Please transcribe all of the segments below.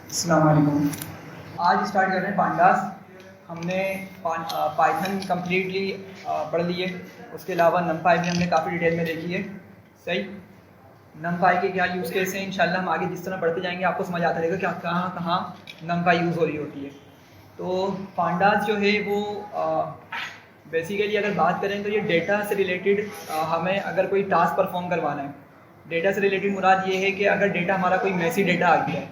अस्सलाम वालेकुम। आज स्टार्ट कर रहे हैं पांडास। हमने पाइथन कम्प्लीटली पढ़ लिए, उसके अलावा नमपाई भी हमने काफ़ी डिटेल में देखी है। सही, नमपाई के क्या यूज़ केस हैं इंशाल्लाह हम आगे जिस तरह पढ़ते जाएंगे आपको समझ आता रहेगा कि कहाँ कहाँ नमपाई यूज़ हो रही होती है। तो पांडास जो है वो बेसिकली अगर बात करें तो ये डेटा से रिलेटेड हमें अगर कोई टास्क परफॉर्म करवाना है, डेटा से रिलेटेड मुराद ये है कि अगर डेटा हमारा कोई मेसी डेटा आ गया है,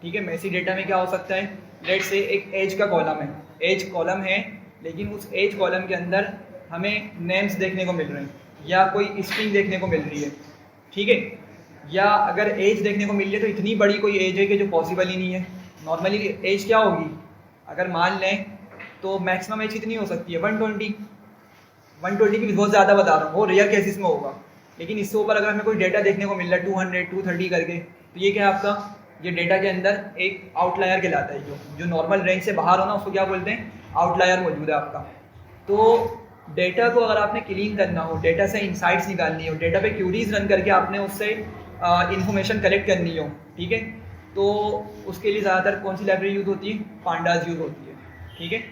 ठीक है, मेसी डेटा में क्या हो सकता है, लेट से एक एज का कॉलम है, एज कॉलम है, लेकिन उस एज कॉलम के अंदर हमें नेम्स देखने को मिल रहे हैं या कोई स्ट्रिंग देखने को मिल रही है, ठीक है, या अगर एज देखने को मिल रही है तो इतनी बड़ी कोई एज है कि जो पॉसिबल ही नहीं है। नॉर्मली एज क्या होगी, अगर मान लें तो मैक्सिमम एज कितनी हो सकती है 120 की बहुत ज़्यादा बता रहा हूँ, वो रेयर केसेस में होगा। लेकिन इससे ऊपर अगर हमें कोई डेटा देखने को मिल रहा है 200 230 करके, तो ये क्या है आपका, ये डेटा के अंदर एक आउटलायर कहलाता है। जो नॉर्मल रेंज से बाहर हो ना उसको क्या बोलते हैं, आउटलायर मौजूद है आपका। तो डेटा को अगर आपने क्लीन करना हो, डेटा से इंसाइट्स निकालनी हो, डेटा पे क्यूरीज रन करके आपने उससे इंफॉर्मेशन कलेक्ट करनी हो, ठीक है, तो उसके लिए ज़्यादातर कौन सी लाइब्रेरी यूज़ होती है, पांडास यूज़ होती है, ठीक है।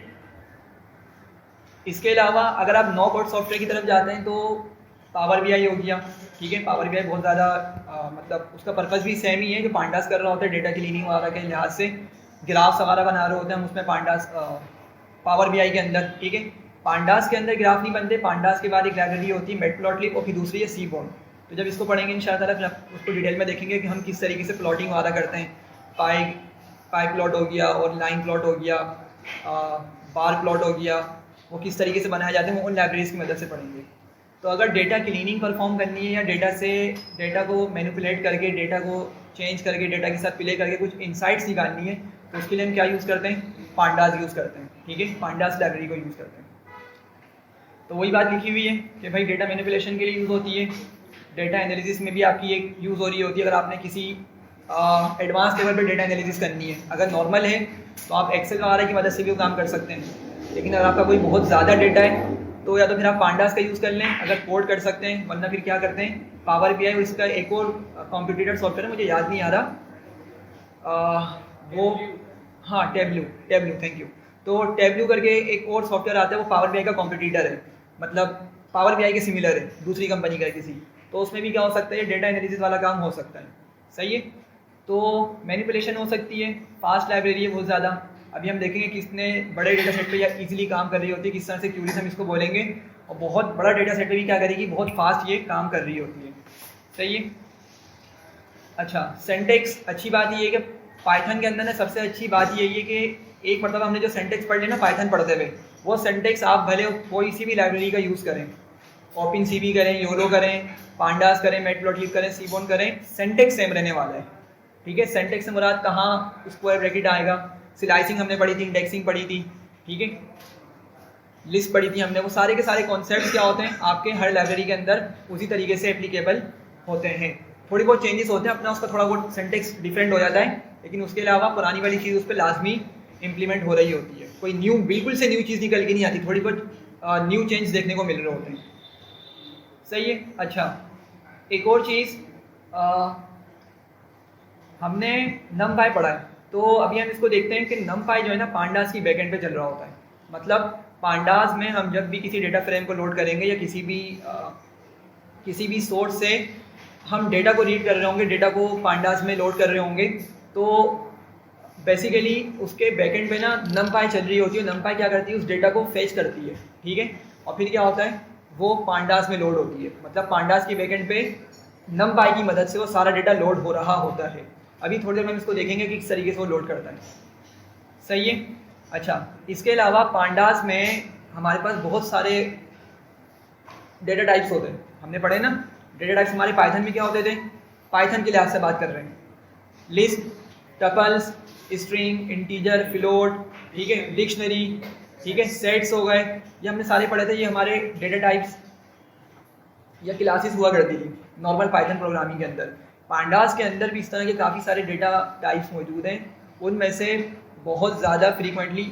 इसके अलावा अगर आप नो कोड सॉफ्टवेयर की तरफ जाते हैं तो पावर बीआई हो गया, ठीक है। पावर बीआई बहुत ज़्यादा मतलब उसका पर्पज़ भी सेम ही है, जो पांडास कर रहा होता है डेटा क्लीनिंग वगैरह के लिहाज से, ग्राफ्स वगैरह बना रहे होते हैं हम उसमें पांडास पावर बीआई के अंदर, ठीक है। पांडास के अंदर ग्राफ नहीं बनते, पांडास के बाद एक लाइब्रेरी होती है मैटप्लॉटलिब और फिर दूसरी है सीबॉर्न। तो जब इसको पढ़ेंगे इंशाअल्लाह ताला उसको डिटेल में देखेंगे कि हम किस तरीके से प्लॉटिंग वगैरह करते हैं। पाई प्लॉट हो गया और लाइन प्लॉट हो गया, बार प्लॉट हो गया, वो किस तरीके से बनाए जाते हैं वो उन लाइब्रेरीज की मदद से पढ़ेंगे। तो अगर डेटा क्लीनिंग परफॉर्म करनी है या डेटा को मैनिपुलेट करके, डेटा को चेंज करके, डेटा के साथ प्ले करके कुछ इंसाइट्स निकालनी है, तो उसके लिए हम क्या यूज़ करते हैं, पांडास यूज़ करते हैं, ठीक है, पांडास लाइब्रेरी को यूज़ करते हैं। तो वही बात लिखी हुई है कि भाई डेटा मैनिपुलेशन के लिए यूज़ होती है, डेटा एनालिसिस में भी आपकी एक यूज़ हो रही होती है। अगर आपने किसी एडवांस लेवल पर डेटा एनालिसिस करनी है, अगर नॉर्मल है तो आप एक्सेल वगैरह की मदद से भी वो काम कर सकते हैं, लेकिन अगर आपका कोई बहुत ज़्यादा डेटा है तो या तो फिर आप पांडास का यूज़ कर लें अगर कोड कर सकते हैं, वरना फिर क्या करते हैं, पावर बीआई और इसका एक और कॉम्पिटिटर सॉफ्टवेयर है, मुझे याद नहीं आ रहा वो, हाँ टेबलू, थैंक यू। तो टेबलू करके एक और सॉफ्टवेयर आता है, वो पावर बीआई का कॉम्पिटिटर है, मतलब पावर बीआई के सिमिलर है, दूसरी कंपनी का है किसी। तो उसमें भी क्या हो सकता है, डेटा एनालिसिस वाला काम हो सकता है, सही है। तो मैनिपुलेशन हो सकती है, फास्ट लाइब्रेरी है बहुत ज़्यादा। अभी हम देखेंगे किसने बड़े डेटा सेट पे या इजीली काम कर रही होती है, किस तरह से क्यूरीज हम इसको बोलेंगे, और बहुत बड़ा डेटा सेट पे भी क्या करेगी, बहुत फास्ट ये काम कर रही होती है, सही है। अच्छा, सिंटैक्स, अच्छी बात ये है कि पाइथन के अंदर ना सबसे अच्छी बात यही है कि एक मतलब हमने जो सिंटैक्स पढ़ लिया ना पाइथन पढ़ते हुए, वो सिंटैक्स आप भले कोई सी भी लाइब्रेरी का यूज़ करें, ओपन सी भी करें, योलो करें, पांडास करें, मैटप्लॉटलिब करें, सीबॉर्न करें, सिंटैक्स सेम रहने वाला है, ठीक है। सिंटैक्स से मुराद कहाँ स्क्वायर ब्रैकेट आएगा, स्लाइसिंग हमने पढ़ी थी, इंडेक्सिंग पढ़ी थी, ठीक है, लिस्ट पढ़ी थी हमने, वो सारे के सारे कॉन्सेप्ट्स क्या होते हैं आपके हर लाइब्रेरी के अंदर उसी तरीके से एप्लीकेबल होते हैं। थोड़ी बहुत चेंजेस होते हैं, अपना उसका थोड़ा बहुत सिंटैक्स डिफरेंट हो जाता है, लेकिन उसके अलावा पुरानी वाली चीज़ उस पर लाजमी इम्प्लीमेंट हो रही होती है, कोई न्यू बिल्कुल से न्यू चीज़ निकल के नहीं आती, थोड़ी बहुत न्यू चेंज देखने को मिल रहे होते हैं, सही है। अच्छा, एक और चीज़ हमने नमपाई पढ़ा है, तो अभी हम इसको देखते हैं कि नमपाई जो है ना पांडास की बैकएंड पे चल रहा होता है। मतलब पांडास में हम जब भी किसी डेटा फ्रेम को लोड करेंगे या किसी भी सोर्स से हम डेटा को रीड कर रहे होंगे, डेटा को पांडास में लोड कर रहे होंगे, तो बेसिकली उसके बैकएंड पे ना नमपाई चल रही होती है। नमपाई क्या करती है, उस डेटा को फेच करती है, ठीक है, और फिर क्या होता है, वो पांडास में लोड होती है। मतलब पांडास की बैकएंड पे नमपाई की मदद से वो सारा डेटा लोड हो रहा होता है। अभी थोड़ी देर में हम इसको देखेंगे कि किस तरीके से वो लोड करता है, सही है। अच्छा, इसके अलावा पांडास में हमारे पास बहुत सारे डेटा टाइप्स होते हैं, हमने पढ़े ना डेटा टाइप्स हमारे पाइथन में क्या होते थे, पाइथन के लिहाज से बात कर रहे हैं, list, tuples, string, integer, float, ठीक है, डिक्शनरी, ठीक है, सेट्स हो गए, ये हमने सारे पढ़े थे। ये हमारे डेटा टाइप्स या क्लासेस हुआ करती थी नॉर्मल पाइथन प्रोग्रामिंग के अंदर। पांडास के अंदर भी इस तरह के काफ़ी सारे डेटा टाइप्स मौजूद हैं, उनमें से बहुत ज़्यादा फ्रीक्वेंटली,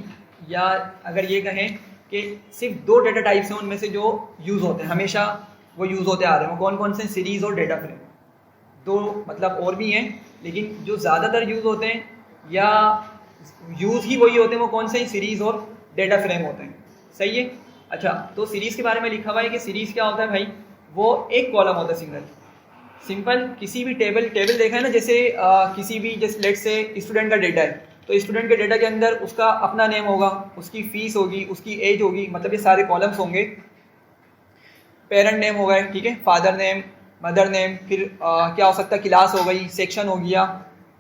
या अगर ये कहें कि सिर्फ 2 डेटा टाइप्स हैं उनमें से जो यूज़ होते हैं, हमेशा वो यूज़ होते आ रहे हैं। वो कौन कौन से, सीरीज़ और डेटा फ्रेम, 2 मतलब और भी हैं, लेकिन जो ज़्यादातर यूज़ होते हैं या यूज़ ही वही होते हैं, वो कौन से सीरीज़ और डेटा फ्रेम होते हैं। सही है। अच्छा, तो सीरीज़ के बारे में लिखा हुआ है कि सीरीज़ क्या होता है भाई, वो एक कॉलम होता है सिंगल, सिंपल। किसी भी टेबल देखा है ना, जैसे किसी भी, जैसे लेट से स्टूडेंट का डेटा है, तो स्टूडेंट के डेटा के अंदर उसका अपना नेम होगा, उसकी फ़ीस होगी, उसकी एज होगी, मतलब ये सारे कॉलम्स होंगे। पेरेंट नेम हो गए, ठीक है, फादर नेम, मदर नेम, फिर क्या हो सकता है, क्लास हो गई, सेक्शन हो गया,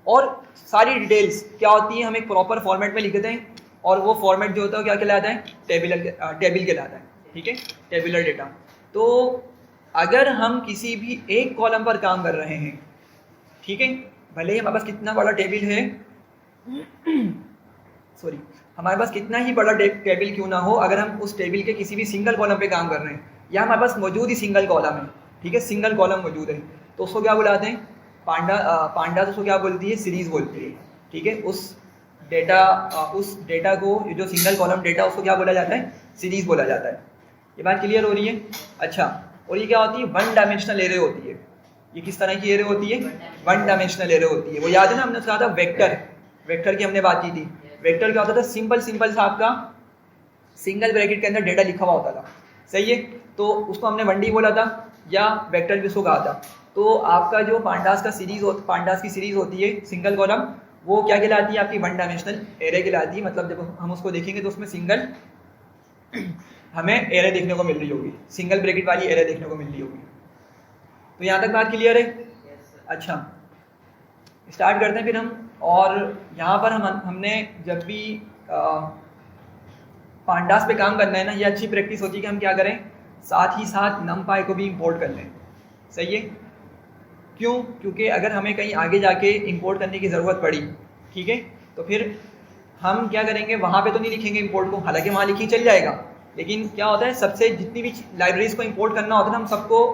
और सारी डिटेल्स क्या होती है हम एक प्रॉपर फॉर्मेट में लिखते हैं, और वो फॉर्मेट जो होता है क्या कहलाता है, टेबल कहलाता है, ठीक है, टेबुलर डेटा। तो अगर हम किसी भी एक कॉलम पर काम कर रहे हैं, ठीक है, भले ही हमारे पास कितना बड़ा टेबल है सॉरी, हमारे पास कितना ही बड़ा टेबल क्यों ना हो, अगर हम उस टेबल के किसी भी सिंगल कॉलम पे काम कर रहे हैं, या हमारे पास मौजूद ही सिंगल कॉलम है, ठीक है, सिंगल कॉलम मौजूद है, तो उसको क्या बुलाते हैं, पांडा उसको क्या बोलती है, सीरीज बोलती है, ठीक है। उस डेटा को, जो सिंगल कॉलम डेटा, उसको क्या बोला जाता है, सीरीज बोला जाता है। ये बात क्लियर हो रही है। अच्छा, और ये क्या होती है, वन डायमेंशनल एरे होती है। ये किस तरह की एरे होती है, वन डायमेंशनल एरे होती है। वो याद है ना, हमने कहा था वेक्टर की हमने बात की थी। वेक्टर क्या होता था, सिंपल सा आपका सिंगल ब्रैकेट के अंदर डेटा लिखा हुआ होता था, सही है। तो उसको हमने 1D बोला था, या वेक्टर भी उसको कहा था। तो आपका जो पांडास की सीरीज होती है सिंगल कॉलम, वो क्या कहलाती है, आपकी वन डायमेंशनल एरे कहलाती है। मतलब जब हम उसको देखेंगे तो उसमें सिंगल हमें एरे देखने को मिल रही होगी, सिंगल ब्रैकेट वाली एरे देखने को मिल रही होगी। तो यहाँ तक बात क्लियर है। अच्छा, स्टार्ट करते हैं फिर हम। और यहाँ पर हमने जब भी पांडास पे काम करना है ना, ये अच्छी प्रैक्टिस होती है कि हम क्या करें, साथ ही साथ नमपाई को भी इंपोर्ट कर लें, सही है। क्यों? क्योंकि अगर हमें कहीं आगे जाके इंपोर्ट करने की ज़रूरत पड़ी, ठीक है, तो फिर हम क्या करेंगे, वहाँ पे तो नहीं लिखेंगे इंपोर्ट को, हालांकि वहाँ लिखी चल जाएगा, लेकिन क्या होता है, सबसे जितनी भी लाइब्रेरीज को इंपोर्ट करना होता है ना, हम सबको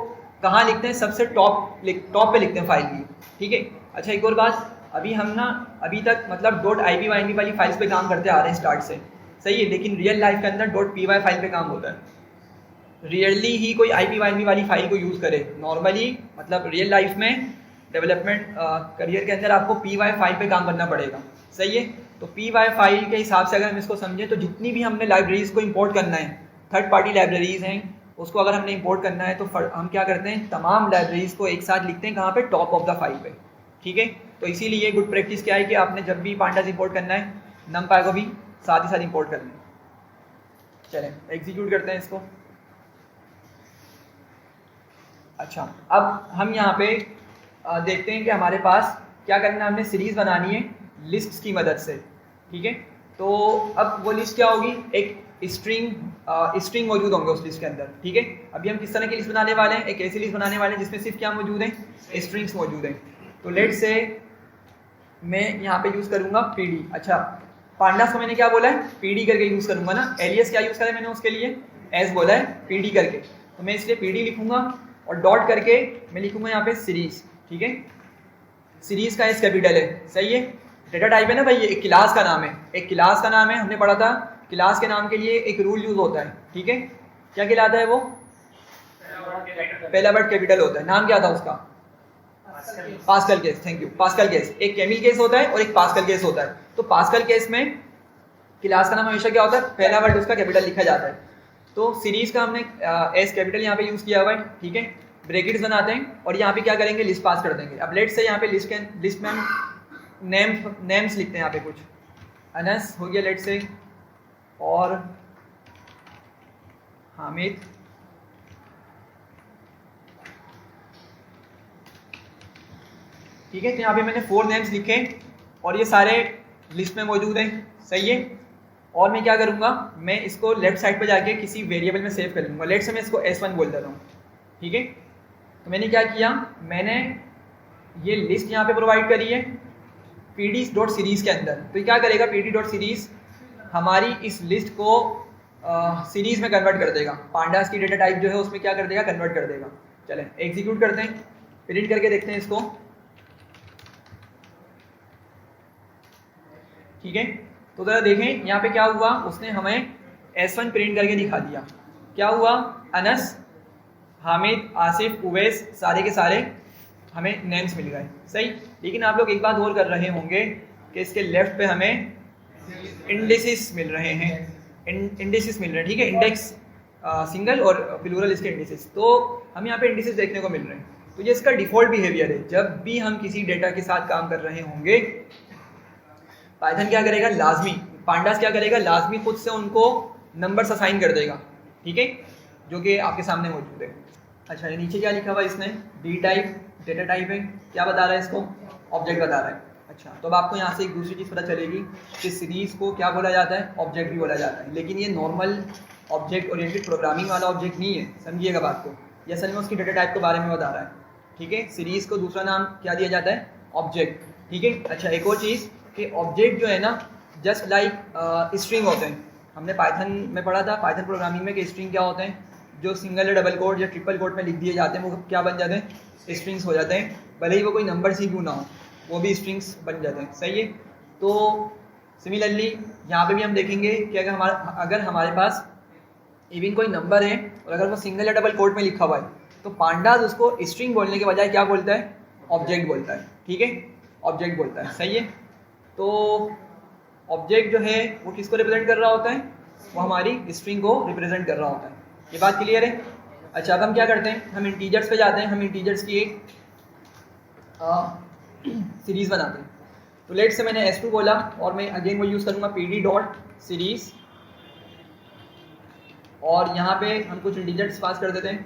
कहाँ लिखते हैं, सबसे टॉप पे लिखते हैं फाइल की, ठीक है। अच्छा, एक और बात, अभी तक मतलब .ipynb वाली फाइल्स पे काम करते आ रहे हैं स्टार्ट से, सही है, लेकिन रियल लाइफ के अंदर .py फाइल पे काम होता है। रियरली ही कोई ipynb वाली फाइल को यूज़ करे, नॉर्मली मतलब रियल लाइफ में डेवलपमेंट करियर के अंदर आपको py फाइल पे काम करना पड़ेगा, सही है। तो py फाइल के हिसाब से अगर हम इसको समझें, तो जितनी भी हमने लाइब्रेरीज को इंपोर्ट करना है, थर्ड पार्टी लाइब्रेरीज हैं, उसको अगर हमने इंपोर्ट करना है, तो हम क्या करते हैं, तमाम लाइब्रेरीज को एक साथ लिखते हैं, कहाँ पे, टॉप ऑफ द फाइल पे, ठीक है। तो इसीलिए गुड प्रैक्टिस क्या है कि आपने जब भी पांडास इंपोर्ट करना है, नमपाई को भी साथ ही साथ इंपोर्ट कर लें। चलें एग्जीक्यूट करते हैं इसको। अच्छा, अब हम यहाँ पे देखते हैं कि हमारे पास क्या करना है, हमने सीरीज़ बनानी है लिस्ट्स की मदद से, ठीक है। तो अब वो लिस्ट क्या होगी, एक स्ट्रिंग मौजूद होंगे उस लिस्ट के अंदर, ठीक है। अभी हम किस तरह की लिस्ट बनाने वाले हैं, एक ऐसी लिस्ट बनाने वाले हैं जिसमें सिर्फ क्या मौजूद है, स्ट्रिंग्स मौजूद हैं। तो लेट से मैं यहाँ पे यूज़ करूँगा pd। अच्छा, पांडास को मैंने क्या बोला है, pd करके यूज़ करूँगा ना, एलियस क्या यूज़ करा है मैंने उसके लिए, एस बोला है, pd करके, तो मैं इसलिए pd लिखूँगा, और डॉट करके मैं लिखूँगा यहाँ पे सीरीज़, ठीक है। सीरीज़ का एस कैपिटल है, सही है। डेटा टाइप है ना भाई, ये एक क्लास का नाम है, हमने पढ़ा था, क्लास के नाम के लिए एक रूल यूज़ होता है, ठीक है। क्या कहलाता है वो, पहला वर्ड कैपिटल होता है। नाम क्या था उसका, pascal case, thank you, pascal case. एक केमिल केस होता है और एक पास्कल केस होता है। तो पास्कल केस में क्लास का नाम हमेशा क्या होता है, पहला वर्ड उसका कैपिटल लिखा जाता है। तो सीरीज का हमने एस कैपिटल यहाँ पे यूज़ किया हुआ है, ठीक है। ब्रैकेट्स बनाते हैं और यहाँ पे क्या करेंगे, लिस्ट पास कर देंगे। अब लेट से यहाँ पे लिस्ट में हम नेम्स लिखते हैं, यहाँ पे कुछ अनस हो गया लेट से, और हामिद, ठीक है। तो यहाँ पे मैंने 4 नेम्स लिखे और ये सारे लिस्ट में मौजूद हैं, सही है। और मैं क्या करूँगा, मैं इसको लेफ्ट साइड पे जाके किसी वेरिएबल में सेव कर लूँगा। लेट से मैं इसको S1 बोल देता हूँ, ठीक है। तो मैंने क्या किया, मैंने ये लिस्ट यहाँ पे प्रोवाइड करी है pd.series के अंदर। तो ये क्या करेगा, pd.series हमारी इस लिस्ट को सीरीज में कन्वर्ट कर देगा, पांडास की डेटा टाइप जो है उसमें क्या कर देगा, कन्वर्ट कर देगा। चलें एग्जीक्यूट करते हैं, प्रिंट करके देखते हैं इसको, ठीक है। तो ज़रा देखें यहाँ पे क्या हुआ, उसने हमें S1 प्रिंट करके दिखा दिया। क्या हुआ, अनस, हामिद, आसिफ, उवैस, सारे के सारे हमें नेम्स मिल गए, सही। लेकिन आप लोग एक बात और कर रहे होंगे कि इसके लेफ्ट पे हमें इंडिसेस मिल रहे हैं, इंडिसेस मिल रहे हैं, ठीक है, इंडेक्स सिंगल और प्लूरल इसके इंडिसेस। तो हम यहाँ पे इंडिसेस देखने को मिल रहे हैं। तो ये इसका डिफ़ॉल्ट बिहेवियर है। जब भी हम किसी डेटा के साथ काम कर रहे होंगे, पाइथन क्या करेगा, लाजमी, पांडास क्या करेगा, लाजमी खुद से उनको नंबर्स असाइन कर देगा, ठीक है, जो कि आपके सामने मौजूद है। अच्छा, ये नीचे क्या लिखा हुआ है इसने, डी टाइप डेटा टाइप है, क्या बता रहा है इसको, ऑब्जेक्ट बता रहा है। अच्छा, तो अब आपको यहाँ से एक दूसरी चीज़ पता चलेगी कि सीरीज़ को क्या बोला जाता है, ऑब्जेक्ट भी बोला जाता है, लेकिन ये नॉर्मल ऑब्जेक्ट ओरिएंटेड प्रोग्रामिंग वाला ऑब्जेक्ट नहीं है, समझिएगा बात को। ये असल में उसकी डेटा टाइप के बारे में बता रहा है, ठीक है। सीरीज़ को दूसरा नाम क्या दिया जाता है, ऑब्जेक्ट, ठीक है। अच्छा, एक और चीज़ कि ऑब्जेक्ट जो है ना, जस्ट लाइक स्ट्रिंग होते हैं। हमने पाइथन में पढ़ा था, पाइथन प्रोग्रामिंग में, कि स्ट्रिंग क्या होते हैं, जो सिंगल या डबल कोड या ट्रिपल कोड में लिख दिए जाते हैं, वो क्या बन जाते हैं, स्ट्रिंग्स हो जाते हैं, भले ही वो कोई नंबर ही क्यों ना हो, वो भी स्ट्रिंग्स बन जाते हैं, सही है। तो सिमिलरली यहाँ पे भी हम देखेंगे कि अगर हमारे पास इवन कोई नंबर है और अगर वो सिंगल या डबल कोड में लिखा हुआ है, तो पांडास उसको स्ट्रिंग बोलने के बजाय क्या बोलता है, ऑब्जेक्ट बोलता है, ठीक है, ऑब्जेक्ट बोलता है, सही है। तो ऑब्जेक्ट जो है वो किसको रिप्रेजेंट कर रहा होता है, वो हमारी स्ट्रिंग को रिप्रेजेंट कर रहा होता है। ये बात क्लियर है। अच्छा, अब हम क्या करते हैं, हम इंटीजर्स पे जाते हैं, हम इंटीजर्स की एक सीरीज़ बनाते हैं। तो लेट से मैंने S2 बोला और मैं अगेन वो यूज़ करूँगा pd डॉट सीरीज़, और यहाँ पे हम कुछ इंटीजर्स पास कर देते हैं,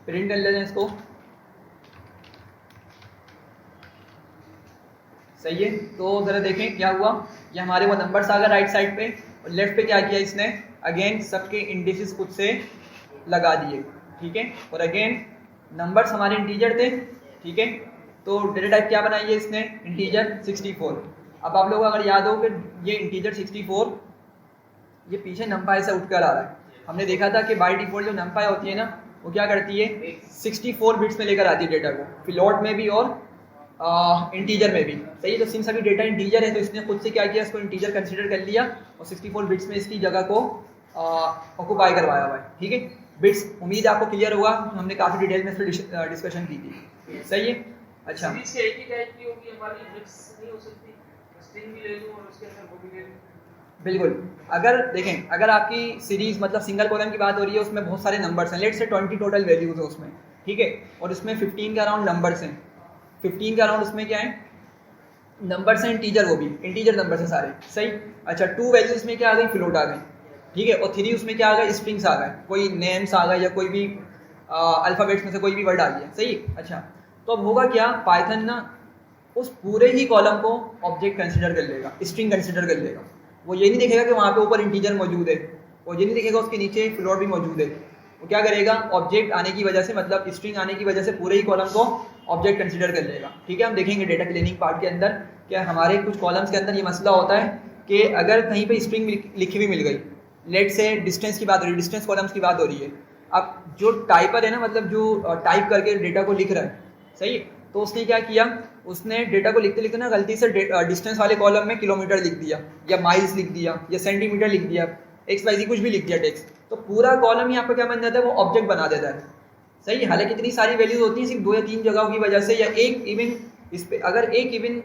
प्रिंट कर लेते हैं इसको, सही है। तो ज़रा देखें क्या हुआ, ये हमारे वो नंबर्स आ गए राइट साइड पे, और लेफ्ट पे क्या किया इसने, अगेन सबके इंडिसेस खुद से लगा दिए, ठीक है। और अगेन नंबर्स हमारे इंटीजर थे, ठीक है। तो डेटा टाइप क्या बनाई है इसने, इंटीजर 64। अब आप लोग अगर याद हो कि ये इंटीजर 64 ये पीछे नंपाई से उठकर आ रहा है। हमने देखा था कि बाय डिफॉल्ट जो नंपाई होती है ना, वो क्या करती है, 64 बिट्स में लेकर आती है डेटा को, फ्लोट में भी और इंटीजर में भी, सही है। तो सिंस अभी डेटा इंटीजर है, तो इसने खुद से क्या किया, इसको इंटीजर कंसीडर कर लिया और 64 बिट्स में इसकी जगह को ऑक्यूपाई करवाया हुआ है, ठीक है। बिट्स, उम्मीद आपको क्लियर हुआ, हमने काफ़ी डिटेल में इस पर डिस्कशन की थी, सही है। अच्छा, एक ही टाइप की होगी, हमारी मिक्स नहीं हो सकती, स्ट्रिंग भी ले लूं और उसके अंदर वो भी ले लूं। बिल्कुल, अगर देखें, अगर आपकी सीरीज़ मतलब सिंगल कॉलम की बात हो रही है, उसमें बहुत सारे नंबर्स हैं, लेट से 20 टोटल वैल्यूज़ है उसमें, ठीक है, और उसमें 15 के अराउंड नंबर्स हैं, 15 के अराउंड उसमें क्या है, नंबर्स हैं, इंटीजर, वो भी इंटीजर नंबर्स हैं सारे, सही। अच्छा, 2 वैल्यूज़ में क्या आ गई, फ्लोट आ गई, ठीक है, और 3 उसमें क्या आ गया, स्ट्रिंग्स आ गए, कोई नेम्स आ गए या कोई भी अल्फ़ाबेट्स में से कोई भी वर्ड आ गया, सही। अच्छा, तो अब होगा क्या, पाइथन ना उस पूरे ही कॉलम को ऑब्जेक्ट कंसिडर कर लेगा, स्ट्रिंग कंसिडर कर लेगा। वो ये नहीं देखेगा कि वहाँ पे ऊपर इंटीजर मौजूद है, वो ये नहीं देखेगा उसके नीचे फ्लोट भी मौजूद है। वो क्या करेगा, ऑब्जेक्ट आने की वजह से, मतलब स्ट्रिंग आने की वजह से पूरे ही कॉलम को ऑब्जेक्ट कंसिडर कर लेगा, ठीक है। हम देखेंगे डेटा क्लीनिंग पार्ट के अंदर कि हमारे कुछ कॉलम्स के अंदर ये मसला होता है कि अगर कहीं पे स्ट्रिंग लिखी हुई मिल गई, लेट से डिस्टेंस की बात हो रही है, डिस्टेंस कॉलम्स की बात हो रही है, अब जो टाइपर है ना, मतलब जो टाइप करके डेटा को लिख रहा है, सही, तो उसने क्या किया, उसने डेटा को लिखते लिखते ना गलती से डिस्टेंस वाले कॉलम में किलोमीटर लिख दिया या माइल्स लिख दिया या सेंटीमीटर लिख दिया, XYZ कुछ भी लिख दिया टेक्स्ट, तो पूरा कॉलम ही आपका क्या बन जाता है, वो ऑब्जेक्ट बना देता है, सही। हालांकि इतनी सारी वैल्यूज होती हैं, सिर्फ 2 या 3 जगहों की वजह से, या एक इवन इस पे, अगर एक इवन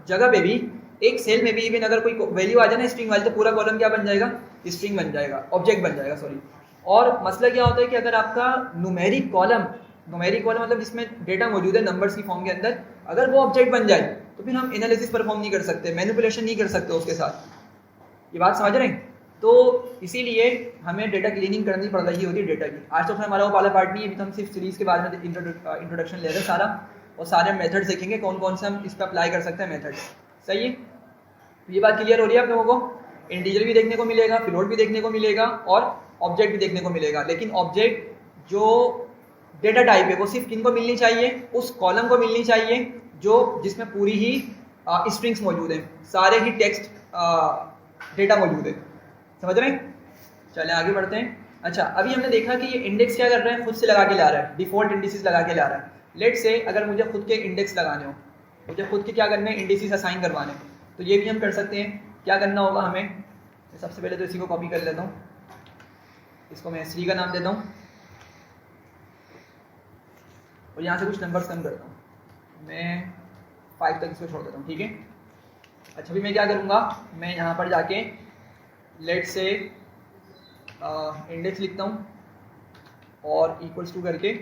जगह पे भी, एक सेल में भी इवन अगर कोई वैल्यू आ जाए ना स्ट्रिंग वाली, तो पूरा कॉलम क्या बन जाएगा, स्ट्रिंग बन जाएगा, ऑब्जेक्ट बन जाएगा, सॉरी। और मसला क्या होता है कि अगर आपका न्यूमेरिक कॉलम मतलब जिसमें डेटा मौजूद है नंबर्स की फॉर्म के अंदर, अगर वो ऑब्जेक्ट बन जाए, तो फिर हम एनालिसिस परफॉर्म नहीं कर सकते, मैनिपुलेशन नहीं कर सकते उसके साथ। ये बात समझ रहे हैं। तो इसीलिए हमें डेटा क्लीनिंग करनी पड़ रही होती है डेटा की। आज तो हमारा वो वाला पार्ट नहीं है, अभी तो हम सिर्फ सीरीज़ के बारे में इंट्रोडक्शन ले रहे हैं सारा, और सारे मेथड्स देखेंगे कौन कौन से हम इस पर अप्लाई कर सकते हैं मेथड्स, सही है। ये बात क्लियर हो रही है आप लोगों को, इंटीजर भी देखने को मिलेगा, फ्लोट भी देखने को मिलेगा और ऑब्जेक्ट भी देखने को मिलेगा, लेकिन ऑब्जेक्ट जो डेटा टाइप है वो सिर्फ किन को मिलनी चाहिए, उस कॉलम को मिलनी चाहिए जो जिसमें पूरी ही स्ट्रिंग्स मौजूद हैं, सारे ही टेक्स्ट डेटा मौजूद है, समझ रहे हैं। चले आगे बढ़ते हैं। अच्छा, अभी हमने देखा कि ये इंडेक्स क्या कर रहा है, खुद से लगा के ला रहा है, डिफॉल्ट इंडिसेस लगा के ला रहा है। लेट से अगर मुझे खुद के इंडेक्स लगाने हो, मुझे खुद के क्या करने हैं, इंडिसेस असाइन करवाने, तो ये भी हम कर सकते हैं। क्या करना होगा हमें, सबसे पहले तो इसी को कॉपी कर लेता हूँ, इसको मैं S3 का नाम देता हूँ और यहाँ से कुछ नंबर्स कम करता हूँ, मैं 5 तक इसको छोड़ देता हूँ, ठीक है। अच्छा अभी मैं क्या करूँगा, मैं यहाँ पर जाके लेट से इंडेक्स लिखता हूँ और इक्वल्स टू करके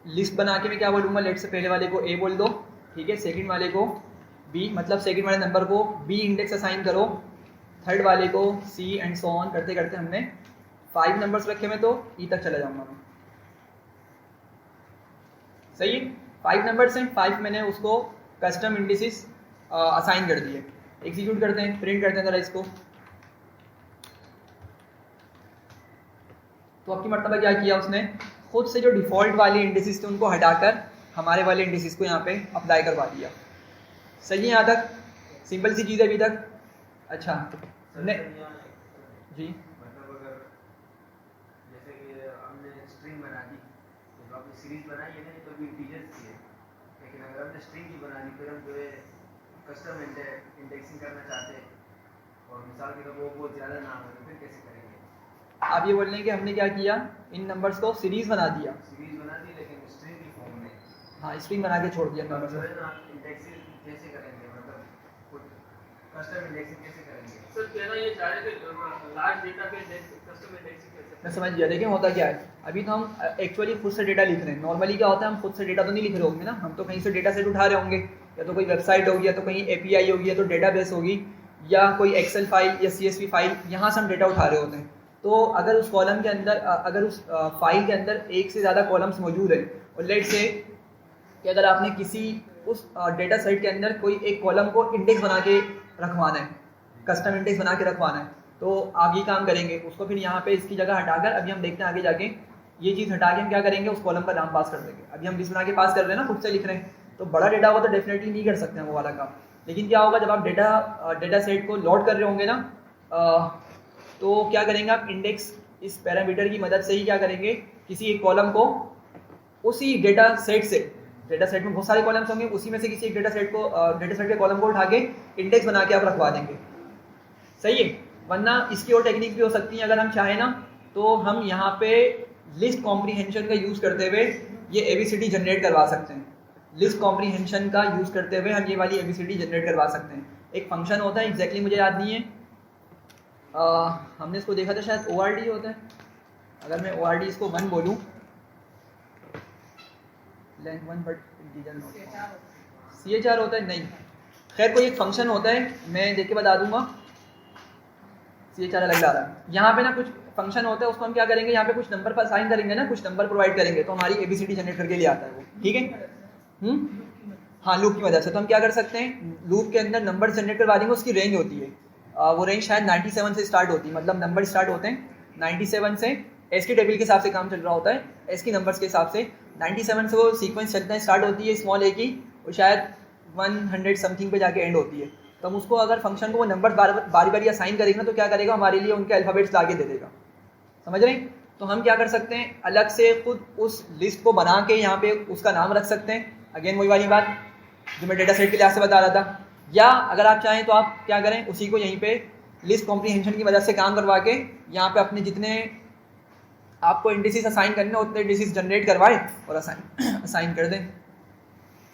लिस्ट बना के मैं क्या बोलूँगा, लेट से पहले वाले को ए बोल दो, ठीक है, सेकंड वाले को बी, मतलब सेकंड वाले नंबर को बी इंडेक्स असाइन करो, थर्ड वाले को सी एंड सो ऑन करते करते हमने 5 नंबर्स रखे में तो ई तक चला जाऊँगा मैं, सही है। 5 नंबर्स हैं, 5 मैंने उसको कस्टम इंडिसेस असाइन कर दिए। एग्जीक्यूट करते हैं, प्रिंट करते हैं ज़रा इसको। तो आपकी मर्तबा क्या किया उसने, खुद से जो डिफ़ॉल्ट वाले इंडिसेस थे उनको हटाकर हमारे वाले इंडिसेस को यहाँ पे अप्लाई करवा दिया। सही है यहाँ तक, सिंपल सी चीज़ है अभी तक। अच्छा जी, मतलब अगर जैसे कि हमने स्ट्रिंग बना दी, तो आपने सीरीज बनाई है ना, तो भी इंटीजर्स की है, लेकिन अगर हमने स्ट्रिंग की बना दी फिर हम जो है कस्टम इंडेक्सिंग करना चाहते हैं और मिसाल के तौर वो बहुत ज़्यादा ना हो तो फिर कैसे करेंगे? आप ये बोल रहे हैं कि हमने क्या किया, इन नंबर्स को सीरीज बना दिया। सीरीज बना दी लेकिन स्ट्रिंग की फॉर्म में। हाँ, स्ट्रिंग बना के छोड़ दिया तो नंबर्स जो को। है ना इंडेक्सिंग कैसे करेंगे, मतलब खुद कस्टम इंडेक्सिंग कैसे करेंगे? सर कहना ये चाह रहे थे लार्ज डेटा पे कस्टम इंडेक्सिंग कैसे? मैं समझ गया। देखिए होता क्या है, अभी तो हम एक्चुअली खुद से डेटा लिख रहे हैं। नॉर्मली क्या होता है, हम खुद से डेटा तो नहीं लिख रहे होंगे ना, हम तो कहीं से डेटा सेट उठा रहे होंगे, या तो कोई वेबसाइट होगी, या तो कहीं एपीआई होगी, या तो डेटाबेस होगी, या कोई एक्सेल फाइल या सीएसवी फाइल, यहाँ से हम डेटा उठा रहे होते हैं। तो अगर उस कॉलम के अंदर अगर उस फाइल के अंदर एक से ज़्यादा कॉलम्स मौजूद है, और लेट से कि अगर आपने किसी उस डेटा सेट के अंदर कोई एक कॉलम को इंडेक्स बना के रखवाना है, कस्टम इंडेक्स बना के रखवाना है, तो आप ये काम करेंगे, उसको फिर यहाँ पे इसकी जगह हटाकर, अभी हम देखते हैं आगे जाके ये चीज़ हटा के हम क्या करेंगे, उस कॉलम का नाम पास कर देंगे। अभी हम लिस्ट बना के पास कर रहे हैं ना, खुद से लिख रहे हैं, तो बड़ा डेटा होगा तो डेफिनेटली नहीं कर सकते हैं वो वाला काम। लेकिन क्या होगा, जब आप डेटा सेट को लोड कर रहे होंगे ना, तो क्या करेंगे आप, इंडेक्स इस पैरामीटर की मदद से ही क्या करेंगे, किसी एक कॉलम को उसी डेटा सेट से, डेटा सेट में बहुत सारे कॉलम्स होंगे, उसी में से किसी एक डेटा सेट के कॉलम को उठा के इंडेक्स बना के आप रखवा देंगे, सही है। वरना इसकी और टेक्निक भी हो सकती है, अगर हम चाहें ना तो हम यहाँ पे लिस्ट कॉम्प्रीहेंशन का यूज़ करते हुए ये एबीसीडी जनरेट करवा सकते हैं। लिस्ट कॉम्प्रीहेंशन का यूज़ करते हुए हम ये वाली एबीसीडी जनरेट करवा सकते हैं। एक फंक्शन होता है, एग्जैक्टली मुझे याद नहीं है, हमने इसको देखा था शायद ORD होता है। अगर मैं ORD इसको 1 बोलूँ, length 1 but integer not, CHR होता है, नहीं, खैर कोई एक फंक्शन होता है, मैं देख के बता दूंगा। CHR अलग ला रहा है, यहाँ पे ना कुछ फंक्शन होता है, उसको हम क्या करेंगे, यहाँ पे कुछ नंबर पर असाइन करेंगे ना, कुछ नंबर प्रोवाइड करेंगे, तो हमारी एबीसीडी जनरेट करके ले आता है वो, ठीक है। हाँ, लूप की मदद से। तो हम क्या कर सकते हैं, लूप के अंदर नंबर जनरेट करवा देंगे, उसकी रेंज होती है, वो रेंज शायद 97 से स्टार्ट होती है, मतलब नंबर स्टार्ट होते हैं 97 से, एस की टेबल के हिसाब से काम चल रहा होता है, एस की नंबर्स के हिसाब से 97 से वो सीक्वेंस चलता है, स्टार्ट होती है स्मॉल ए की, और शायद 100 समथिंग पे जाके एंड होती है। तो हम उसको अगर फंक्शन को वो नंबर बारी बारी असाइन करेंगे ना, तो क्या करेगा, हमारे लिए उनके अल्फ़ाबेट्स ला के दे देगा, समझ रहे हैं। तो हम क्या कर सकते हैं, अलग से खुद उस लिस्ट को बना के यहाँ पे उसका नाम रख सकते हैं। अगेन वही वाली बात जो मैं डेटा सेट के लिहाज से बता रहा था। या अगर आप चाहें तो आप क्या करें, उसी को यहीं पे लिस्ट कॉम्प्रीहेंशन की मदद से काम करवा के यहाँ पे अपने जितने आपको इंडिसेस असाइन करने उतने इंडिसेस जनरेट करवाएं और असाइन कर दें।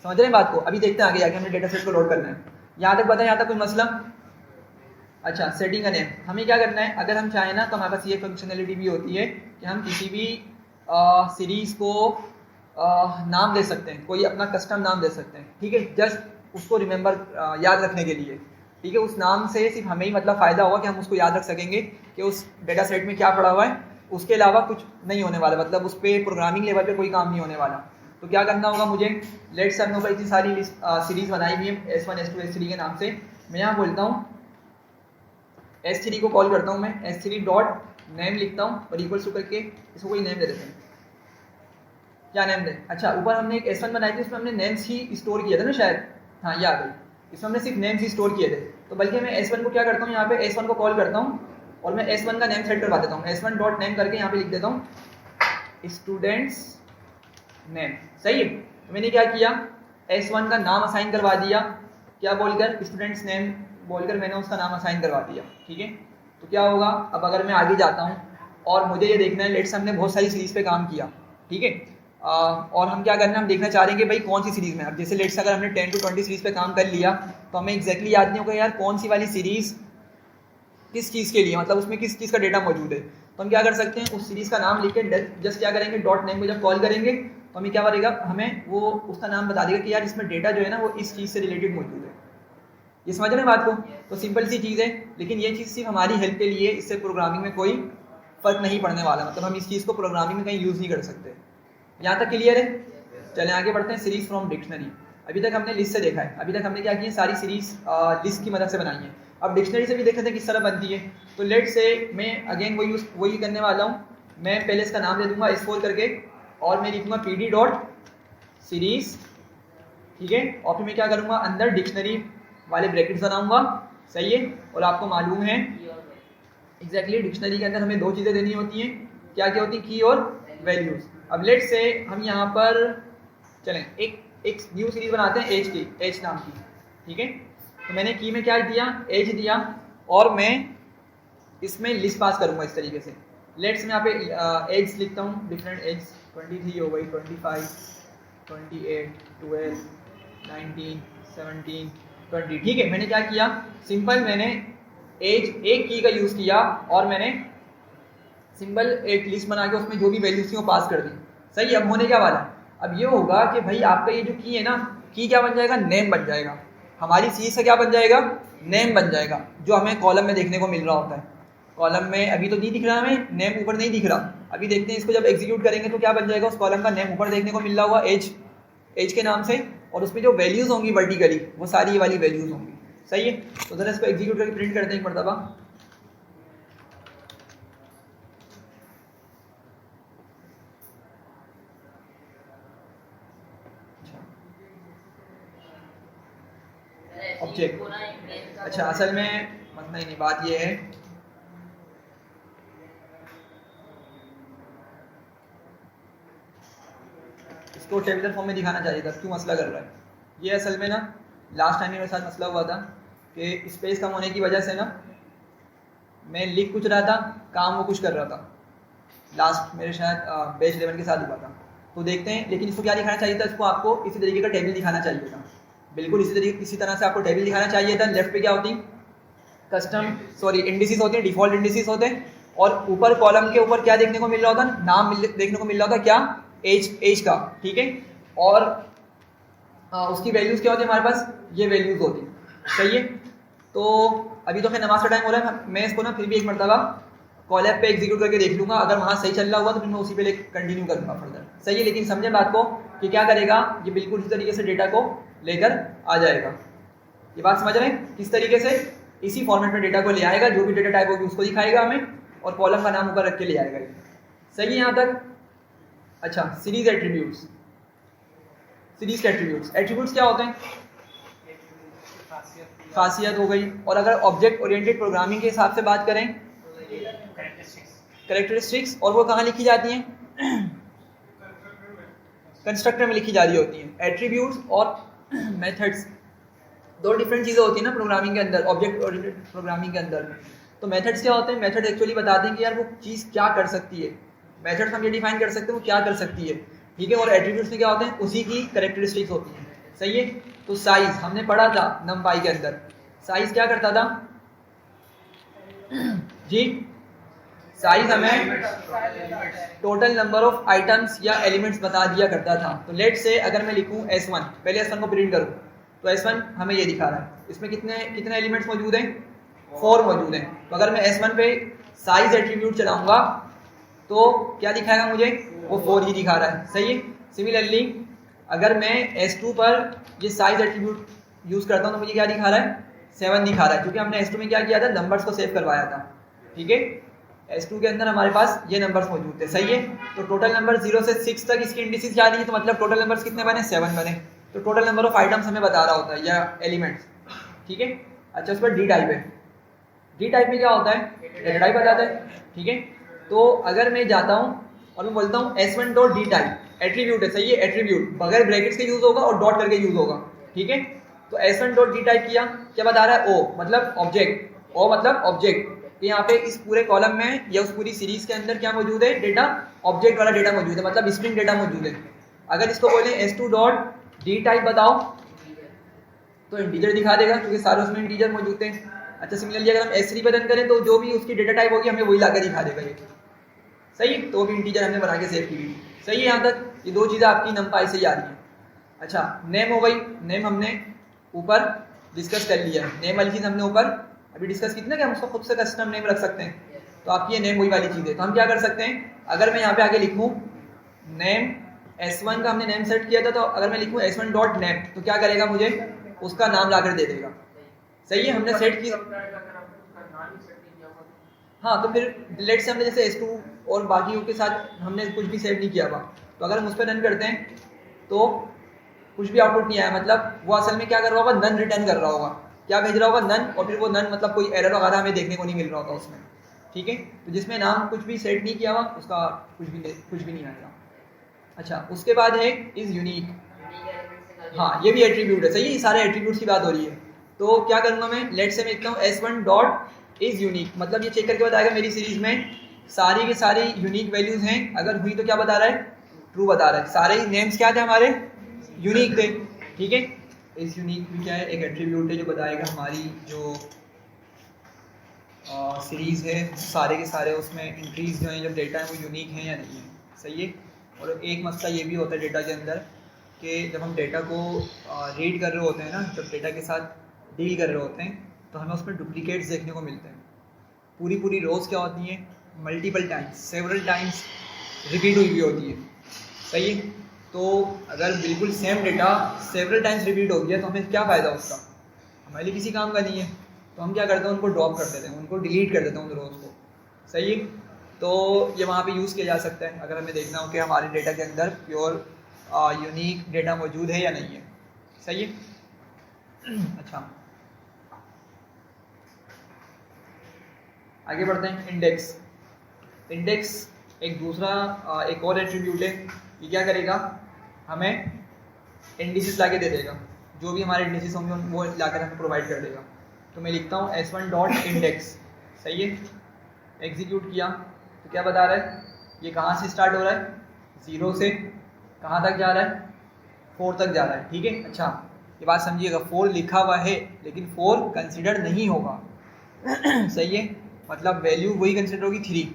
समझ रहे हैं बात को। अभी देखते हैं आगे जाके, हमने डेटा सेट को लोड करना है। यहाँ तक बताएं, यहाँ तक कोई मसला? अच्छा, सेटिंग का नेम हमें क्या करना है, अगर हम चाहें ना तो हमारे पास ये फंक्शनलिटी भी होती है कि हम किसी भी सीरीज़ को नाम दे सकते हैं, कोई अपना कस्टम नाम दे सकते हैं, ठीक है, जस्ट उसको रिमेंबर याद रखने के लिए, ठीक है। उस नाम से सिर्फ हमें ही मतलब फ़ायदा होगा कि हम उसको याद रख सकेंगे कि उस डेटा सेट में क्या पड़ा हुआ है, उसके अलावा कुछ नहीं होने वाला, मतलब उस पर प्रोग्रामिंग लेवल पे कोई काम नहीं होने वाला। तो क्या करना होगा मुझे, लेट्स से हमने ऊपर इतनी सारी सीरीज़ बनाई हुई है S1 S2 S3 के नाम से। मैं यहाँ बोलता हूँ S3 को कॉल करता हूँ, मैं S3 डॉट नेम लिखता हूँ और इक्वल्स टू करके इसको कोई नेम दे देते हैं। क्या नेम दें? अच्छा, ऊपर हमने एक S1 बनाई थी, उसमें हमने नेम्स ही स्टोर किए थे ना शायद, हाँ ये आ गई, इसमें हमने सिर्फ नेम्स ही स्टोर किए थे। तो बल्कि मैं S1 को क्या करता हूँ, यहाँ पे S1 को कॉल करता हूँ और मैं S1 का नेम सेट करवा देता हूँ। S1 डॉट नेम करके यहाँ पे लिख देता हूँ स्टूडेंट्स नेम, सही है। तो मैंने क्या किया, S1 का नाम असाइन करवा दिया, क्या बोलकर, स्टूडेंट्स नेम बोलकर मैंने उसका नाम असाइन करवा दिया, ठीक है। तो क्या होगा, अब अगर मैं आगे जाता हूँ और मुझे ये देखना है, लेट्स हमने बहुत सारी सीरीज़ पे काम किया, ठीक है, और हम क्या करना है, हम देखना चाह रहे हैं कि भाई कौन सी सीरीज़ में, अब जैसे लेट्स अगर हमने 10 to 20 सीरीज़ पे काम कर लिया तो हमें एग्जैक्टली याद नहीं होगा यार कौन सी वाली सीरीज़ किस चीज़ के लिए, मतलब उसमें किस चीज़ का डेटा मौजूद है। तो हम क्या कर सकते हैं, उस सीरीज़ का नाम लिख के जस्ट क्या करेंगे, डॉट नेम को जब कॉल करेंगे तो हमें क्या करेगा, हमें वो उसका नाम बता देगा कि यार इसमें डेटा जो है ना वो इस चीज़ से रिलेटेड मौजूद है। ये समझ रहे हैं बात को? तो सिंपल सी चीज़ है, लेकिन ये चीज़ सिर्फ हमारी हेल्प के लिए, इससे प्रोग्रामिंग में कोई फ़र्क नहीं पड़ने वाला, मतलब हम इस चीज़ को प्रोग्रामिंग में कहीं यूज़ नहीं कर सकते। यहाँ तक क्लियर है? चलें आगे बढ़ते हैं। सीरीज़ फ्रॉम डिक्शनरी, अभी तक हमने लिस्ट से देखा है, अभी तक हमने क्या किया, सारी सीरीज़ लिस्ट की मदद से बनाई है। अब डिक्शनरी से भी देखते हैं किस तरह बनती है। तो लेट से मैं अगेन वही करने वाला हूँ, मैं पहले इसका नाम दे दूंगा S4 करके और मैं लिखूंगा pd डॉट सीरीज़, ठीक है, और फिर मैं क्या करूँगा, अंदर डिक्शनरी वाले ब्रैकेट्स बनाऊंगा, सही है। और आपको मालूम है एग्जैक्टली डिक्शनरी के अंदर हमें दो चीज़ें देनी होती हैं, क्या क्या होती हैं, की और वैल्यूज़। अब लेट से हम यहाँ पर चलें एक न्यू सीरीज़ बनाते हैं एज की, एज नाम की, ठीक है। तो मैंने की में क्या दिया, एज दिया, और मैं इसमें लिस्ट पास करूँगा इस तरीके से। लेट्स मैं यहाँ पे एज लिखता हूँ, डिफरेंट एज 23 हो गई, 25, 28, 12, 19, 17, 20, ठीक है। मैंने क्या किया, सिंपल मैंने एज एक की का यूज़ किया और मैंने सिंपल एक लिस्ट बना के उसमें जो भी वैल्यूज थी वो पास कर दी, सही। अब होने क्या वाला, अब ये होगा कि भाई आपका ये जो की है ना, की क्या बन जाएगा, नेम बन जाएगा, हमारी सीरीज से क्या बन जाएगा, नेम बन जाएगा, जो हमें कॉलम में देखने को मिल रहा होता है। कॉलम में अभी तो नहीं दिख रहा, हमें नेम ऊपर नहीं दिख रहा, अभी देखते हैं इसको जब एग्जीक्यूट करेंगे तो क्या बन जाएगा, उस कॉलम का नेम ऊपर देखने को मिल रहा होगा एज के नाम से, और उसमें जो वैल्यूज़ होंगी वर्टिकली वो सारी ये वाली वैल्यूज़ होंगी, सही है। तो ज़रा इसको एग्जीक्यूट करके प्रिंट करते हैं एक मरतबा। ऑब्जेक्ट, अच्छा असल में मतलब नहीं, बात ये है इसको टेबुलर फॉर्म में दिखाना चाहिए था, क्यों मसला कर रहा है ये। असल में ना लास्ट टाइम मेरे साथ मसला हुआ था कि स्पेस कम होने की वजह से ना मैं लिख कुछ रहा था, काम वो कुछ कर रहा था। लास्ट मेरे शायद बैच 11 के साथ हुआ था। तो देखते हैं, लेकिन इसको क्या दिखाना चाहिए था, इसको आपको इसी तरीके का टेबल दिखाना चाहिए था, बिल्कुल इसी तरह से आपको टेबल दिखाना चाहिए था। लेफ्ट पे क्या होती, इंडिसेस होते हैं, डिफॉल्ट इंडिसेस होते हैं, और ऊपर कॉलम के ऊपर क्या देखने को मिल रहा होता, नाम देखने को मिल रहा होता, क्या, एज का, ठीक है। और उसकी वैल्यूज़ क्या होती है हमारे पास, ये वैल्यूज़ होती, सही है। तो अभी तो फिर नमाज का टाइम हो रहा है, मैं इसको ना फिर भी एक मरतबा कॉलैब पे एग्जीक्यूट करके देख लूँगा, अगर वहाँ सही चल रहा होगा तो फिर मैं उसी पे कंटिन्यू करूँगा फर्दर, सही है। लेकिन समझे बात को कि क्या करेगा, ये बिल्कुल इसी तरीके से डेटा को लेकर आ जाएगा। ये बात समझ रहे हैं, किस तरीके से इसी फॉर्मेट में डेटा को ले आएगा, जो भी डेटा टाइप होगी उसको दिखाएगा हमें, और कॉलम का नाम ऊपर रख के ले आएगा, सही है यहाँ तक। अच्छा, सीरीज एट्रीब्यूट्स, सीरीज के एट्रीब्यूट्स क्या होते हैं, खासियत हो गई। और अगर ऑब्जेक्ट ओरिएंटेड प्रोग्रामिंग के हिसाब से बात करें, कैरेक्टरिस्टिक्स, और वो कहाँ लिखी जाती हैं, कंस्ट्रक्टर में लिखी जा रही होती हैं। एट्रीब्यूट्स और मेथड्स दो डिफरेंट चीज़ें होती हैं ना प्रोग्रामिंग के अंदर, ऑब्जेक्ट ओरिएंटेड प्रोग्रामिंग के अंदर। तो मेथड्स क्या होते हैं, मेथड एक्चुअली बताते हैं कि यार वो चीज़ क्या कर सकती है, मेथड्स हम ये डिफाइन कर सकते हैं वो क्या कर सकती है, ठीक है। और एट्रीब्यूट्स में क्या होते हैं, उसी की कैरेक्टरिस्टिक्स होती हैं, सही है। तो साइज हमने पढ़ा था नमपाई के अंदर, साइज क्या करता था जी, साइज हमें टोटल नंबर ऑफ आइटम्स या एलिमेंट्स बता दिया करता था। तो लेट से अगर मैं लिखूं S1, पहले S1 को प्रिंट करूं तो S1 हमें ये दिखा रहा है, इसमें कितने एलिमेंट्स मौजूद हैं, 4 मौजूद हैं। तो अगर मैं S1 पे साइज एट्रीब्यूट चलाऊंगा तो क्या दिखाएगा मुझे, वो 4 ही दिखा रहा है, सही है। सिमिलरली अगर मैं S2 पर ये साइज एट्रीब्यूट यूज़ करता हूँ तो मुझे क्या दिखा रहा है, 7 दिखा रहा है, क्योंकि हमने S2 में क्या किया था, नंबर्स को सेव करवाया था, ठीक है। S2 के अंदर हमारे पास ये नंबर्स मौजूद थे, सही है। तो टोटल नंबर 0 से 6 तक इसकी इंडिसेस जा रही है, तो मतलब टोटल नंबर्स कितने बने, 7 बने। तो टोटल नंबर ऑफ आइटम्स हमें बता रहा होता है या एलिमेंट्स, ठीक है। अच्छा, उस पर डी टाइप है, डी टाइप में क्या होता है, डेटा टाइप बताता है, ठीक है। तो अगर मैं जाता हूँ और मैं बोलता हूँ S1 dot D type, attribute है, सही है, एट्रीब्यूट बगैर ब्रैकेट्स के यूज़ होगा और डॉट करके यूज़ होगा, ठीक है। तो S1 डॉट डी टाइप किया, क्या बता रहा है, O मतलब ऑब्जेक्ट, O मतलब ऑब्जेक्ट, कि यहाँ पे इस पूरे कॉलम में या उस पूरी सीरीज के अंदर क्या मौजूद है, डेटा, ऑब्जेक्ट वाला डेटा मौजूद है, मतलब स्ट्रिंग डेटा मौजूद है। अगर इसको बोले s2 डॉट डी टाइप बताओ तो इंटीजर दिखा देगा क्योंकि सारे उसमें इंटीजर मौजूद थे। अच्छा, सिमिलरली अगर हम s3 पे रन करें तो जो भी उसकी डेटा टाइप होगी हमें वही लाकर दिखा देगा ये। सही है, तो भी इंटीजर हमने बना के सेव की हुई। सही है, यहाँ तक ये दो चीज़ें आपकी numpy से ही आ रही हैं। अच्छा, नेम हो गई, नेम हमने ऊपर डिस्कस कर लिया है। नेम वाली चीज़ हमने ऊपर अभी डिस्कस की थी ना कि हम उसको खुद से कस्टम नेम रख सकते हैं, तो आपकी ये नेम वही वाली चीज़ है। तो हम क्या कर सकते हैं, अगर मैं यहाँ पे आगे लिखूँ नेम s1 का हमने नेम सेट किया था, तो अगर मैं लिखूँ s1 डॉट नेम तो क्या करेगा, मुझे उसका नाम लाकर दे देगा। सही है, हमने सेट की। हाँ, तो फिर लेट से हमने जैसे s2 और बाकियों के साथ हमने कुछ भी सेव नहीं किया हुआ, तो अगर हम उस पर रन करते हैं तो कुछ भी आउटपुट नहीं आया, मतलब वो असल में क्या कर रहा होगा, नन रिटर्न कर रहा होगा। क्या भेज रहा होगा, नन, और फिर वो नन मतलब कोई एरर वगैरह हमें देखने को नहीं मिल रहा होगा उसमें। ठीक है, तो जिसमें नाम कुछ भी सेट नहीं किया हुआ उसका कुछ भी नहीं आएगा। अच्छा, उसके बाद है इज़ यूनिक। हाँ, ये भी एट्रीब्यूट है। सही है, सारे एट्रीब्यूट्स की बात हो रही है। तो क्या करूँगा मैं, लेट से मैं लिखता हूँ s1 डॉट इज़ यूनिक, मतलब ये चेक करके बताएगा मेरी सीरीज में सारी की सारी यूनिक वैल्यूज़ हैं। अगर हुई तो क्या बता रहा है, ट्रू बता रहा है। सारे नेम्स क्या थे हमारे, यूनिक थे। ठीक है, इस यूनिक भी क्या है, एक एट्रीब्यूट है जो बताएगा हमारी जो सीरीज़ है सारे के सारे उसमें एंट्रीज जो हैं, जो डेटा है वो यूनिक हैं या नहीं है। सही है, और एक मसला ये भी होता है डेटा के अंदर कि जब हम डेटा को रीड कर रहे होते हैं ना, जब डेटा के साथ डील कर रहे होते हैं तो हमें उसमें डुप्लीकेट्स देखने को मिलते हैं। पूरी रोज़ क्या होती हैं, multiple times, several times repeat हुई होती है। सही है, तो अगर बिल्कुल same data several times repeat हो गया तो हमें क्या फ़ायदा उसका, हमारे लिए किसी काम का नहीं है। तो हम क्या करते हैं, उनको ड्रॉप कर देते हैं, उनको डिलीट कर देते हैं उन रोज़ को। सही है, तो ये वहाँ पे यूज़ किया जा सकता है अगर हमें देखना हो कि हमारे डेटा के अंदर प्योर यूनिक डेटा मौजूद है या नहीं है। सही है। अच्छा, आगे बढ़ते हैं। इंडेक्स एक दूसरा एक और एट्रीब्यूट है। ये क्या करेगा, हमें इंडिसेस लाके दे देगा, जो भी हमारे इंडिसेस होंगे वो लाकर हमें प्रोवाइड कर देगा। तो मैं लिखता हूँ s1 डॉट इंडेक्स। सही है, एग्जीक्यूट किया तो क्या बता रहा है, ये कहाँ से स्टार्ट हो रहा है, 0 से कहाँ तक जा रहा है, 4 तक जा रहा है। ठीक है, अच्छा ये बात समझिएगा, 4 लिखा हुआ है लेकिन 4 कंसिडर नहीं होगा। सही है, मतलब वैल्यू वही कंसिडर होगी 3।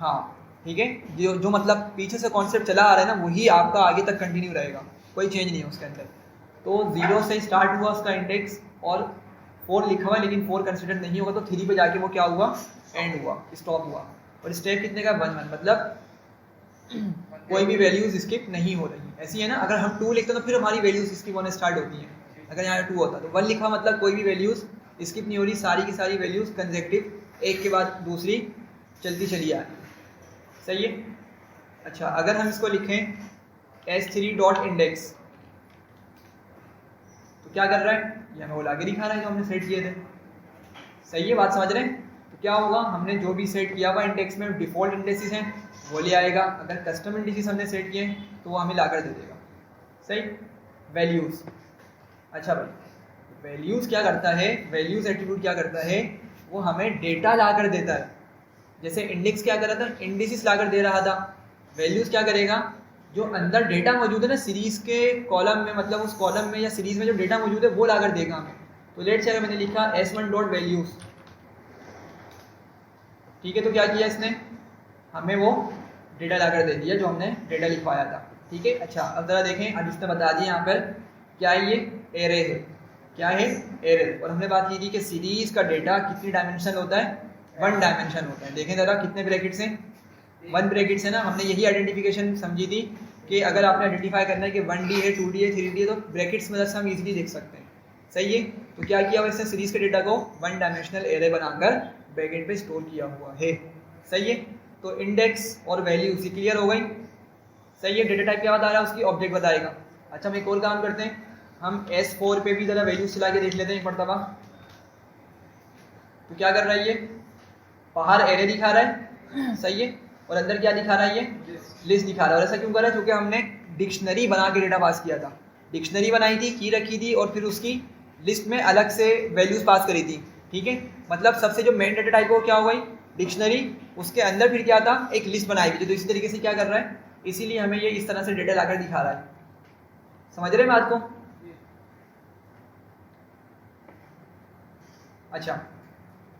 हाँ ठीक है, जो मतलब पीछे से कॉन्सेप्ट चला आ रहा है ना वही आपका आगे तक कंटिन्यू रहेगा, कोई चेंज नहीं है उसके अंदर। तो 0 से स्टार्ट हुआ उसका इंडेक्स और 4 लिखा हुआ है लेकिन 4 कंसिडर नहीं होगा, तो 3 पे जाके वो क्या हुआ, एंड हुआ, स्टॉप हुआ। और स्टेप कितने का, 1 मतलब कोई भी वैल्यूज स्किप नहीं हो रही। ऐसी है ना, अगर हम 2 लिखते हैं तो फिर हमारी वैल्यूज स्किप होने स्टार्ट होती हैं। अगर यहाँ 2 होता तो 1 लिखा मतलब कोई भी वैल्यूज स्किप नहीं हो रही, सारी की सारी वैल्यूज कंसेक्टिव एक के बाद दूसरी चलती चली आ रही है। सही है। अच्छा, अगर हम इसको लिखें s3 डॉट इंडेक्स तो क्या कर रहा है, ये हमें वो लाके दिखा रहा है जो हमने सेट किए थे। सही है, बात समझ रहे हैं। तो क्या होगा, हमने जो भी सेट किया हुआ इंडेक्स में डिफ़ॉल्ट इंडेक्सेस हैं वो ले आएगा, अगर कस्टम इंडेक्सेस हमने सेट किए तो वो हमें लाकर दे देगा। सही। वैल्यूज़, अच्छा भाई वैल्यूज़ क्या करता है, वैल्यूज़ एट्रीब्यूट क्या करता है, वो हमें डेटा लाकर देता है। जैसे इंडेक्स क्या कर रहा था, इंडिसेस लाकर दे रहा था, वैल्यूज़ क्या करेगा, जो अंदर डेटा मौजूद है ना सीरीज़ के कॉलम में, मतलब उस कॉलम में या सीरीज़ में जो डेटा मौजूद है वो लाकर देगा हमें। तो लेट से अगर मैंने लिखा s1 डॉट वैल्यूज़, ठीक है, तो क्या किया इसने, हमें वो डेटा लाकर दे दिया जो हमने डेटा लिखवाया था। ठीक है। अच्छा, अब ज़रा देखें, अब इसने बता दिया यहाँ पर क्या ये एरे है, क्या है एरे। और हमने बात की थी कि सीरीज़ का डेटा कितनी डायमेंशन होता है, 1 डायमेंशन होता है। देखें ज़रा कितने ब्रैकेट्स हैं, 1 ब्रैकेट्स है ना। हमने यही आइडेंटिफिकेशन समझी थी कि अगर आपने आइडेंटिफाई करना है कि 1D है, 2D है, 3D है, तो ब्रैकेट्स में हम इजीली देख सकते हैं। सही है। तो क्या किया वैसे सीरीज़ के डेटा को 1 डायमेंशनल एरे बनाकर ब्रैकेट पे स्टोर किया हुआ है। सही है। तो इंडेक्स और वैल्यूज क्लियर हो गई। सही है। डेटा टाइप क्या बता रहा है, उसकी ऑब्जेक्ट बताएगा। अच्छा, हम एक और काम करते हैं, हम S4 पे भी ज़रा वैल्यूज चला के देख लेते हैं एक मरतबा। तो क्या कर रहा है, ये बाहर एरे दिखा रहा है, सही है, और अंदर क्या दिखा रहा है, ये लिस्ट दिखा रहा है। और ऐसा क्यों कर रहा है, क्योंकि हमने डिक्शनरी बना के डेटा पास किया था। डिक्शनरी बनाई थी, की रखी थी, और फिर उसकी लिस्ट में अलग से वैल्यूज़ पास करी थी। ठीक है, मतलब सबसे जो मेन डेटा टाइप है वो क्या हो गई, डिक्शनरी, उसके अंदर फिर क्या था, एक लिस्ट बनाई हुई, तो इसी तरीके से क्या कर रहा है, इसीलिए हमें ये इस तरह से डेटा लाकर दिखा रहा है। समझ रहे हैं बात को? अच्छा,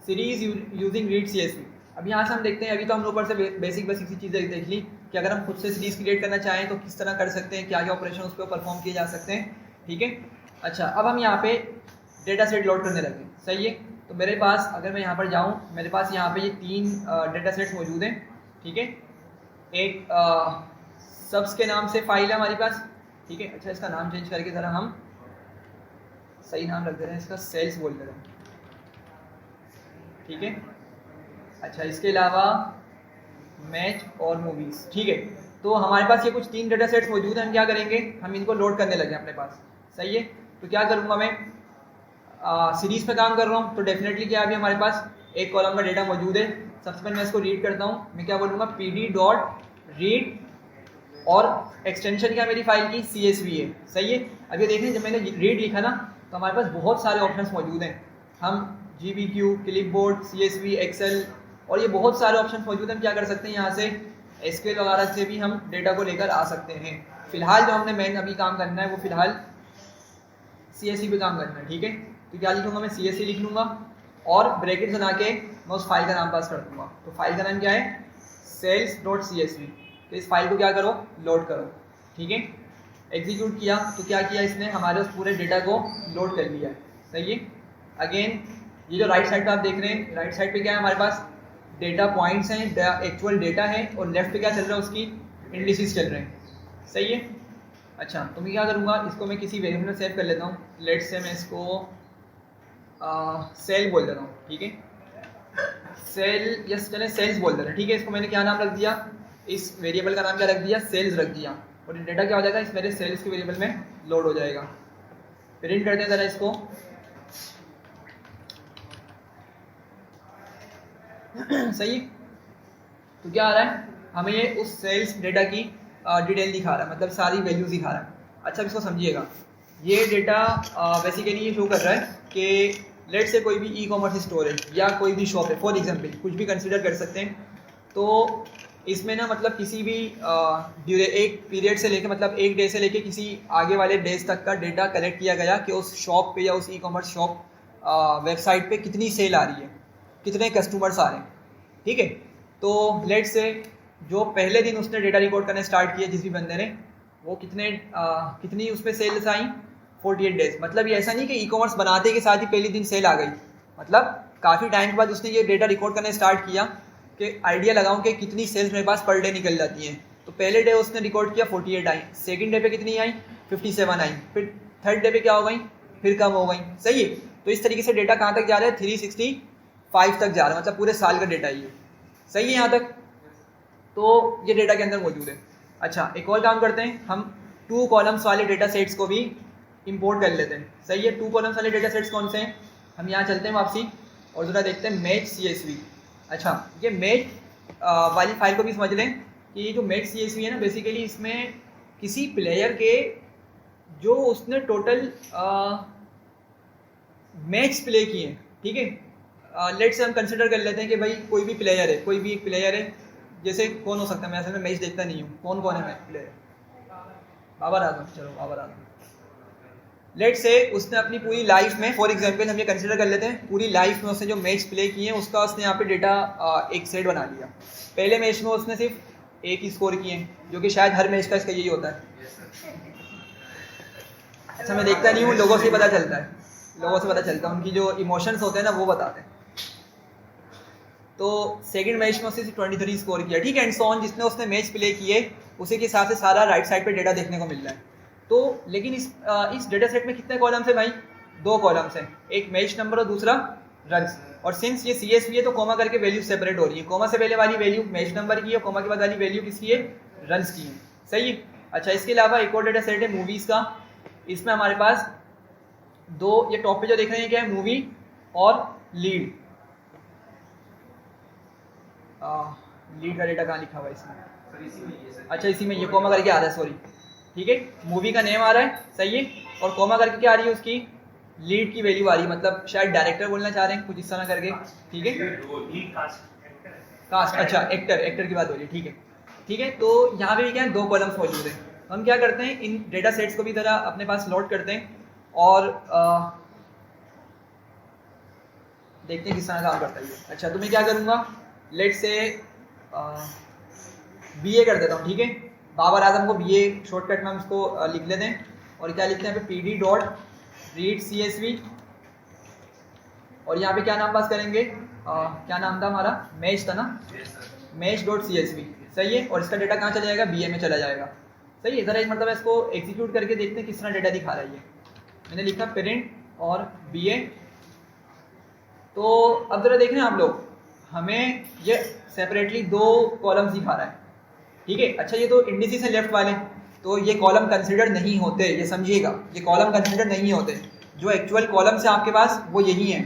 सीरीज यूजिंग रीड CSV। अब यहाँ से हम देखते हैं, अभी तो हम ऊपर से बेसिक सी चीज़ें देख ली कि अगर हम खुद से सीरीज क्रिएट करना चाहें तो किस तरह कर सकते हैं, क्या क्या ऑपरेशन उस पर परफॉर्म किए जा सकते हैं, ठीक है। अच्छा, अब हम यहाँ पे डेटा सेट लोड करने लगे, सही है। तो मेरे पास अगर मैं यहाँ पर जाऊँ, मेरे पास यहाँ पे ये 3 डेटा सेट्स मौजूद हैं, ठीक है। एक सब्स के नाम से फाइल है हमारे पास, ठीक है। अच्छा, इसका नाम चेंज करके ज़रा हम सही नाम रख दे रहे हैं, इसका सेल्स बोल दे रहे हैं, ठीक है। अच्छा, इसके अलावा मैच और मूवीज़, ठीक है। तो हमारे पास ये कुछ 3 डेटा सेट्स मौजूद हैं, हम क्या करेंगे, हम इनको लोड करने लगे अपने पास, सही है। तो क्या करूँगा मैं, सीरीज़ पे काम कर रहा हूँ तो डेफिनेटली क्या अभी हमारे पास एक कॉलम का डेटा मौजूद है। सबसे पहले मैं इसको रीड करता हूँ, मैं क्या बोलूँगा, pd.read, और एक्सटेंशन क्या मेरी फाइल की CSV है, सही है। अब ये देखें, जब मैंने रीड लिखा ना तो हमारे पास बहुत सारे ऑप्शंस मौजूद हैं, हम GBQ, क्लिपबोर्ड, CSV, एक्सेल, और ये बहुत सारे ऑप्शन मौजूद हैं। हम क्या कर सकते हैं, यहाँ से SQL वगैरह से भी हम डेटा को लेकर आ सकते हैं। फिलहाल जो हमने मेन अभी काम करना है वो फिलहाल CSV पे काम करना है, ठीक है। तो क्या लिखूंगा मैं, CSV लिख लूँगा और ब्रैकेट बना के मैं उस फाइल का नाम पास कर दूँगा। तो फाइल का नाम क्या है, sales.csv। तो इस फाइल को क्या करो, लोड करो, ठीक है। एग्जीक्यूट किया तो क्या किया इसने, हमारे उस पूरे डेटा को लोड कर लिया, सही है। अगेन ये जो राइट साइड पे आप देख रहे हैं, राइट साइड पे क्या है हमारे पास, डेटा पॉइंट्स हैं, एक्चुअल डेटा है, और लेफ्ट पे क्या चल रहा है, उसकी इंडिसेस चल रहे हैं, सही है। अच्छा, तो मैं क्या करूँगा, इसको मैं किसी वेरिएबल में सेव कर लेता हूँ। लेट्स से मैं इसको सेल बोल देता हूँ, ठीक है। सेल, यस चले सेल्स बोल दे रहे हैं, ठीक है। इसको मैंने क्या नाम रख दिया, इस वेरिएबल का नाम क्या रख दिया, सेल्स रख दिया, और ये डेटा क्या हो जाएगा, इस मेरे सेल्स के वेरिएबल में लोड हो जाएगा। प्रिंट करते हैं ज़रा इसको, सही है। तो क्या आ रहा है, हमें ये उस सेल्स डेटा की डिटेल दिखा रहा है, मतलब सारी वैल्यूज दिखा रहा है। अच्छा, इसको समझिएगा, ये डेटा बेसिकली ये शो कर रहा है कि लेट से कोई भी ई-कॉमर्स स्टोर है या कोई भी शॉप है, फॉर एग्जांपल कुछ भी कंसिडर कर सकते हैं। तो इसमें ना मतलब किसी भी एक पीरियड से लेके, मतलब एक डे से लेके किसी आगे वाले डेज तक का डेटा कलेक्ट किया गया कि उस शॉप पे या उस ई-कॉमर्स शॉप वेबसाइट पे कितनी सेल आ रही है, कितने कस्टमर्स आ रहे हैं, ठीक है। तो लेट से जो पहले दिन उसने डेटा रिकॉर्ड करने स्टार्ट किया जिस भी बंदे ने, वो कितनी उस पर सेल्स आई, 48 डेज। मतलब ये ऐसा नहीं कि ई-कॉमर्स बनाते के साथ ही पहले दिन सेल आ गई, मतलब काफ़ी टाइम के बाद उसने ये डेटा रिकॉर्ड करना स्टार्ट किया कि आइडिया लगाऊं कि कितनी सेल्स मेरे पास पर डे निकल जाती हैं। तो पहले डे उसने रिकॉर्ड किया 48 आई, सेकंड डे पे कितनी आई, 57 आई, फिर थर्ड डे पे क्या हो गई, फिर कम हो गई, सही है। तो इस तरीके से डेटा कहाँ तक जा रहा है, 365 तक जा रहा है, मतलब पूरे साल का डेटा ही है, सही है यहाँ तक। तो ये डेटा के अंदर मौजूद है। अच्छा, एक और काम करते हैं, हम 2 कॉलम्स वाले डेटा सेट्स को भी इंपोर्ट कर लेते हैं, सही है। 2 कॉलम्स वाले डेटा सेट्स कौन से हैं, हम यहाँ चलते हैं वापसी और ज़रा देखते हैं मैच CSV। अच्छा, ये मैच वाली फाइल को भी समझ लें कि ये जो मैच CSV है ना, बेसिकली इसमें किसी प्लेयर के जो उसने टोटल मैच प्ले किए हैं, ठीक है। लेट से हम कंसिडर कर लेते हैं कि भाई कोई भी प्लेयर है, कोई भी एक प्लेयर है, जैसे कौन हो सकता है, मैं असल में मैच देखता नहीं हूँ, कौन है मैच प्लेयर, बाबर आजम, चलो बाबर आजम। लेट से उसने अपनी पूरी लाइफ में, फॉर एग्जांपल हम ये कंसिडर कर लेते हैं, पूरी लाइफ में उसने जो मैच प्ले किए हैं उसका उसने यहाँ पे डेटा एक सेट बना लिया। पहले मैच में उसने सिर्फ 1 ही स्कोर किए हैं, जो कि शायद हर मैच का इसका यही होता है। अच्छा, मैं देखता नहीं हूँ, लोगों से पता चलता है, उनकी जो इमोशंस होते हैं ना वो बताते हैं। तो सेकंड मैच में उसने 23 स्कोर किया, ठीक है, एंड सो ऑन। जिसने उसने मैच प्ले किए उसी के हिसाब से सारा राइट साइड पे डेटा देखने को मिल रहा है। तो लेकिन इस डेटा सेट में कितने कॉलम्स हैं भाई, 2 कॉलम्स हैं, एक मैच नंबर और दूसरा रन्स। और सिंस ये CSV है तो कोमा करके वैल्यू सेपरेट हो रही है, कोमा से पहले वाली वैल्यू मैच नंबर की है, कोमा के बाद वाली वैल्यू किसकी है, रन्स की है, सही है। अच्छा, इसके अलावा एक और डेटा सेट है मूवीज़ का। इसमें हमारे पास 2, ये टॉप पे जो देख रहे हैं क्या है, मूवी और लीड। लीड का डेटा कहाँ लिखा हुआ है इसमें, अच्छा इसी में ये कोमा करके आ रहा है, सॉरी, ठीक है। मूवी का नेम आ रहा है, सही है, और कोमा करके क्या आ रही है उसकी लीड की वैल्यू आ रही है, मतलब शायद डायरेक्टर बोलना चाह रहे हैं कुछ इस तरह करके, ठीक है। कास्ट, अच्छा एक्टर की बात हो रही है, ठीक है ठीक है। तो यहाँ पे भी क्या है, 2 कॉलम्स मौजूद हैं। हम क्या करते हैं, इन डेटा सेट्स को भी ज़रा अपने पास लोड करते हैं और देखते हैं किस तरह काम करता है ये। अच्छा, तो मैं क्या करूँगा, लेट से BA कर देता हूँ, ठीक है। बाबर आजम को BA शॉर्टकट में हम इसको लिख लेते हैं और क्या लिखते हैं पे PD डॉट रीड CSV, और यहाँ पे क्या नाम पास करेंगे, क्या नाम था हमारा, मैच था ना, मैच डॉट CSV, सही है। और इसका डेटा कहाँ चला जाएगा, BA में चला जाएगा, सही है। ज़रा एक मतलब इसको एग्जीक्यूट करके देखते हैं किस तरह डेटा दिखा रहा है ये। मैंने लिखा पेरेंट और BA। तो अब ज़रा देख रहे हैं आप लोग, हमें ये सेपरेटली 2 कॉलम्स दिखा रहा है, ठीक है। अच्छा, ये तो इंडिसेस हैं लेफ्ट वाले, तो ये कॉलम कंसिडर नहीं होते, ये समझिएगा, ये कॉलम कंसिडर नहीं होते। जो एक्चुअल कॉलम्स हैं आपके पास वो यही हैं,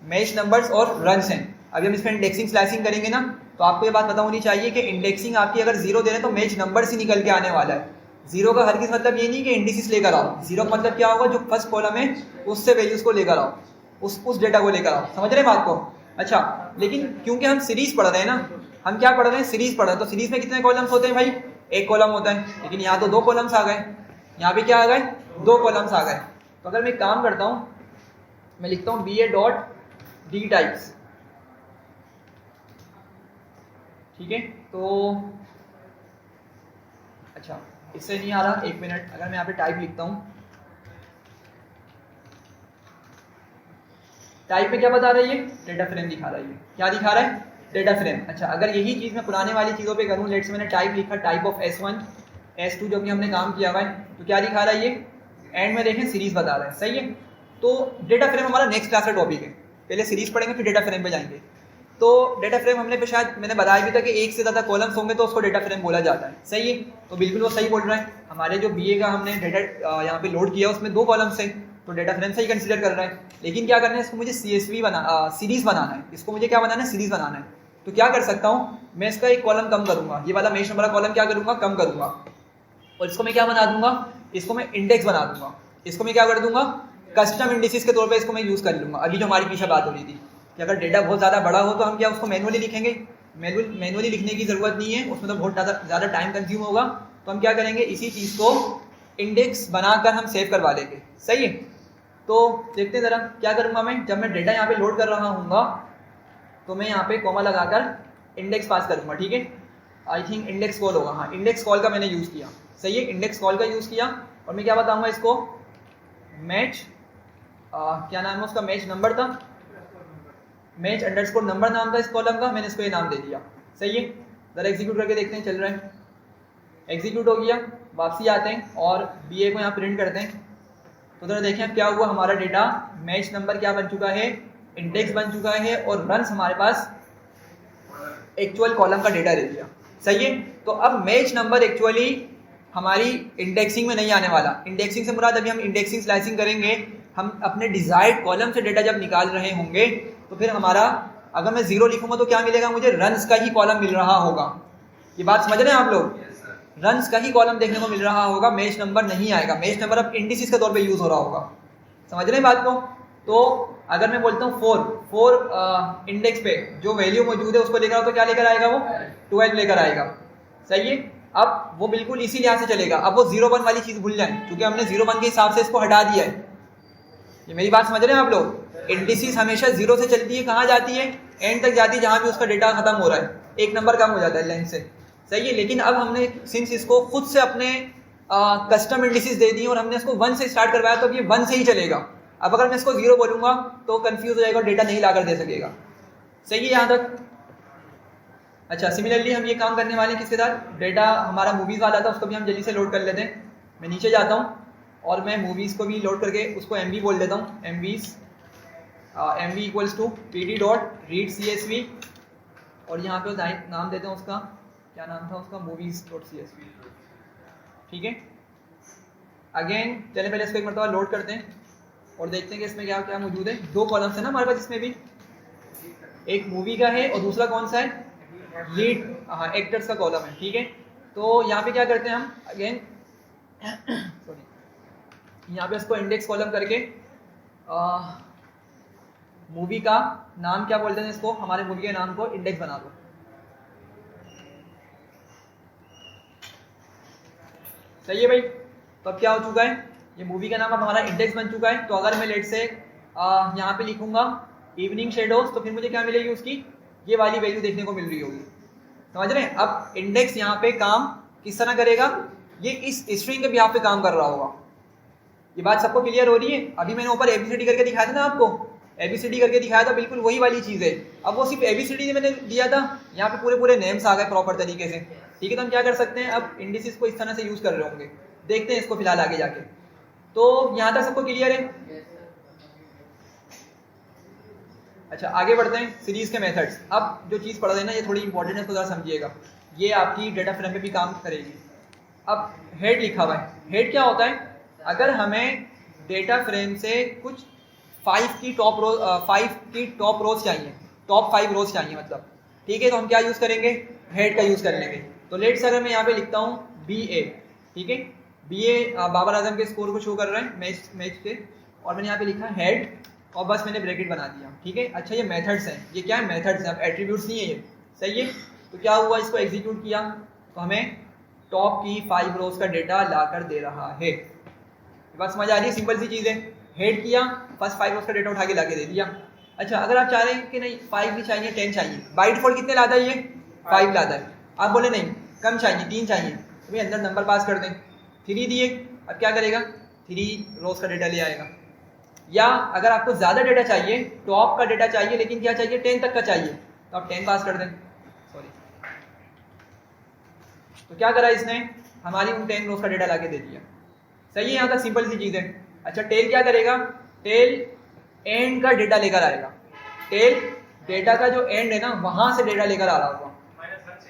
मैच नंबर्स और रन्स हैं। अभी हम इसमें इंडेक्सिंग स्लाइसिंग करेंगे ना, तो आपको ये बात पता होनी चाहिए कि इंडेक्सिंग आपकी अगर 0 दे रहे तो मैच नंबर से निकल के आने वाला है। 0 का हर किस मतलब ये नहीं कि इंडिसेस लेकर आओ, 0 का मतलब क्या होगा, जो फर्स्ट कॉलम है उससे वैल्यूज को लेकर आओ, उस डेटा को लेकर आओ, समझ रहे हैं बात को। अच्छा, लेकिन क्योंकि हम सीरीज पढ़ रहे हैं ना, हम क्या पढ़ रहे हैं, सीरीज पढ़ रहे हैं, तो सीरीज में कितने कॉलम्स होते हैं भाई, 1 कॉलम होता है। लेकिन यहाँ तो 2 कॉलम्स आ गए, यहाँ पे क्या आ गए, 2 कॉलम्स आ गए। तो अगर मैं एक काम करता हूँ, मैं लिखता हूँ BA डॉट D टाइप्स, ठीक है। तो अच्छा, इससे नहीं आ रहा, 1 मिनट, अगर मैं यहाँ पे टाइप लिखता हूँ, टाइप में क्या बता रहा है, ये डेटा फ्रेम दिखा रहा है, ये क्या दिखा रहा है, डेटा फ्रेम। अच्छा, अगर यही चीज़ मैं पुराने वाली चीज़ों पे करूँ, लेट्स मैंने टाइप लिखा टाइप ऑफ S1 S2 जो कि हमने काम किया हुआ है, तो क्या दिखा रहा है, ये एंड में देखें सीरीज बता रहा है, सही है। तो डेटा फ्रेम हमारा नेक्स्ट क्लास का टॉपिक है, पहले सीरीज पढ़ेंगे फिर डेटा फ्रेम पे जाएंगे। तो डेटा फ्रेम हमने पे शायद मैंने बताया भी था कि 1 से ज़्यादा कॉलम्स होंगे तो उसको डेटा फ्रेम बोला जाता है, सही है। तो बिल्कुल वो सही बोल रहा है, हमारे जो BA का हमने डेटा यहाँ पे लोड किया उसमें 2 कॉलम्स है, तो डेटा फ्रेम से ही कंसिडर कर रहा है। लेकिन क्या करना है, इसको मुझे CSV सीरीज बनाना है, इसको मुझे क्या बनाना है, सीरीज बनाना है। तो क्या कर सकता हूँ, मैं इसका एक कॉलम कम करूँगा, ये वाला मेश नंबर कॉलम क्या करूँगा, कम करूँगा, और इसको मैं क्या बना दूंगा, इसको मैं इंडेक्स बना दूंगा, इसको मैं क्या कर दूंगा, कस्टम इंडिसेस के तौर पे इसको मैं यूज़ कर लूँगा। अभी जो हमारी पीछे बात हो रही थी कि अगर डेटा बहुत ज़्यादा बड़ा हो तो हम क्या उसको मैनुअली लिखेंगे, मैनुअली लिखने की ज़रूरत नहीं है, उसमें तो बहुत ज़्यादा टाइम कंज्यूम होगा। तो हम क्या करेंगे, इसी चीज़ को इंडेक्स बनाकर हम सेव करवा लेंगे, सही है। तो देखते हैं ज़रा क्या करूँगा मैं, जब मैं डेटा यहाँ पे लोड कर रहा हूँगा तो मैं यहाँ पे कॉमा लगाकर इंडेक्स पास करूँगा, ठीक है। आई थिंक इंडेक्स कॉल होगा, हाँ इंडेक्स कॉल का मैंने यूज़ किया, सही है, इंडेक्स कॉल का यूज़ किया। और मैं क्या बताऊँगा इसको, मैच क्या नाम है उसका, मैच नंबर था, मैच अंडरस्कोर नंबर नाम था इस कॉलम का, मैंने इसको ये नाम दे दिया, सही है। ज़रा एग्जीक्यूट करके देखते हैं चल रहा है, एग्जीक्यूट हो गया। वापसी आते हैं और BA को यहाँ प्रिंट करते हैं। तो ज़रा देखें अब क्या हुआ, हमारा डेटा मैच नंबर क्या बन चुका है, इंडेक्स बन चुका है, और रन्स हमारे पास एक्चुअल कॉलम का डेटा दे दिया, सही है। तो अब मैच नंबर एक्चुअली हमारी इंडेक्सिंग में नहीं आने वाला। इंडेक्सिंग से मुराद अभी हम इंडेक्सिंग स्लाइसिंग करेंगे, हम अपने डिजायर्ड कॉलम से डेटा जब निकाल रहे होंगे तो फिर हमारा, अगर मैं 0 लिखूंगा तो क्या मिलेगा, मुझे रन्स का ही कॉलम मिल रहा होगा। ये बात समझ रहे हैं आप लोग, रन्स का ही कॉलम देखने को मिल रहा होगा, मैच नंबर नहीं आएगा। मैच नंबर अब इंडिसेस के तौर पे यूज़ हो रहा होगा, समझ रहे हैं बात को। तो अगर मैं बोलता हूँ 4 इंडेक्स पे जो वैल्यू मौजूद है उसको लेकर आओ, तो क्या लेकर आएगा वो, 12 लेकर आएगा, सही है। अब वो बिल्कुल इसी लिहाज से चलेगा, अब वो 0-1 वाली चीज़ भूल जाए, क्योंकि हमने 0-1 के हिसाब से इसको हटा दिया है। ये मेरी बात समझ रहे हैं आप लोग, इंडिसेस हमेशा 0 से चलती है, कहाँ जाती है, एंड तक जाती है जहाँ भी उसका डेटा खत्म हो रहा है, 1 नंबर कम हो जाता है लेंथ से, सही है। लेकिन अब हमने सिंस इसको खुद से अपने कस्टम इंडिसेस दे दिए और हमने इसको 1 से स्टार्ट करवाया, तो अब ये 1 से ही चलेगा। अब अगर मैं इसको 0 बोलूँगा तो कंफ्यूज हो जाएगा और डेटा नहीं लाकर दे सकेगा, सही है यहाँ तक। अच्छा, सिमिलरली हम ये काम करने वाले हैं किसके साथ, डेटा हमारा मूवीज़ वाला था उसको भी हम जल्दी से लोड कर लेते हैं। मैं नीचे जाता हूँ और मैं मूवीज़ को भी लोड करके उसको MV बोल देता हूँ, MV equals to PD dot read CSV, और यहाँ पे नाम देते हैं उसका, क्या नाम था उसका, मूवीज़ डॉट CSV, ठीक है। अगेन चले पहले इसको एक मरतबा लोड करते हैं और देखते हैं कि इसमें क्या क्या मौजूद है। 2 कॉलम्स है ना हमारे पास, इसमें भी एक मूवी का है और दूसरा कौन सा है, लीड, हाँ एक्टर्स का कॉलम है, ठीक है। तो यहाँ पे क्या करते हैं हम, अगेन सॉरी, यहाँ पे इसको इंडेक्स कॉलम करके मूवी का नाम क्या बोलते हैं इसको, हमारे मूवी के नाम को इंडेक्स बना दो। सही है भाई। तो अब क्या हो चुका है, ये मूवी का नाम अब हमारा इंडेक्स बन चुका है। तो अगर मैं लेट से यहाँ पे लिखूंगा इवनिंग शेडोज, तो फिर मुझे क्या मिलेगी, उसकी ये वाली वैल्यू देखने को मिल रही होगी। समझ रहे हैं। अब इंडेक्स यहाँ पे काम किस तरह करेगा, ये इस स्ट्रिंग के बिहाफ पे काम कर रहा होगा। ये बात सबको क्लियर हो रही है। अभी मैंने ऊपर एबीसीडी करके दिखाया था ना आपको, एबीसीडी करके दिखाया था, बिल्कुल वही वाली चीज़ है। अब वो सिर्फ एबीसीडी मैंने दिया था, यहाँ पे पूरे पूरे नेम्स आ गए प्रॉपर तरीके से। ठीक है, तो हम क्या कर सकते हैं, अब इंडिसेस को इस तरह से यूज़ कर रहे होंगे। देखते हैं इसको फिलहाल आगे जाके। तो यहाँ तक सबको क्लियर है। अच्छा, आगे बढ़ते हैं सीरीज के मेथड्स। अब जो चीज़ पढ़ रहे हैं ना, ये थोड़ी इंपॉर्टेंट है, इसको ज़रा समझिएगा, ये आपकी डेटा फ्रेम पे भी काम करेगी। अब हेड लिखा हुआ है, हेड क्या होता है, अगर हमें डेटा फ्रेम से कुछ 5 की टॉप रोज चाहिए, टॉप 5 रोज चाहिए मतलब, ठीक है, तो हम क्या यूज़ करेंगे, हेड का यूज़ कर लेंगे। तो लेट्स अगर मैं यहाँ पे लिखता हूँ BA, ठीक है, BA बाबर आजम के स्कोर को शो कर रहा है मैच पे, और मैंने यहाँ पे लिखा हेड और बस मैंने ब्रैकेट बना दिया। ठीक है। अच्छा, ये मेथड्स हैं, ये क्या है, मेथड्स हैं, अब एट्रीब्यूट्स नहीं है ये। सही है। तो क्या हुआ, इसको एग्जीक्यूट किया तो हमें टॉप की 5 रोज का डेटा लाकर दे रहा है। बात समझ आ रही है, सिंपल सी चीज़ है। हेड किया, फर्स्ट 5 रोज का डेटा उठा के लाके दे दिया। अच्छा, अगर आप चाह रहे हैं कि नहीं 5 भी चाहिए, 10 चाहिए, बाई डिफॉल्ट कितने लाता है ये, 5 लाता है। आप बोले नहीं कम चाहिए, 3 चाहिए, तो भाई अंदर नंबर पास कर दें, 3 दिए, अब क्या करेगा, 3 रोज का डेटा ले आएगा। या अगर आपको ज़्यादा डेटा चाहिए, टॉप का डेटा चाहिए, लेकिन क्या चाहिए, 10 तक का चाहिए, तो आप 10 पास कर दें। सॉरी, तो क्या करा इसने, हमारी उन 10 रोज का डेटा लाके दे दिया। सही है, यहाँ तक सिंपल सी चीज़ है। अच्छा, टेल क्या करेगा, टेल एंड का डेटा लेकर आएगा। टेल डेटा का जो एंड है ना, वहां से डेटा लेकर आ रहा होगा, -1 से।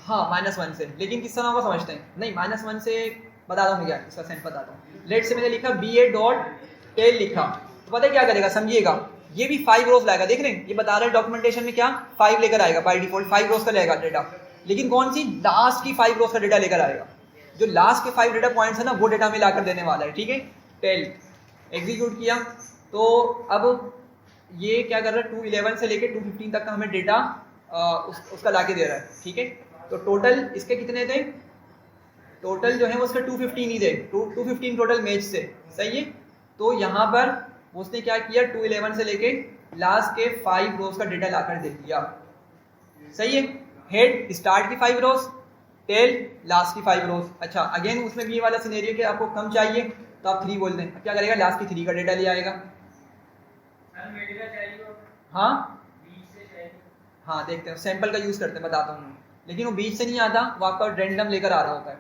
हाँ -1 से। लेकिन किस तरह होगा समझते हैं, नहीं -1 से बताता हूँ मैं क्या इसका सेंस बताता हूँ। लेट से मैंने लिखा BA डॉट टेल लिखा, तो पता है क्या करेगा, समझिएगा, ये भी 5 रोज लाएगा। देख रहे हैं, ये बता रहे हैं डॉक्यूमेंटेशन में क्या 5 लेकर आएगा, बाय डिफॉल्ट 5 रोज का लेगा डेटा, लेकिन कौन सी, लास्ट की 5 रोज का डेटा लेकर आएगा। जो लास्ट के 5 डेटा पॉइंट्स है ना, वो डेटा में लाकर देने वाला है। ठीक है, टेल एग्जीक्यूट किया, तो अब ये क्या कर रहा है, 211 से लेके 215 तक का हमें डेटा उसका लाके दे रहा है। ठीक है, तो टोटल इसके कितने थे, टोटल जो है वो उसके 215 ही थे, 215 टोटल मैच से। सही है। तो यहाँ पर उसने क्या किया, 211 से लेके लास्ट के 5 रोज का डेटा लाकर दे दिया। सही है। हेड स्टार्ट की 5 रोज, टेल लास्ट की 5 रोज। अच्छा, अगेन उसमें भी ये वाला सिनेरियो कि आपको कम चाहिए तो आप 3 बोल दें। अब क्या करेगा, लास्ट की 3 का डेटा ले आएगा। हाँ हाँ, देखते हैं, सैंपल का यूज़ करते हैं, बताता हूँ मैं। लेकिन वो बीच से नहीं आता, वो आपका रैंडम लेकर आ रहा होता है।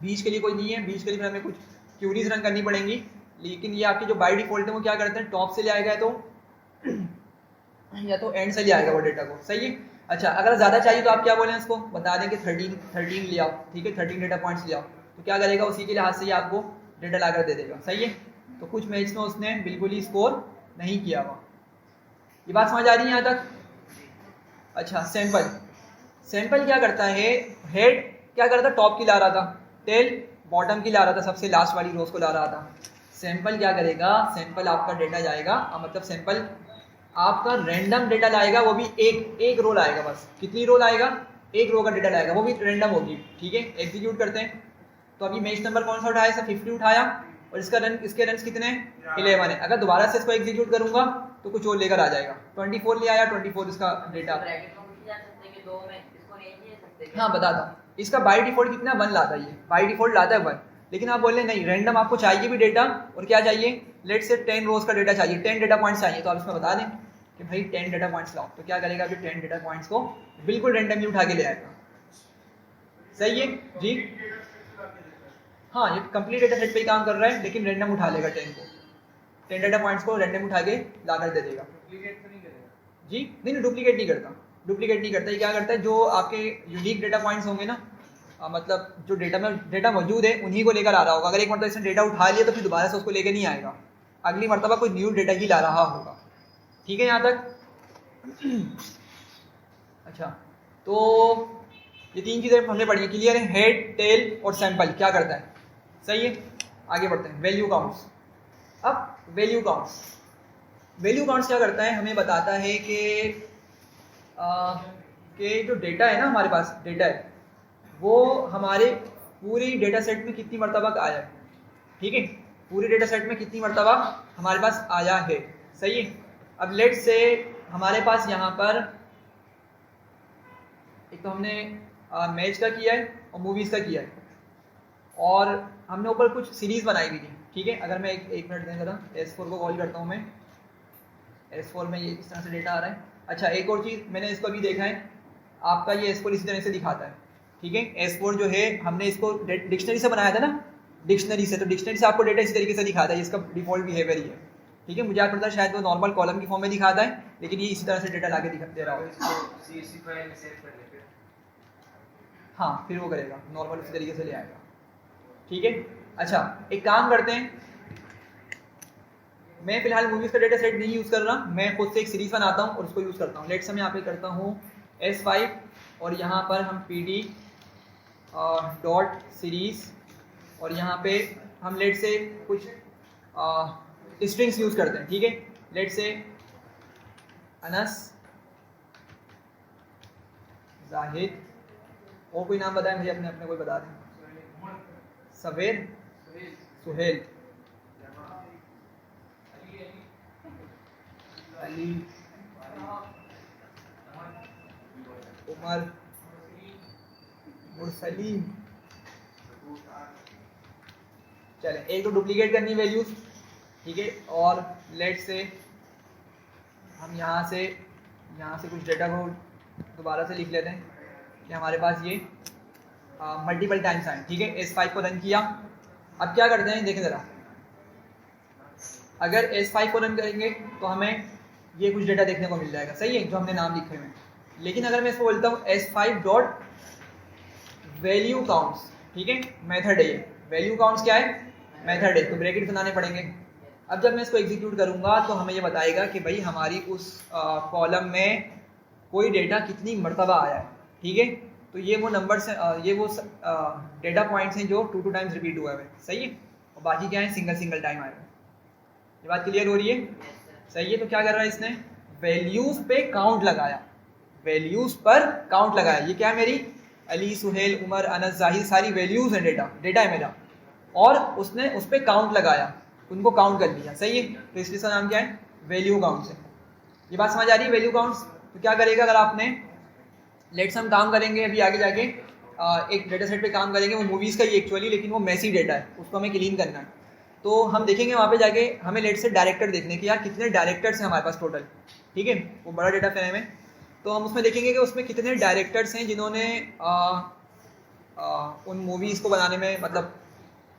बीच के लिए कोई नहीं है, बीच के लिए फिर हमें कुछ क्यूरीज रन करनी पड़ेंगी। लेकिन ये आपकी जो बाय डिफॉल्ट है वो क्या करते हैं, टॉप से ले आएगा या तो एंड से ले आएगा वो डेटा को। सही है। अच्छा, अगर ज़्यादा चाहिए तो आप क्या बोलें, इसको बता दें कि 13 ले आओ। ठीक है, 13 डेटा पॉइंट्स ले आओ, तो क्या करेगा, उसी के लिहाज से ही आपको डेटा लाकर दे देगा। सही है। तो कुछ मैच में उसने बिल्कुल ही स्कोर नहीं किया हुआ। ये बात समझ आ रही है यहाँ तक। अच्छा, सैंपल क्या करता है, हेड क्या करता, टॉप की ला रहा था, टेल बॉटम की ला रहा था, सबसे लास्ट वाली रोज को ला रहा था। सैंपल क्या करेगा, सैंपल आपका डेटा जाएगा, मतलब सैंपल आपका रैंडम डेटा लाएगा, वो भी एक रो लाएगा। बस कितनी रो लाएगा, एक रो का डेटा लाएगा, वो भी रैंडम होगी। ठीक है, एग्जीक्यूट करते हैं। तो अभी मैच नंबर कौन सा उठाया, 50 उठाया, और इसके रन कितने, 11 है। अगर दोबारा से इसको एग्जीक्यूट करूंगा तो कुछ और लेकर आ जाएगा, 24 ले आया, 24 इसका डेटा। हाँ, बताता हूँ, इसका बाय डिफॉल्ट कितना 1 लाता है, ये बाय डिफॉल्ट लाता है 1। लेकिन आप बोल रहे नहीं, रैंडम आपको चाहिए भी डेटा, और क्या चाहिए, लेट से 10 रोज का डेटा चाहिए, 10 डेटा पॉइंट्स चाहिए, तो आप इसमें बता दें कि भाई 10 डेटा पॉइंट्स लाओ। तो क्या करेगा, अभी 10 डेटा पॉइंट्स को बिल्कुल रैंडमली उठा के ले आएगा। सही है जी। हाँ, ये कंप्लीट डेटा सेट पे ही काम कर रहा है, लेकिन रैंडम उठा लेगा 10 डेटा पॉइंट्स को रैंडम उठा के ला कर दे देगा। जी नहीं, डुप्लीकेट नहीं करता, डुप्लीकेट नहीं करता। ये क्या करता है, जो आपके यूनिक डेटा पॉइंट्स होंगे ना, मतलब जो डेटा में डेटा मौजूद है उन्हीं को लेकर आ रहा होगा। अगर एक मरतबा इसने डेटा उठा लिया तो फिर दोबारा से उसको लेकर नहीं आएगा, अगली मरतबा कोई न्यू डेटा ही ला रहा होगा। ठीक है यहाँ तक। अच्छा, तो ये 3 चीज़ें हमने पढ़ी है, क्लियर है। हेड, टेल और सैंपल क्या करता है। सही है, आगे बढ़ते हैं। वैल्यू काउंट्स, अब वैल्यू काउंट्स क्या करता है, हमें बताता है कि जो डेटा है ना, हमारे पास डेटा है वो हमारे पूरी डेटा सेट में कितनी मरतबा आया है, ठीक है, पूरे डेटा सेट में कितनी मरतबा हमारे पास आया है, सही है। अब लेट से हमारे पास यहाँ पर एक तो हमने मैच का किया है और मूवीज़ का किया है, और हमने ऊपर कुछ सीरीज़ बनाई हुई थी, ठीक है। अगर मैं एक मिनट दें ज़रा, S4 को कॉल करता हूँ मैं, S4 में ये इस तरह से डेटा आ रहा है। अच्छा, एक और चीज़ मैंने इसको भी देखा है, आपका ये S4 इसी तरह से दिखाता है, ठीक है। S4 जो है हमने इसको डिक्शनरी से बनाया था ना, डिक्शनरी से, तो डिक्शनरी से आपको डेटा इसी तरीके से दिखाता है, इसका डिफॉल्ट बिहेवियर ही है, ठीक है। मुझे याद पड़ता है शायद वो नॉर्मल कॉलम की फॉर्म में दिखाता है, लेकिन ये इसी तरह से डेटा ला के दे रहा होगा। इसको CSV फाइल में सेव कर लेते हैं। हाँ, फिर वो करेगा, नॉर्मल उसी तरीके से ले आएगा, ठीक है। अच्छा, एक काम करते हैं, मैं फिलहाल मूवीज़ का डेटा सेट नहीं यूज़ कर रहा, मैं खुद से एक सीरीज़ बनाता हूँ और उसको यूज़ करता हूँ। लेट्स से मैं यहाँ पे करता हूँ S5 और यहाँ पर हम PD डॉट सीरीज़, और यहाँ पे हम लेट से कुछ स्ट्रिंग्स यूज़ करते हैं, ठीक है। लेट से अनस, जाहिद, और कोई नाम बताएं मुझे, अपने अपने कोई बता दें, सवेर, सुहेल, अली, उमर, मुरसलीम। चलें, एक तो डुप्लीकेट करनी वैल्यूज, ठीक है, और लेट से हम यहाँ से कुछ डेटा को दोबारा से लिख लेते हैं कि हमारे पास ये मल्टीपल टाइम्स आए, ठीक है। S5 को रन किया, अब क्या करते हैं देखें ज़रा, अगर S5 को रन करेंगे तो हमें ये कुछ डेटा देखने को मिल जाएगा, सही है, जो हमने नाम लिखे हुए हैं। लेकिन अगर मैं इसको बोलता हूँ S5 डॉट वैल्यू काउंट्स, ठीक है, मेथड है ये, वैल्यू काउंट्स क्या है, मेथड है, तो ब्रैकेट बनाने पड़ेंगे। अब जब मैं इसको एग्जीक्यूट करूँगा तो हमें ये बताएगा कि भाई हमारी उस कॉलम में कोई डेटा कितनी मरतबा आया है, ठीक है। तो ये वो नंबर्स हैं, ये वो डेटा पॉइंट्स हैं जो 2 टाइम्स रिपीट हुआ है, सही है, और बाकी क्या है, सिंगल टाइम आया है। ये बात क्लियर हो रही है, सही है। तो क्या कर रहा है इसने, वैल्यूज़ पे काउंट लगाया, वैल्यूज़ पर काउंट लगाया। ये क्या है, मेरी अली, सुहेल, उमर, अनस, जाहिद, सारी वैल्यूज़ हैं, डेटा है मेरा, और उसने उस पर काउंट लगाया, उनको काउंट कर लिया, सही है। तो इस चीज़ का नाम क्या है, वैल्यू काउंट्स है। ये बात समझ आ रही है, वैल्यू काउंट्स। तो क्या करेगा, अगर आपने लेट्स हम काम करेंगे अभी आगे जाके एक डेटा सेट पे काम करेंगे, वो मूवीज़ का ही एक्चुअली, लेकिन वो मैसी डेटा है, उसको हमें क्लीन करना है। तो हम देखेंगे वहाँ पे जाके, हमें लेट से डायरेक्टर देखने कि यार कितने डायरेक्टर्स हैं हमारे पास टोटल, ठीक है, वो बड़ा डेटा फ्रेम है। तो हम उसमें देखेंगे कि उसमें कितने डायरेक्टर्स हैं जिन्होंने उन मूवीज़ को बनाने में, मतलब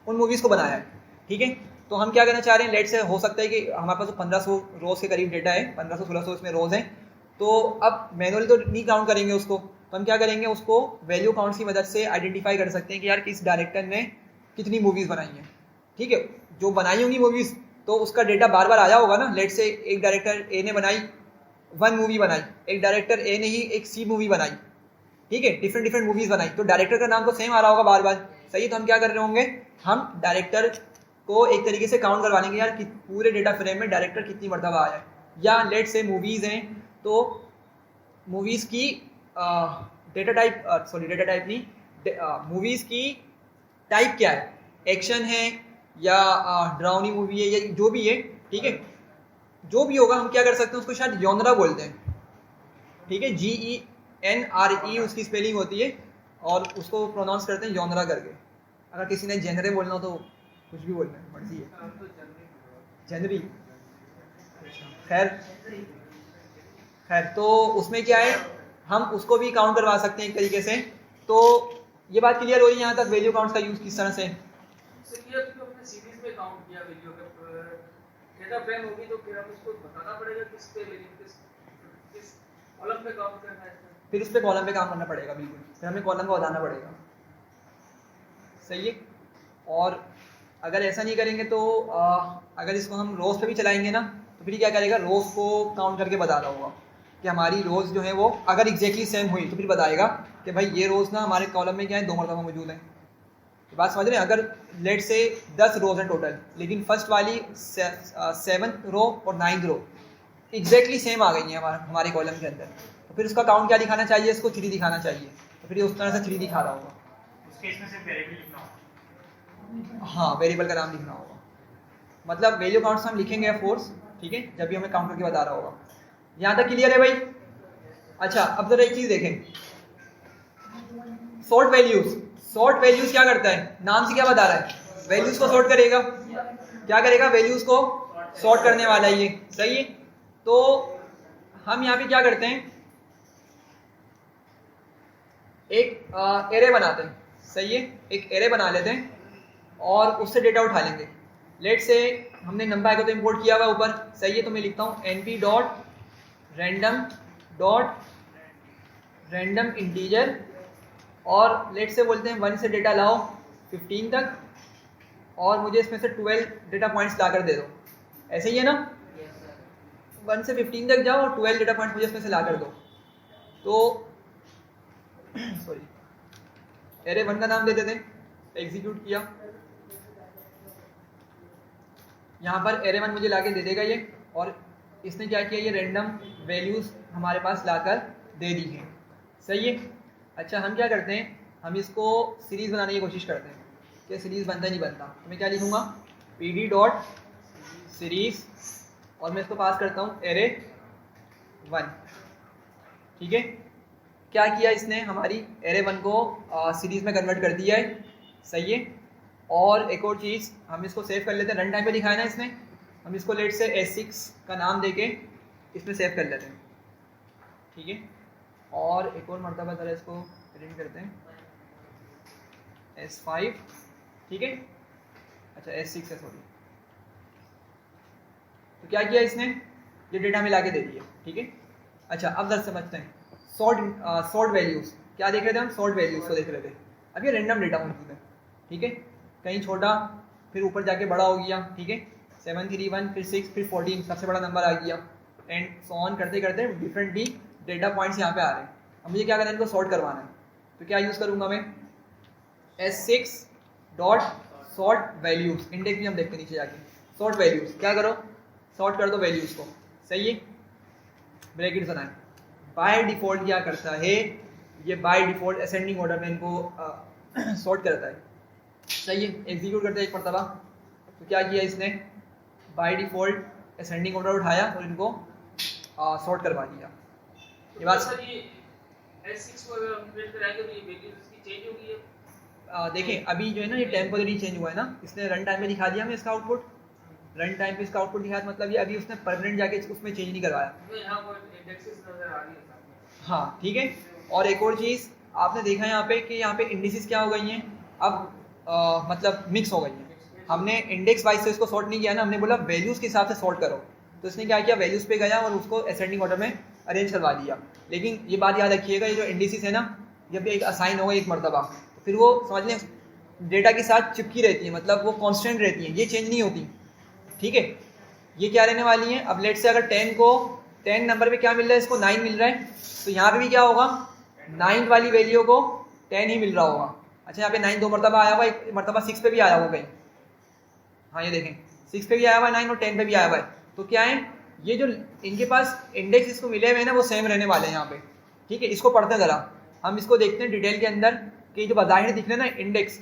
उन मूवीज़ को बनाया है, ठीक है। तो हम क्या करना चाह रहे हैं, लेट से हो सकता है कि हमारे पास 1500 रोज़ के करीब डेटा है, 1500-1600 इसमें रोज़ हैं। तो अब मैनुअली तो नहीं काउंट करेंगे उसको, तो हम क्या करेंगे, उसको वैल्यू काउंट्स की मदद से आइडेंटिफाई कर सकते हैं कि यार किस डायरेक्टर ने कितनी मूवीज़ बनाई हैं, ठीक है। जो बनाई होंगी मूवीज़ तो उसका डेटा बार बार आया होगा ना। लेट से एक डायरेक्टर ए ने बनाई 1 मूवी बनाई, एक डायरेक्टर ए ने ही एक C मूवी बनाई, ठीक है, डिफरेंट मूवीज़ बनाई, तो डायरेक्टर का नाम तो सेम आ रहा होगा बार बार, सही है। तो हम क्या कर रहे होंगे, हम डायरेक्टर को एक तरीके से काउंट करवाने के यार कि पूरे डेटा फ्रेम में डायरेक्टर कितनी मरतबा आया है। या लेट से मूवीज़ हैं तो मूवीज़ की डेटा टाइप नहीं, मूवीज़ की टाइप क्या है, एक्शन है या ड्राउनी मूवी है या जो भी है, ठीक है, जो भी होगा हम क्या कर सकते हैं, उसको शायद जॉनरा बोलते हैं, ठीक है, GENRE उसकी स्पेलिंग होती है, और उसको प्रोनाउंस करते हैं जॉनरा करके। अगर किसी ने जेनरे बोलना हो तो कुछ भी बोलना है, मर्जी है, जनरी, खैर तो उसमें क्या है, हम उसको भी काउंट करवा सकते हैं एक तरीके से। तो ये बात क्लियर हो रही है यहाँ तक, वैल्यू काउंट्स का यूज़ किस तरह से। अपने सीरीज में काउंट किया वैल्यू का डेटा फ्रेम होगी तो फिर हम उसको बताना पड़ेगा किस पे, लेकिन किस कॉलम पे काउंट करना है, फिर उस पे कॉलम पे काम करना पड़ेगा, बिल्कुल, फिर हमें कॉलम को बताना पड़ेगा, सही है। और अगर ऐसा नहीं करेंगे तो अगर इसको हम रोज़ पे भी चलाएंगे ना, तो फिर क्या करेगा, रोज़ को काउंट करके बता रहा होगा कि हमारी रोज़ जो है वो अगर एग्जैक्टली सेम हुई तो फिर बताएगा कि भाई ये रोज़ ना हमारे कॉलम में क्या है, 2 मरतबा मौजूद है, बात समझ रहे हैं? अगर लेट से 10 रोज हैं टोटल, लेकिन फर्स्ट वाली 7th रो और 9th रो एग्जैक्टली सेम आ गई है हमारे कॉलम के अंदर, तो फिर उसका काउंट क्या दिखाना चाहिए? इसको 3 दिखाना चाहिए, तो फिर ये उस तरह से 3 दिखा रहा होगा। उस केस में सिर्फ वेरिएबल लिखना होगा। हाँ, वेरिएबल का नाम लिखना होगा, मतलब वैल्यू काउंट्स हम लिखेंगे फोर्स, ठीक है, जब भी हमें काउंट करके बता रहा होगा। यहाँ तक क्लियर है भाई? अच्छा, अब जरा एक चीज देखें, सॉर्ट वैल्यूज क्या करता है? नाम से क्या बता रहा है? वैल्यूज को सॉर्ट करेगा। क्या करेगा? वैल्यूज को सॉर्ट करने वाला है ये, सही है। तो हम यहाँ पे क्या करते हैं, एक एरे बनाते हैं, सही है, एक एरे बना लेते हैं और उससे डेटा उठा लेंगे। लेट से हमने नंबर को तो इंपोर्ट किया हुआ है ऊपर, सही है, तो मैं लिखता हूँ np.random इंटीजर, और लेट से बोलते हैं 1 से डेटा लाओ 15 तक, और मुझे इसमें से 12 डेटा पॉइंट्स ला कर दे दो, ऐसे ही है ना? 1 से 15 तक जाओ और 12 डेटा पॉइंट्स मुझे इसमें से ला कर दो। तो सॉरी, एरे 1 का नाम दे देते हैं, एग्जीक्यूट किया, यहाँ पर एरे 1 मुझे लाके दे देगा ये, और इसने क्या किया, ये रैंडम वैल्यूज हमारे पास लाकर दे दी है, सही है। अच्छा, हम क्या करते हैं, हम इसको सीरीज बनाने की कोशिश करते हैं कि सीरीज बनता ही नहीं बनता, तो मैं क्या लिखूँगा, pd.series, और मैं इसको पास करता हूँ एरे 1, ठीक है। क्या किया इसने, हमारी एरे 1 को सीरीज में कन्वर्ट कर दिया है, सही है। और एक और चीज़, हम इसको सेव कर लेते हैं, रन टाइम पे दिखाया ना इसने, हम इसको लेट से S6 का नाम देके इसमें सेव कर लेते हैं, ठीक है। और एक और मरतबा ज़रा इसको प्रिंट करते हैं, S5, ठीक है। अच्छा, S6 है, सॉरी। तो क्या किया इसने, ये डेटा में लाके दे दिया, ठीक है। अच्छा, अब जरा समझते हैं सॉर्ट वैल्यूज़। क्या देख रहे थे हम? सॉर्ट वैल्यूज़ को देख रहे थे। अब ये रैंडम डेटा मौजूद है, ठीक है, कहीं छोटा फिर ऊपर जाके बड़ा हो गया, ठीक है, 7 3 1 फिर 6 फिर 14 सबसे बड़ा नंबर आ गया, एंड सो ऑन करते करते डिफरेंटली डेटा पॉइंट्स यहाँ पे आ रहे हैं। अब मुझे क्या करना है, इनको सॉर्ट करवाना है, तो क्या यूज़ करूँगा मैं, S6.sort वैल्यूज़, इंडेक्स भी हम देखते हैं नीचे जाके, सॉर्ट वैल्यूज़, क्या करो, सॉर्ट कर दो वैल्यूज़ को, सही है, ब्रैकेट बनाए। बाय डिफ़ॉल्ट क्या करता है, ये बाय डिफ़ॉल्ट असेंडिंग ऑर्डर में इनको सॉर्ट करता है, सही है। एग्जीक्यूट करते हैं एक मरतबा, तो क्या किया इसने, बाय डिफ़ॉल्ट असेंडिंग ऑर्डर उठाया और इनको सॉर्ट करवा दिया। ये बात सर, ये S6 को अगर हम प्रिंट कराएंगे तो ये वैल्यूज इसकी चेंज होगी है? देखें, अभी जो है ना ये टेम्पोररी चेंज हुआ है ना, इसने रन टाइम में दिखा दिया हमें इसका आउटपुट, रन टाइम पे इसका आउटपुट दिखाया, मतलब ये अभी उसने परमानेंट जाके उसमें चेंज नहीं करवाया। यहाँ पर इंडेक्सेस नजर आ रही है साथ में। हाँ, ठीक है। और एक और चीज़ आपने देखा यहाँ पे कि यहाँ पे इंडिसेस क्या हो गई हैं, अब मतलब मिक्स हो गई हैं। हमने इंडेक्स वाइज से इसको सॉर्ट नहीं किया ना, हमने बोला वैल्यूज़ के हिसाब से सॉर्ट करो, तो इसने क्या किया, वैल्यूज़ पे गया और उसको असेंडिंग ऑर्डर में अरेंज करवा दिया। लेकिन ये बात याद रखिएगा, ये जो इंडिसेस है ना, जब एक असाइन होगा एक मरतबा, तो फिर वो समझ लें डेटा के साथ चिपकी रहती है, मतलब वो कांस्टेंट रहती हैं, ये चेंज नहीं होती, ठीक है। ये क्या रहने वाली है, अब लेट से अगर 10 नंबर पे क्या मिल रहा है, इसको 9 मिल रहा है, तो यहाँ पे भी क्या होगा, 9 वाली वैल्यू को 10 ही मिल रहा होगा। अच्छा, यहाँ पे 9 2 मरतबा आया हुआ, एक मरतबा 6 पे भी आया हुआ कहीं, हाँ ये देखें 6 पे भी आया हुआ है 9 और 10 पे भी आया हुआ है। तो क्या है, ये जो इनके पास इंडेक्स इसको मिले हुए हैं ना, वो सेम रहने वाले हैं यहाँ पे, ठीक है। इसको पढ़ते हैं ज़रा, हम इसको देखते हैं डिटेल के अंदर कि जो बाहर दिख रहे हैं ना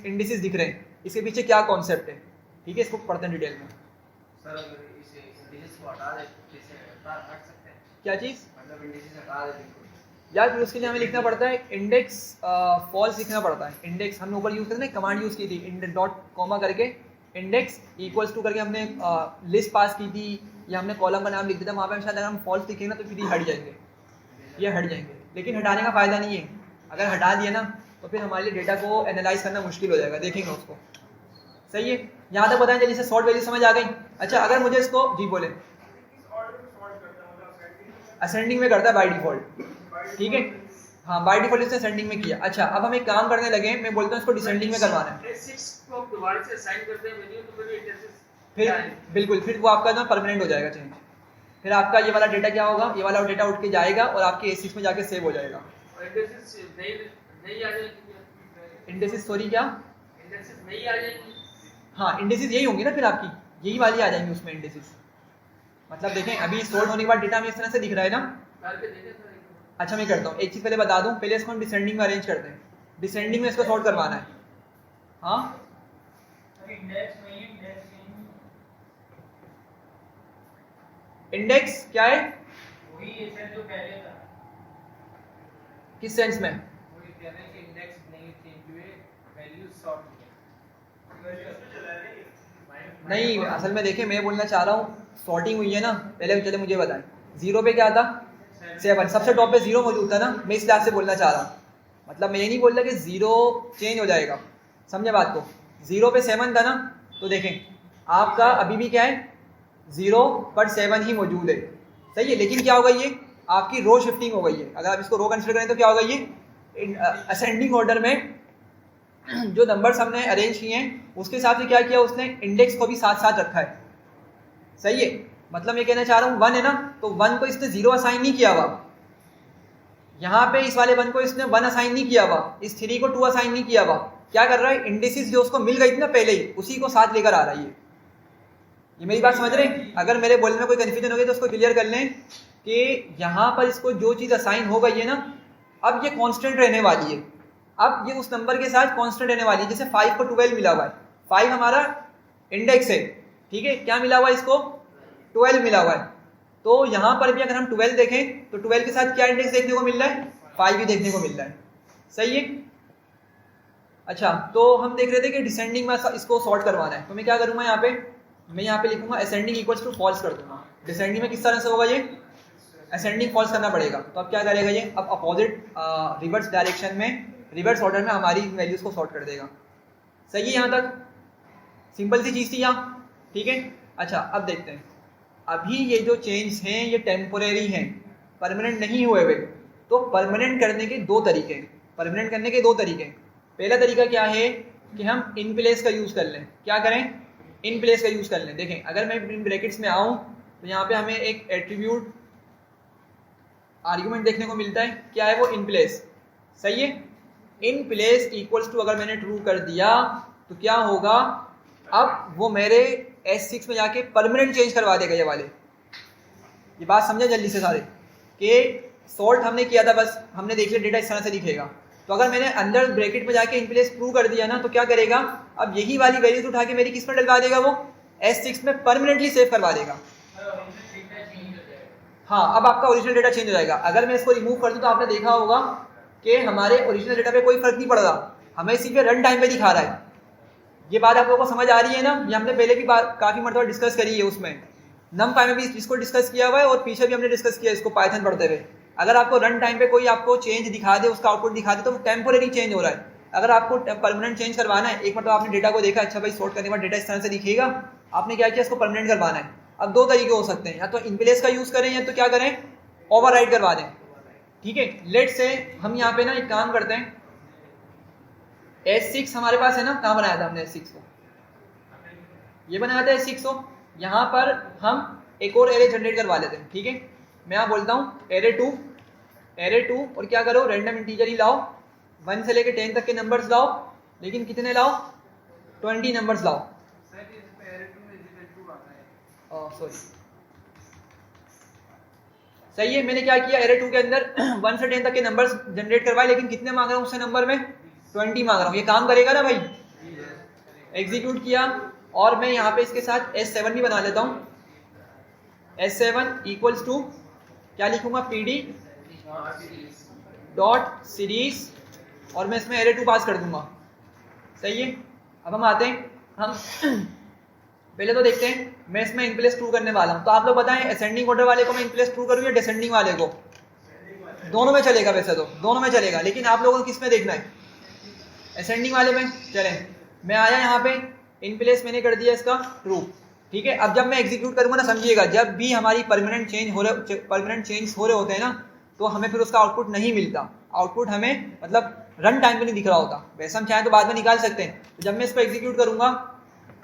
इंडिसेस दिख रहे हैं, इसके पीछे क्या कॉन्सेप्ट है, ठीक है। इसको पढ़ते हैं डिटेल में। सर अगर इसे इंडिसेस को हटा दे, जैसे हट सकते हैं, क्या चीज़, मतलब इंडिसेस हटा दे बिल्कुल यार, फिर उसके लिए हमें लिखना पड़ता है इंडेक्स फॉल्स लिखना पड़ता है। इंडेक्स हमने ऊपर यूज़ करते हैं, कमांड यूज़ की थी डॉट कॉमा करके, इंडेक्स इक्वल्स टू करके हमने लिस्ट पास की थी, या हमने कॉलम का नाम लिख दिया था, वहाँ पे शायद अगर हम फॉल्स लिखेंगे ना तो फिर ये हट जाएंगे, ये हट जाएंगे। लेकिन हटाने का फ़ायदा नहीं है, अगर हटा दिया ना तो फिर हमारे लिए डेटा को एनालाइज करना मुश्किल हो जाएगा, देखेंगे उसको, सही है। यहाँ तक बताएं, जल्दी से सॉर्ट वैल्यू समझ आ गई। अच्छा, अगर मुझे इसको जी बोले, असेंडिंग में करता है बाय डिफॉल्ट, ठीक है, हाँ बाय डिफॉल्ट इसने असेंडिंग में किया। अच्छा, अब हम एक काम करने लगे, मैं बोलता हूँ इसको डिसेंडिंग में करवाना है, S6 को आप दोबारा से असाइन करते हैं वैल्यू, तो फिर इंडेक्सेस फिर बिल्कुल फिर वो आपका ना परमानेंट हो जाएगा चेंज, फिर आपका ये वाला डेटा क्या होगा, ये वाला डेटा उठ के जाएगा और आपके A6 में जाके सेव हो जाएगा। इंडेक्सेस नहीं आ जाएगी, इंडेक्सेस सॉरी क्या, इंडेक्सेस में ही आ जाएंगी। हाँ इंडिसेस यही होंगी ना फिर आपकी, यही वाली आ जाएंगी उसमें इंडिसेस। मतलब देखें अभी सोल्ड होने के बाद डेटा में इस तरह से दिख रहा है ना। करके देखें सर एक बार। अच्छा मैं करता हूँ, एक चीज़ पहले बता दूँ, पहले इसको हम डिसेंडिंग में अरेंज करते हैं, डिसेंडिंग में इसको सॉर्ट करवाना है। हाँ इंडेक्स में ही इंडेक्स इंडेक्स क्या है, वही ऐसे जो पहले था, किस सेंस में? वही कह रहे हैं कि इंडेक्स नहीं चेंज हुए, वैल्यू सॉर्ट हुए। नहीं असल में देखें मैं बोलना चाह रहा हूँ सॉर्टिंग हुई है ना, पहले चले मुझे बताएं, जीरो पे क्या था 7, सबसे टॉप पे जीरो मौजूद था ना, मैं इस लिहाज से बोलना चाह रहा हूँ। मतलब मैं ये नहीं बोल रहा कि जीरो चेंज हो जाएगा, समझे बात को। जीरो पे 7 था ना, तो देखें आपका अभी भी क्या है 0 पर 7 ही मौजूद है, सही है। लेकिन क्या होगा, ये आपकी रो शिफ्टिंग हो गई है। अगर आप इसको रो कंसिडर करें तो क्या होगा, ये असेंडिंग ऑर्डर में जो नंबर्स हमने अरेंज किए हैं उसके हिसाब से क्या किया उसने, इंडेक्स को भी साथ साथ रखा है, सही है। मतलब मैं कहना चाह रहा हूँ 1 है ना, तो 1 को इसने 0 असाइन नहीं किया हुआ, यहाँ पे इस वाले 1 को इसने 1 असाइन नहीं किया हुआ, इस 3 को 2 असाइन नहीं किया हुआ। क्या कर रहा है, इंडिसेस जो उसको मिल गई थी ना पहले ही, उसी को साथ लेकर आ रहा है। ये मेरी बात समझ रहे हैं? अगर मेरे बोलने में कोई कन्फ्यूजन हो गई तो उसको क्लियर कर लें कि यहाँ पर इसको जो चीज़ असाइन हो गई है ना, अब ये कांस्टेंट रहने वाली है। अब ये उस नंबर के साथ कांस्टेंट रहने वाली है। जैसे 5 को 12 मिला हुआ है, 5 हमारा इंडेक्स है, ठीक है। क्या मिला हुआ है इसको, 12 मिला हुआ है। तो यहाँ पर भी अगर हम 12 देखें तो 12 के साथ क्या इंडेक्स देखने को मिल रहा है, 5 भी देखने को मिल रहा है, सही है। अच्छा तो हम देख रहे थे कि डिसेंडिंग में इसको सॉर्ट करवाना है, तो मैं क्या करूँगा यहाँ पे, मैं यहाँ पे लिखूंगा असेंडिंग इक्वल्स टू फॉल्स कर दूंगा। डिसेंडिंग में किस तरह से होगा, ये असेंडिंग फॉल्स करना पड़ेगा। तो अब क्या करेगा ये, अब अपोजिट रिवर्स डायरेक्शन में, रिवर्स ऑर्डर में हमारी वैल्यूज को सॉर्ट कर देगा, सही है। यहाँ तक सिंपल सी चीज़ थी यहाँ, ठीक है। अच्छा अब देखते हैं, अभी ये जो चेंज हैं ये टेम्पोरेरी हैं, परमानेंट नहीं हुए हुए। तो परमानेंट करने के दो तरीके हैं, परमानेंट करने के दो तरीके हैं। पहला तरीका क्या है कि हम इन प्लेस का यूज़ कर लें। क्या करें, इन प्लेस का यूज़ कर लें। देखें अगर मैं इन ब्रैकेट्स में आऊँ तो यहाँ पे हमें एक एट्रीब्यूट आर्गुमेंट देखने को मिलता है, क्या है वो, इन प्लेस, सही है। इन प्लेस इक्वल्स टू अगर मैंने ट्रू कर दिया तो क्या होगा, अब वो मेरे S6 में जाके परमानेंट चेंज करवा देगा ये वाले। ये बात समझे जल्दी से सारे, कि सॉर्ट हमने किया था, बस हमने देख लिया डेटा इस तरह से दिखेगा। तो अगर मैंने अंदर ब्रैकेट में जाके इन प्लेस ट्रू कर दिया ना, तो क्या करेगा, अब यही वाली वैल्यूज उठा के मेरी किस में डलवा देगा, वो S6 में परमानेंटली सेव करवा देगा। हाँ अब आपका ओरिजिनल डेटा चेंज हो जाएगा। अगर मैं इसको रिमूव कर दूँ तो आपने देखा होगा कि हमारे ओरिजिनल डेटा पे कोई फर्क नहीं पड़ रहा, हमें सिर्फ रन टाइम पे दिखा रहा है। ये बात आप लोगों को समझ आ रही है ना, ये हमने पहले भी बात काफ़ी मरतबा डिस्कस करी है, उसमें NumPy में भी इसको डिस्कस किया हुआ है और पीछे भी हमने डिस्कस किया इसको पाइथन पढ़ते हुए। अगर आपको रन टाइम पे कोई आपको चेंज दिखा दे, उसका आउटपुट दिखा दे, तो वो टेम्पोरेरी चेंज हो रहा है। अगर आपको परमानेंट चेंज करवाना है, एक मतलब आपने डेटा को देखा, अच्छा भाई सॉर्ट करने के बाद डेटा इस तरह से दिखेगा, आपने क्या किया, इसको परमानेंट करवाना है। अब दो तरीके हो सकते हैं, या तो इन प्लेस का यूज़ करें या तो क्या करें, ओवरराइड करवा दें, ठीक है। लेट से हम यहाँ पे ना एक काम करते हैं, S6 हमारे पास है ना, कहाँ बनाया था हमने S6 को, ये बनाया था S6 को। यहाँ पर हम एक और एरे जनरेट करवा लेते हैं, ठीक है। मैं यहाँ बोलता हूँ एरे टू और क्या करो, रैंडम इंटीजर ही लाओ, 1 से लेके 10 तक के नंबर्स लाओ, लेकिन कितने लाओ, 20 नंबर्स लाओ। सॉरी सही है, मैंने क्या किया, एरे 2 के अंदर 1 से 10 तक के नंबर्स जनरेट करवाए, लेकिन कितने मांग रहा हूँ उससे नंबर में, 20 मांग रहा हूँ। ये काम करेगा ना भाई, एग्जीक्यूट किया और मैं यहाँ पे इसके साथ S7 भी बना लेता हूँ। S7 इक्वल्स टू क्या लिखूंगा, PD डॉट सीरीज और मैं इसमें एरे 2 पास कर दूंगा, सही है। अब हम आते हैं, हम पहले तो देखते हैं, मैं इसमें इन प्लेस ट्रू करने वाला हूँ। तो आप लोग बताएं असेंडिंग ऑर्डर वाले को मैं इन प्लेस ट्रू करूँ या डिसेंडिंग वाले को, दोनों में चलेगा, वैसे तो दोनों में चलेगा, लेकिन आप लोगों को किस में देखना है, असेंडिंग वाले में। चलें, मैं आया यहाँ पे, इन प्लेस मैंने कर दिया इसका ट्रू, ठीक है। अब जब मैं एग्जीक्यूट करूँगा ना, समझिएगा, जब भी हमारी परमानेंट चेंज हो रहे होते हैं ना, तो हमें फिर उसका आउटपुट नहीं मिलता। आउटपुट हमें मतलब रन टाइम पे नहीं दिख रहा होता, वैसे हम चाहें तो बाद में निकाल सकते हैं। तो जब मैं इसको एग्जीक्यूट करूँगा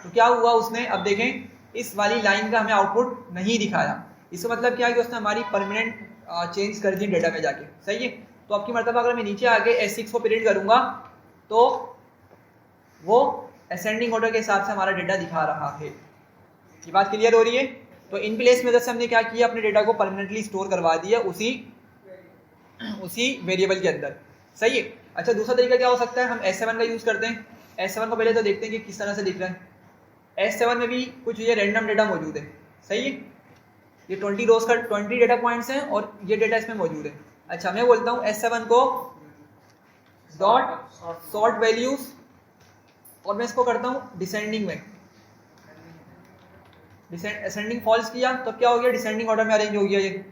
तो क्या हुआ उसने, अब देखें इस वाली लाइन का हमें आउटपुट नहीं दिखाया। इसका मतलब क्या है कि उसने हमारी परमानेंट चेंज कर दी डेटा में जाके, सही है। तो अब की मरतबा अगर मैं नीचे आके S6 को प्रिंट करूँगा तो वो असेंडिंग ऑर्डर के हिसाब से हमारा डेटा दिखा रहा है। ये बात क्लियर हो रही है? तो इन प्लेस मेथड से हमने क्या किया, अपने डेटा को परमानेंटली स्टोर करवा दिया उसी वेरिएबल के अंदर। सही है। अच्छा, दूसरा तरीका क्या हो सकता है, हम S7 का यूज़ करते हैं। S7 को पहले तो देखते हैं कि किस तरह से दिख रहा है। S7 में भी कुछ ये रैंडम डेटा मौजूद है। सही है। ये 20 रोज का 20 डेटा पॉइंट्स हैं और ये डेटा इसमें मौजूद है। अच्छा, मैं बोलता हूँ S7 co dot sort values और मैं इसको करता हूँ डिसेंडिंग में। असेंडिंग फॉल्स किया तो क्या हो गया, डिसेंडिंग ऑर्डर में अरेंज हो गया। ये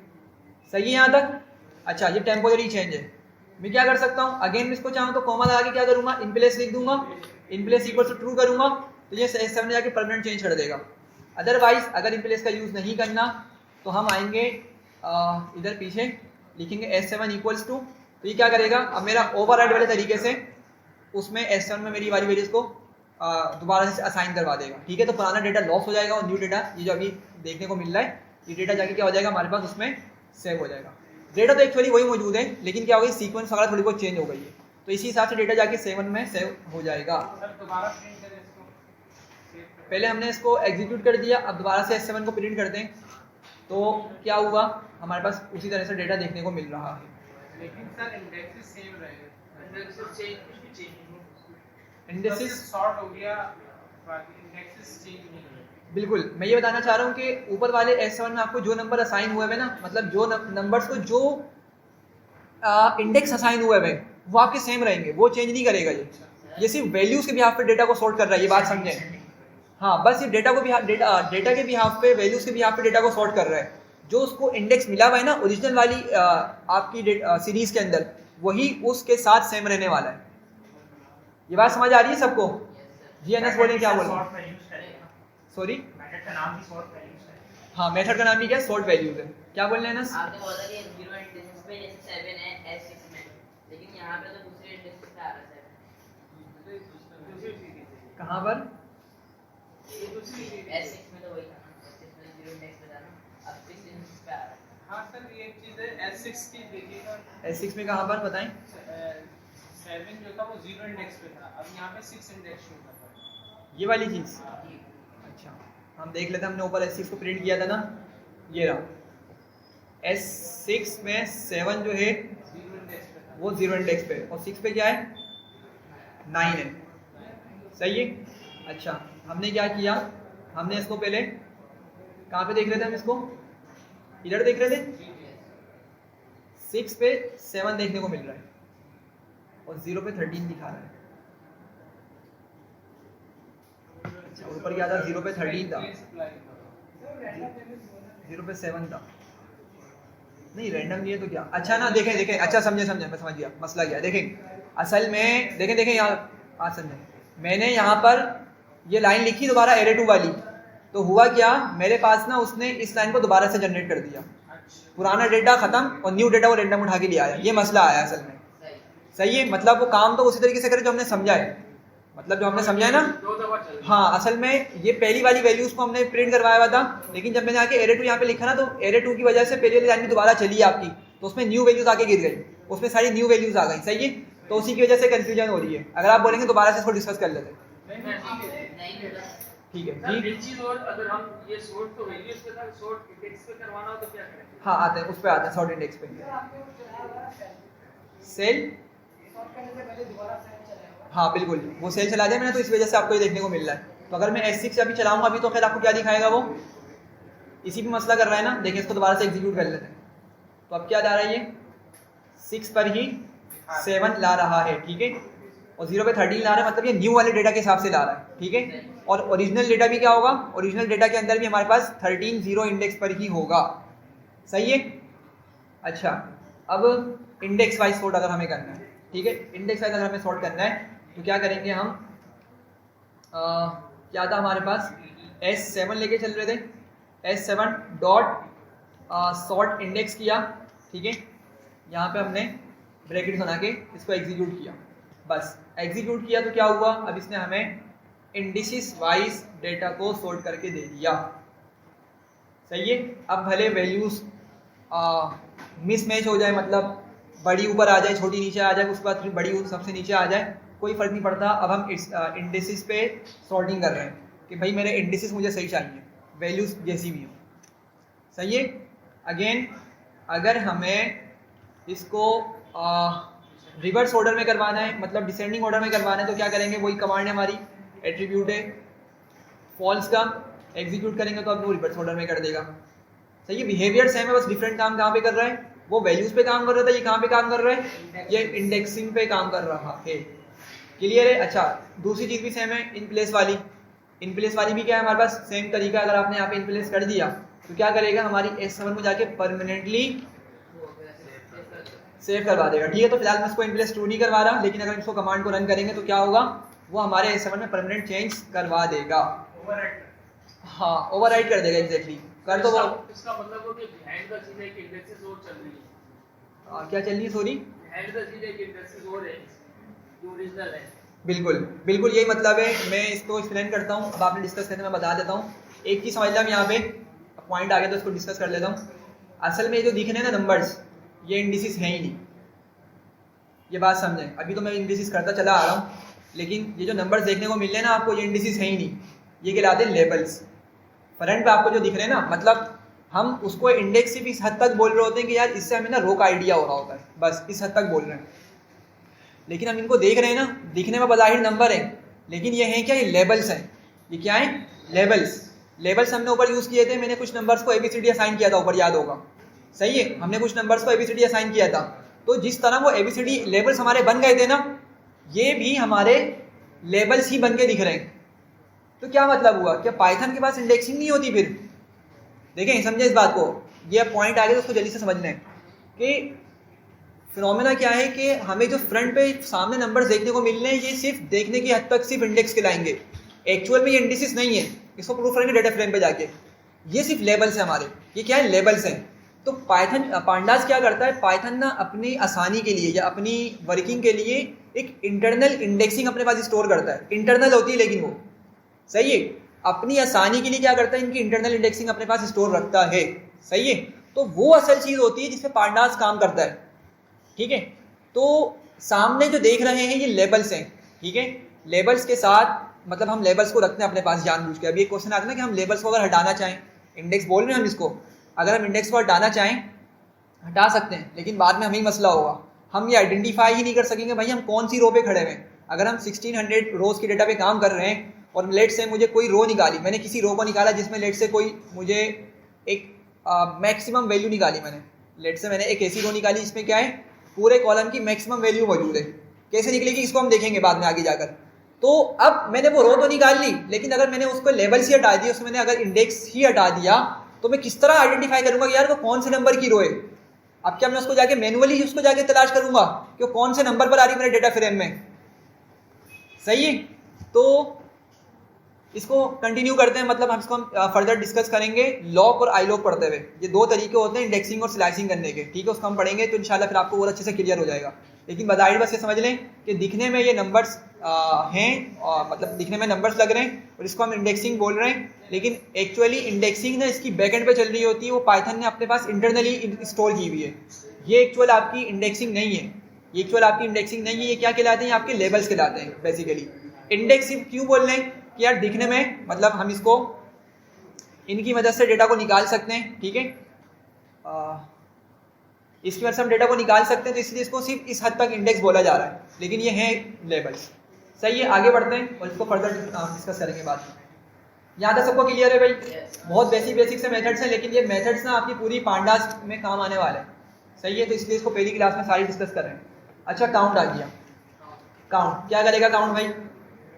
सही है यहाँ तक? अच्छा, ये टेम्पोररी चेंज है। मैं क्या कर सकता हूँ, अगेन मैं इसको चाहूँ तो कॉमा लगा के क्या करूँगा, इन प्लेस लिख दूंगा, inplace equal to true करूँगा तो ये S7 में जाके परमानेंट चेंज कर देगा। अदरवाइज अगर इन प्लेस का यूज़ नहीं करना तो हम आएंगे इधर पीछे लिखेंगे S7 इक्वल्स टू, तो ये क्या करेगा, अब मेरा ओवरराइड वाले तरीके से उसमें S7 में मेरी वाली वैल्यूज को दोबारा से असाइन करवा देगा। ठीक है, तो पुराना डेटा लॉस हो जाएगा और न्यू डेटा ये जो अभी देखने को मिल रहा है ये डेटा जाके क्या हो जाएगा हमारे पास उसमें सेव हो जाएगा। डेटा तो एक्चुअली वही मौजूद है लेकिन क्या हो गई, सीक्वेंस वगैरह थोड़ी बहुत चेंज हो गई है, तो इसी हिसाब से डेटा जाके 7 में सेव हो जाएगा। सर दोबारा प्रिंट करें इसको। पहले हमने इसको एग्जीक्यूट कर दिया, अब दोबारा से S7 को प्रिंट करते हैं तो क्या हुआ, हमारे पास उसी तरह से डेटा देखने को मिल रहा है। लेकिन सर इंडेक्सेस सेम रहेगा। इंडेक्सेस चेंज कुछ भी चेंज नहीं हो। इंडेक्सेस सॉर्ट हो गया, बाकी इंडेक्सेस चेंज नहीं हुए। बिल्कुल, मैं ये बताना चाह रहा हूँ कि ऊपर वाले S7 में आपको जो नंबर असाइन हुए हैं ना, मतलब जो नंबर्स को जो इंडेक्स असाइन हुए हैं वो आपके सेम रहेंगे, वो चेंज नहीं करेगा। ये सिर्फ वैल्यूज के बिहाफ पे डेटा को सॉर्ट कर रहा है, ये बात समझें। हाँ, बस ये डेटा को डेटा के बिहाफ पे, वैल्यूज के बिहाफ पे डेटा को सॉर्ट कर रहा है। जो उसको इंडेक्स मिला हुआ है ना ओरिजिनल वाली आपकी सीरीज के अंदर, वही उसके साथ सेम रहने वाला है। ये बात समझ आ रही है सबको? जी एनएस बोलें, क्या बोलें? सॉरी, मेथड का नाम भी सॉर्ट वैल्यूज है। हाँ, मेथड का नाम भी क्या है, सॉर्ट वैल्यूज है। क्या बोल रहे हैं एनएस? आपने बोला कि 0 इंडेक्स पे जैसे 7 है S6 में, लेकिन यहाँ पे तो दूसरे इंडेक्स पे आ रहा है 7। कहाँ पर? S6 में तो वही था, S6 में 0 इंडेक्स पे था ना, अब 6 इंडेक्स पे आ रहा है। हाँ सर, ये एक चीज़ है S6 की देखिएगा। S6 में कहाँ पर बताएं? 7 जो था वो 0 इंडेक्स पे था, अब यहाँ पे 6 इंडेक्स शो कर रहा है। ये वाली चीज़। अच्छा, हम देख लेते हैं, हमने ऊपर S6 को प्रिंट किया था ना, ये रहा। S6 में 7 जो है 0 इंडेक्स पे था। वो 0 इंडेक्स पे, और 6 पे क्या है, 9 है। सही है। अच्छा, हमने क्या किया, हमने इसको पहले कहाँ पे देख रहे थे, हम इसको इधर देख रहे थे, 6 पे 7 देखने को मिल रहा है और 0 पे 13 दिखा रहा है। अच्छा, ऊपर क्या था, 0 पे 13 था, 0 पे 7 था। नहीं, रैंडम नहीं है तो क्या। अच्छा ना, देखें देखें, अच्छा समझे, मैं समझ गया मसला क्या है। देखें असल में, देखें यहाँ आज समझें, मैंने यहाँ पर ये लाइन लिखी दोबारा एरे 2 वाली, तो हुआ क्या, मेरे पास ना उसने इस लाइन को दोबारा से जनरेट कर दिया, पुराना डेटा खत्म और न्यू डेटा वो रैंडम उठा के ले आया। ये मसला आया असल में। सही है, मतलब वो काम तो उसी तरीके से करे जो हमने समझा है, मतलब जो हमने समझा है ना। दो दफा चल हाँ, असल में ये पहली वाली वैल्यूज को हमने प्रिंट करवाया हुआ था, लेकिन जब मैंने आके एरे 2 यहाँ पे लिखा ना, तो एरे 2 की वजह से पहली वाली लाइन भी दोबारा चली है आपकी, तो उसमें न्यू वैल्यूज आके गिर गई, उसमें सारी न्यू वैल्यूज आ गई। सही है, तो उसी की वजह से कंफ्यूजन हो रही है। अगर आप बोलेंगे दोबारा से इसको डिस्कस कर लेते हैं। नहीं होगा। ठीक है सर, जी। एक चीज और, अगर हम ये सॉर्ट तो वैल्यूज पे था, सॉर्ट इंडेक्स पे करवाना हो तो क्या करें? हाँ, आते हैं, उस पर आते हैं, सॉर्ट इंडेक्स पे। सेल, हाँ बिल्कुल, वो सेल चला दिया मैंने, तो इस वजह से आपको ये देखने को मिल रहा है। तो अगर मैं S6 अभी चलाऊंगा अभी, तो फिर आपको क्या दिखाएगा, वो इसी भी मसला कर रहा है ना। देखिए, इसको दोबारा से एग्जीक्यूट कर लेते हैं, तो अब क्या जा रहा है, ये 6 पर ही 7 ला रहा है। ठीक है, और 0 पे 13 ला रहा है, मतलब ये न्यू वाले डेटा के हिसाब से ला रहा है। ठीक है, और ओरिजिनल डेटा भी क्या होगा, ओरिजिनल डेटा के अंदर भी हमारे पास 13 0 इंडेक्स पर ही होगा। सही है। अच्छा, अब इंडेक्स वाइज सॉर्ट अगर हमें करना है, ठीक है, इंडेक्स वाइज अगर हमें सॉर्ट करना है तो क्या करेंगे हम, क्या था हमारे पास, S7 लेके चल रहे थे, S7 डॉट सॉर्ट इंडेक्स किया। ठीक है, यहाँ पे हमने ब्रैकेट बना के इसको एग्जीक्यूट किया, बस एग्जीक्यूट किया तो क्या हुआ, अब इसने हमें इंडिसेस वाइज डेटा को सॉर्ट करके दे दिया। सही है। अब भले वैल्यूज मिसमैच हो जाए, मतलब बड़ी ऊपर आ जाए, छोटी नीचे आ जाए, उसके बाद फिर बड़ी सबसे नीचे आ जाए, कोई फ़र्क नहीं पड़ता। अब हम इंडिसेस पे सॉर्टिंग कर रहे हैं कि भाई मेरे इंडिसेस मुझे सही चाहिए, वैल्यूज़ जैसी भी हो। सही है। अगेन अगर हमें इसको रिवर्स ऑर्डर में करवाना है, मतलब डिसेंडिंग ऑर्डर में करवाना है, तो क्या करेंगे, वही कमांड है हमारी, एट्रीब्यूट है फॉल्स का, एग्जीक्यूट करेंगे तो अब वो रिवर्स ऑर्डर में कर देगा। सही है। बिहेवियर सेम है, बस डिफरेंट काम कहाँ पे कर रहा है, वो वैल्यूज पे काम कर रहा था, ये कहाँ पे काम कर रहा है, ये इंडेक्सिंग पे काम कर रहा है। क्लियर है। अच्छा, दूसरी चीज़ भी सेम है, इन प्लेस वाली। इन प्लेस वाली भी क्या है हमारे पास, सेम तरीका। अगर आपने यहाँ पे इन प्लेस कर दिया तो क्या करेगा, हमारी S7 में जाके परमानेंटली सेव करवा देगा। ठीक है। तो फिलहाल मैं इसको इन प्लेस 2 नहीं करवा रहा, लेकिन अगर इसको कमांड को रन करेंगे तो क्या होगा, वो हमारे S7 में परमानेंट चेंज करवा देगा। हाँ, ओवरराइट कर देगा। एग्जैक्टली कर दो वो। इसका मतलब हो कि बिहाइंड द सीन है कि इंडेक्सेस और चल रही है। क्या चल रही है, सॉरी, बिहाइंड द सीन है कि इंडेक्सेस और है जो ओरिजिनल है। बिल्कुल बिल्कुल यही मतलब है। मैं इसको एक्सप्लेन करता हूँ, अब आपने डिस्कस करने में बता देता हूँ। एक चीज़ समझ लिया, यहाँ पे पॉइंट आ गया तो इसको डिस्कस कर लेता हूँ। असल में ये जो दिख रहे हैं ना नंबर्स, ये इंडिसेस हैं ही नहीं, ये बात समझें। अभी तो मैं इंडिसेस करता चला आ रहा हूँ, लेकिन ये जो नंबर्स देखने को मिल रहे हैं ना आपको, ये इंडिसेस हैं ही नहीं, ये कहलाते हैं लेबल्स। फ्रंट पे आपको जो दिख रहे हैं ना, मतलब हम उसको इंडेक्स सिर्फ इस हद तक बोल रहे होते हैं कि यार इससे हमें ना रो का आइडिया हो रहा होता है, बस इस हद तक बोल रहे हैं। लेकिन हम इनको देख रहे हैं ना, दिखने में बज़ाहिर नंबर है, लेकिन ये हैं क्या, ये लेबल्स हैं। ये क्या है, लेबल्स। लेबल्स हमने ऊपर यूज़ किए थे, मैंने कुछ नंबर्स को ABCD असाइन किया था ऊपर, याद होगा। सही है, हमने कुछ नंबर्स को ABCD असाइन किया था। तो जिस तरह वो ABCD लेबल्स हमारे बन गए थे ना, ये भी हमारे लेबल्स ही बन के दिख रहे हैं। तो क्या मतलब हुआ, क्या पाइथन के पास इंडेक्सिंग नहीं होती फिर? देखें, समझे इस बात को, ये पॉइंट आ गया तो उसको जल्दी से समझ लें कि फिनोमेना क्या है कि हमें जो फ्रंट पे सामने नंबर्स देखने को मिल रहे हैं, ये सिर्फ देखने की हद तक सिर्फ इंडेक्स कहलाएंगे। एक्चुअल में ये इंडिसेस नहीं है, इसको प्रूफ करेंगे डेटा फ्रेम पे जाके। ये सिर्फ लेबल्स हैं हमारे, ये क्या है, लेबल्स हैं। तो पाइथन पांडास क्या करता है, पाइथन ना अपनी आसानी के लिए या अपनी वर्किंग के लिए एक इंटरनल इंडेक्सिंग अपने पास स्टोर करता है। इंटरनल होती है लेकिन वो, सही है, अपनी आसानी के लिए क्या करता है, इनकी इंटरनल इंडेक्सिंग अपने पास स्टोर रखता है। सही है। तो वो असल चीज़ होती है जिसमें पांडास काम करता है। ठीक है। तो सामने जो देख रहे हैं ये लेबल्स हैं। ठीक है। लेबल्स के साथ मतलब हम लेबल्स को रखते हैं अपने पास जानबूझ के। अभी एक क्वेश्चन आता है ना कि हम लेबल्स को अगर हटाना चाहें, इंडेक्स बोल रहे हैं हम इसको, अगर हम इंडेक्स को हटाना चाहें हटा सकते हैं, लेकिन बाद में हमें ही मसला होगा, हम ये आइडेंटिफाई ही नहीं कर सकेंगे भाई हम कौन सी रो पे खड़े हुए हैं। अगर हम 1600 रोज की डेटा पे काम कर रहे हैं और लेट से मुझे कोई रो निकाली, मैंने किसी रो को निकाला जिसमें लेट से कोई मुझे एक मैक्सिमम वैल्यू निकाली, लेट से मैंने एक ऐसी रो निकाली जिसमें क्या है, पूरे कॉलम की मैक्सिमम वैल्यू मौजूद है। कैसे निकलेगी इसको हम देखेंगे बाद में आगे जाकर। तो अब मैंने वो रो तो निकाल ली, लेकिन अगर मैंने उसको लेबल्स ही हटा दिया, उसमें मैंने अगर इंडेक्स ही हटा दिया, तो मैं किस तरह आइडेंटिफाई करूंगा कि यार वो कौन से नंबर की रो है। अब क्या मैं उसको जाके मैनुअली उसको जाके तलाश करूंगा कि वो कौन से नंबर पर आ रही है मेरे डेटा फ्रेम में। सही है। तो इसको कंटिन्यू करते हैं, मतलब हम इसको फर्दर डिस्कस करेंगे लॉक और आई लॉक पढ़ते हुए। ये दो तरीके होते हैं इंडेक्सिंग और स्लाइसिंग करने के। ठीक है, उसको हम पढ़ेंगे तो इंशाल्लाह फिर आपको और अच्छे से क्लियर हो जाएगा। लेकिन बज़ाहिर बस ये समझ लें कि दिखने में ये नंबर्स हैं, मतलब दिखने में नंबर्स लग रहे हैं और इसको हम इंडेक्सिंग बोल रहे हैं, लेकिन एक्चुअली इंडेक्सिंग ना इसकी बैकएंड पे चल रही होती है, वो पाइथन ने अपने पास इंटरनली स्टोर की हुई है। ये एक्चुअल आपकी इंडेक्सिंग नहीं है, ये एक्चुअल आपकी इंडेक्सिंग नहीं है। ये क्या कहलाते हैं, आपके लेबल्स कहलाते हैं बेसिकली। इंडेक्सिंग क्यों बोल रहे हैं कि यार दिखने में, मतलब हम इसको इनकी मदद से डेटा को निकाल सकते हैं। ठीक है, इसकी वजह से हम डेटा को निकाल सकते हैं, तो इसलिए इसको सिर्फ इस हद तक इंडेक्स बोला जा रहा है, लेकिन ये हैं लेबल्स। सही है, आगे बढ़ते हैं और इसको फर्दर डिस्कस करेंगे बाद में। यहाँ तक सबको क्लियर है भाई? बहुत बेसिक से मेथड्स हैं, लेकिन ये मेथड्स ना आपकी पूरी पांडास में काम आने वाले हैं। सही है, तो इसलिए इसको पहली क्लास में सारी डिस्कस कर रहे हैं। अच्छा, काउंट आ गया। काउंट क्या करेगा काउंट भाई?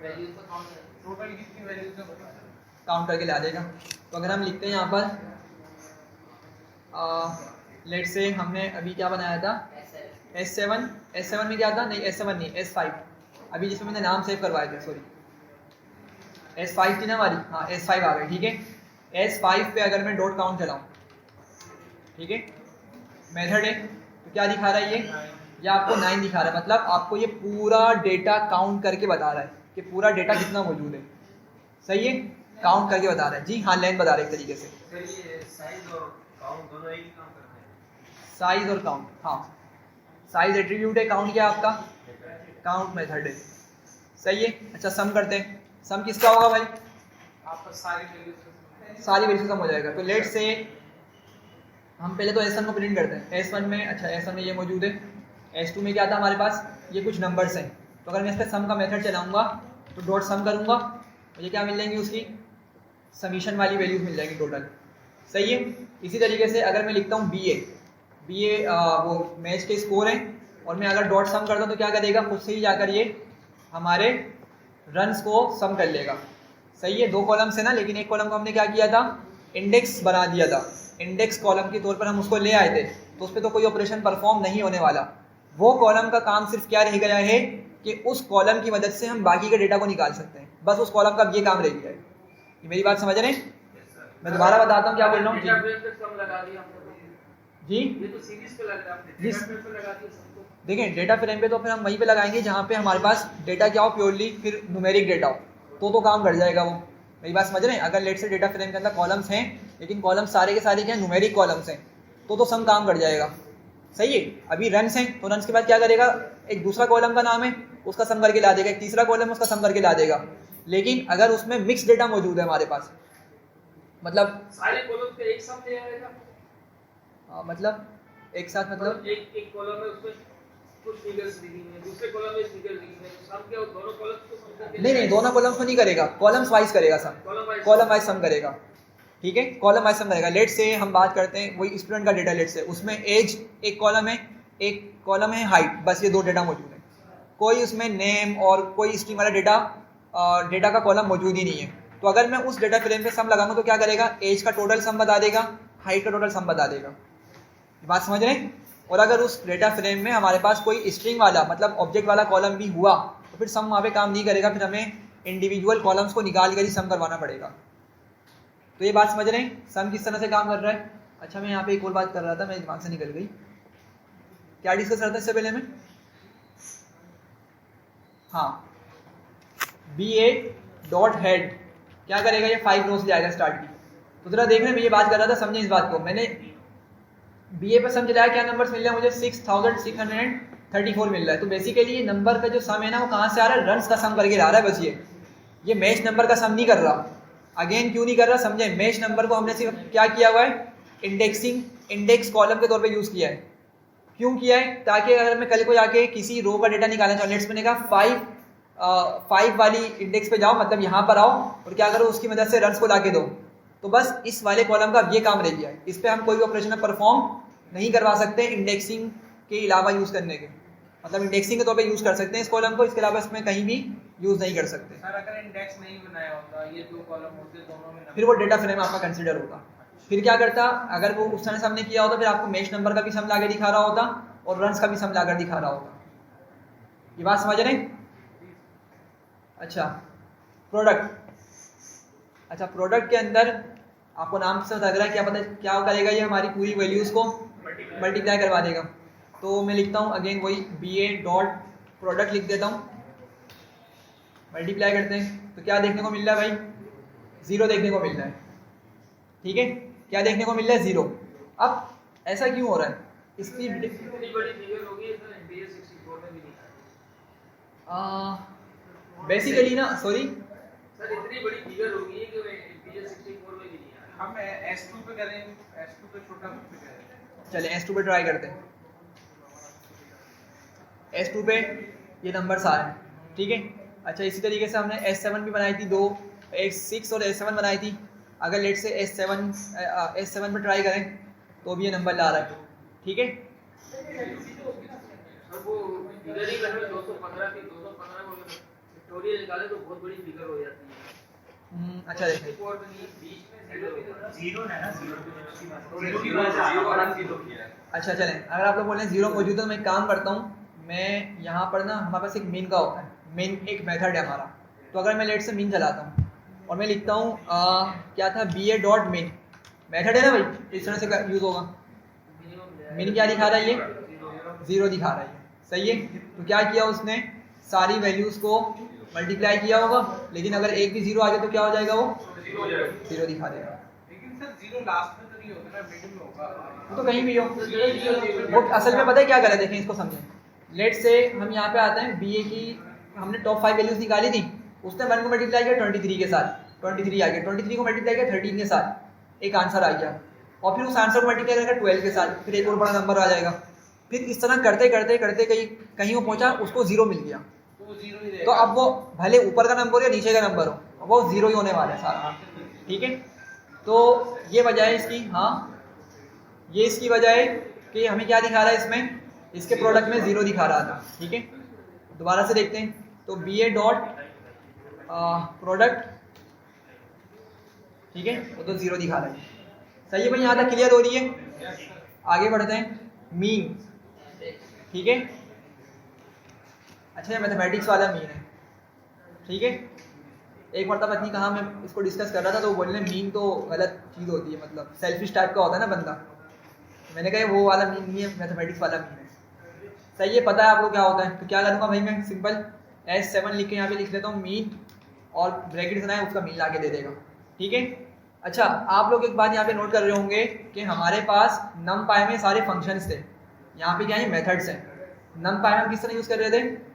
वैल्यूज को काउंट करें। टोटल कितनी वैल्यूज है बता दें। काउंट करके ला देगा। तो अगर हम लिखते हैं यहाँ पर लेट से हमने अभी क्या बनाया था, S7 में क्या था, नहीं S7 नहीं S5, अभी जिसमें मैंने नाम सेव करवाए थे, सॉरी S5 थी ना हमारी, हाँ S5 आ गई। ठीक है, S5 पे अगर मैं डॉट काउंट चलाऊँ, ठीक है, मेथड है, तो क्या दिखा रहा है ये आपको 9 दिखा रहा है। मतलब आपको ये पूरा डेटा काउंट करके बता रहा है कि पूरा डेटा कितना मौजूद है। सही है, काउंट करके बता रहा है जी, हाँ लेंथ बता रहा है एक तरीके से। साइज और काउंट दोनों एक ही काम करते हैं। साइज और काउंट, हाँ साइज एट्रीब्यूट है, काउंट क्या आपका काउंट मेथड है। सही है। अच्छा सम करते हैं, सम किसका होगा भाई? आपका सारी वैल्यूज सारी वैल्यू कम हो जाएगा। तो लेट से हम पहले तो S1 को प्रिंट करते हैं। S1 में, अच्छा S1 में ये मौजूद है। S2 में क्या था हमारे पास? ये कुछ नंबर्स हैं। तो अगर मैं इस पर सम का मेथड चलाऊंगा तो डॉट सम करूंगा, मुझे क्या मिल जाएंगी? उसकी समीशन वाली वैल्यूज मिल जाएंगी टोटल। सही है। इसी तरीके से अगर मैं लिखता हूँ बी ए वो मैच के स्कोर हैं, और मैं अगर डॉट सम करता हूँ तो क्या करेगा? खुद से ही जाकर ये हमारे रन्स को सम कर लेगा। सही है। दो कॉलम्स है ना, लेकिन एक कॉलम को हमने क्या किया था? इंडेक्स बना दिया था। इंडेक्स कॉलम के तौर पर हम उसको ले आए थे, तो उस पर तो कोई ऑपरेशन परफॉर्म नहीं होने वाला। वो कॉलम का काम सिर्फ क्या रह गया है कि उस कॉलम की मदद से हम बाकी के डेटा को निकाल सकते हैं। बस उस कॉलम का ये काम रह गया है। ये मेरी बात समझ रहे हैं? मैं दोबारा बताता हूँ क्या बोल रहा हूँ। डेटा फ्रेम पे सम लगा दिया हमने। जी ये तो सीरीज पे लग रहा है, आपने जिस- डेटा फ्रेम पे लगा दिया सबको। देखें, डेटा फ्रेम पे तो फिर हम वहीं पे लगाएंगे जहाँ पे हमारे पास डेटा क्या हो? प्योरली फिर न्यूमेरिक डेटा हो, तो काम कर जाएगा वो। मेरी बात समझ रहे हैं? अगर लेट से डेटा फ्रेम के अंदर कॉलम्स हैं, लेकिन कॉलम्स सारे के सारे क्या न्यूमेरिक कॉलम्स हैं, तो सम काम कर जाएगा। सही है। अभी रन्स हैं, तो रन्स के बाद क्या करेगा? एक दूसरा कॉलम का नाम है, उसका सम करके ला देगा। एक तीसरा कॉलम उसका सम करके ला देगा। लेकिन अगर उसमें मिक्स डेटा मौजूद है हमारे पास, मतलब सारे कॉलम पे एक सम ले आएगा। मतलब एक साथ, मतलब एक कॉलम है, उसमें कुछ फिगर्स लिखी हैं, दूसरे कॉलम में फिगर लिखी हैं, सम क्या दोनों कॉलम्स को सम करके नहीं, दोनों कॉलम्स को नहीं करेगा, कॉलम्स वाइज करेगा सम। कॉलम वाइज सम करेगा। ठीक है, कॉलम वाइज सम करेगा। लेट से हम बात करते हैं वही स्टूडेंट का डेटा। लेट से उसमें एज एक कॉलम है, एक कॉलम है हाइट, बस ये दो डेटा मौजूद है। कोई उसमें नेम और कोई स्ट्रिंग वाला डेटा का कॉलम मौजूद ही नहीं है। तो अगर मैं उस डेटा फ्रेम पे सम लगाऊंगा तो क्या करेगा? एज का टोटल सम बता देगा, हाइट का टोटल सम बता देगा। ये बात समझ रहे हैं? और अगर उस डेटा फ्रेम में हमारे पास कोई स्ट्रिंग वाला, मतलब ऑब्जेक्ट वाला कॉलम भी हुआ, तो फिर सम वहाँ पे काम नहीं करेगा, फिर हमें इंडिविजुअल कॉलम्स को निकाल कर ही सम करवाना पड़ेगा। तो ये बात समझ रहे हैं सम किस तरह से काम कर रहा है? अच्छा, मैं यहाँ पे एक और बात कर रहा था, मेरे दिमाग से निकल गई। क्या डिस्कस करता है इससे पहले में? हाँ, बी ए डॉट हेड क्या करेगा? ये 5 रोज ले आएगा स्टार्ट की। तो जरा देखने में ये बात कर रहा था, समझे इस बात को। मैंने बी ए पर सम चलाया, क्या नंबर्स मिल रहा है मुझे? 6634 मिल रहा है। तो बेसिकली ये नंबर का जो सम है ना, वो कहाँ से आ रहा है? रन्स का सम करके ला रहा है। बस ये मैच नंबर का सम नहीं कर रहा। अगेन क्यों नहीं कर रहा? समझे, मैच नंबर को हमने सिर्फ क्या किया हुआ है? इंडेक्स कॉलम के तौर पे यूज़ किया है। क्यों किया है? ताकि अगर मैं कल को जाके किसी रो का डेटा निकालना चाहूँ, लेट्स मैंने कहा 5 वाली इंडेक्स पे जाओ, मतलब यहाँ पर आओ और क्या करो? उसकी मदद से रन्स को लाके दो। तो बस इस वाले कॉलम का ये काम रह गया है। इस पर हम कोई भी ऑपरेशन परफॉर्म नहीं करवा सकते इंडेक्सिंग के अलावा यूज़ करने के, मतलब इंडेक्सिंग के तौर पे यूज़ कर सकते हैं इस कॉलम को, इसके अलावा इसमें कहीं भी यूज़ नहीं कर सकते। सर अगर इंडेक्स नहीं बनाया होता, ये दो कॉलम होते दोनों में, फिर वो डेटा फ्रेम आपका कंसिडर होगा। फिर क्या करता? अगर वो उस तरह से हमने किया होता, फिर आपको मैच नंबर का भी सम लाके दिखा रहा होता और रन्स का भी सम लाकर दिखा रहा होता। ये बात समझ रहे हैं? अच्छा, प्रोडक्ट। अच्छा, प्रोडक्ट के अंदर आपको नाम से लग रहा है, क्या पता क्या करेगा? ये हमारी पूरी वैल्यूज़ को मल्टीप्लाई करवा देगा। तो मैं लिखता हूँ अगेन वही बी ए डॉट प्रोडक्ट लिख देता हूँ, मल्टीप्लाई करते हैं। तो क्या देखने को मिल रहा है भाई? 0 देखने को मिल रहा है। ठीक है, क्या देखने को मिल रहा है? 0। अब ऐसा क्यों हो रहा है? इसकी इतनी बड़ी फिगर होगी सर, इंटीजर 64 में भी नहीं आएगा। बेसिकली ना, सॉरी सर इतनी बड़ी फिगर होगी कि इंटीजर 64 में भी नहीं आएगा। हम S2 पे करेंगे, S2 पे छोटा पे करेंगे। चले S2 पे ट्राई करते हैं। S2 पे ये नंबर्स आ रहे हैं। ठीक है, अच्छा इसी तरीके से हमने S7 भी बनाई थी, 2 S6 और S7 बनाई थी। अगर लेट से S7 पे ट्राई करें तो भी ये नंबर ला रहा है। ठीक है, सर वो फिगर ही अगर 215 की 215 को विक्टोरिया निकाले तो बहुत बड़ी फिगर हो जाती है। अच्छा देखें, 64 में नहीं, बीच में zero भी था। जीरो है ना, जीरो अच्छा चलें, अगर आप लोग बोल रहे हैं 0 मौजूद है तो मैं एक काम करता हूँ, मैं यहाँ पर ना हमारे पास एक मीन का होता है, मीन एक मेथड है हमारा। तो अगर मैं लेट से मीन चलाता हूँ और मैं लिखता हूँ क्या था, B A dot mean method है ना भाई, इस तरह से यूज़ होगा। मीन क्या दिखा रहा है? ये 0 दिखा रहा है। सही है, तो क्या किया उसने? सारी वैल्यूज़ को मल्टीप्लाई किया होगा, लेकिन अगर एक भी 0 आ गया तो क्या हो जाएगा? वो 0 दिखा देगा। लेकिन सर 0 लास्ट में तो नहीं होगा ना, मिडिल में होगा। वो तो कहीं भी हो। वो असल में पता है क्या करें? देखें इसको समझें। लेट से हम यहाँ पे आते हैं, बी ए की हमने टॉप 5 वैल्यूज निकाली थी, उसने 1 को मल्टीप्लाई किया 23 के साथ, 23 आ गया, 23 को मल्टीप्लाई किया 13 के साथ, एक आंसर आ गया, और फिर उस आंसर को मल्टीप्लाई करेगा 12 के साथ, फिर एक और बड़ा नंबर आ जाएगा। फिर इस तरह करते करते करते कहीं वो पहुंचा, उसको 0 मिल गया, तो 0 ही रहेगा। तो अब वो भले ऊपर का नंबर हो या नीचे का नंबर हो, वो 0 ही होने वाला है सारा। ठीक है, तो ये वजह है इसकी। हाँ, ये इसकी वजह है कि हमें क्या दिखा रहा है इसमें, इसके प्रोडक्ट में 0 दिखा रहा था। ठीक है, दोबारा से देखते हैं, तो बी ए डॉट प्रोडक्ट, ठीक है, वो तो 0 दिखा रहा है। सही है भाई, यहाँ तक क्लियर हो रही है? आगे बढ़ते हैं, मीन। ठीक है, अच्छा ये मैथमेटिक्स वाला मीन है। ठीक है, एक मरतबा पत्नी कहा, मैं इसको डिस्कस कर रहा था तो वो बोलने मीन तो गलत चीज़ होती है, मतलब सेल्फिश टाइप का होता है ना बंदा। मैंने कहा वो वाला मीन नहीं है, मैथमेटिक्स वाला मीन है। सही है, पता है आपको क्या होता है? तो क्या करूँगा भाई, मैं सिंपल S7 लिख के यहाँ पे लिख लेता हूँ मीन, और ब्रैकेट बनाए उसका मीन ला के दे देगा। ठीक है, अच्छा आप लोग एक बात यहाँ पे नोट कर रहे होंगे कि हमारे पास NumPy में सारे फंक्शंस थे, यहाँ पे क्या है, मेथड्स हैं। NumPy में हम किस तरह यूज़ कर रहे थे,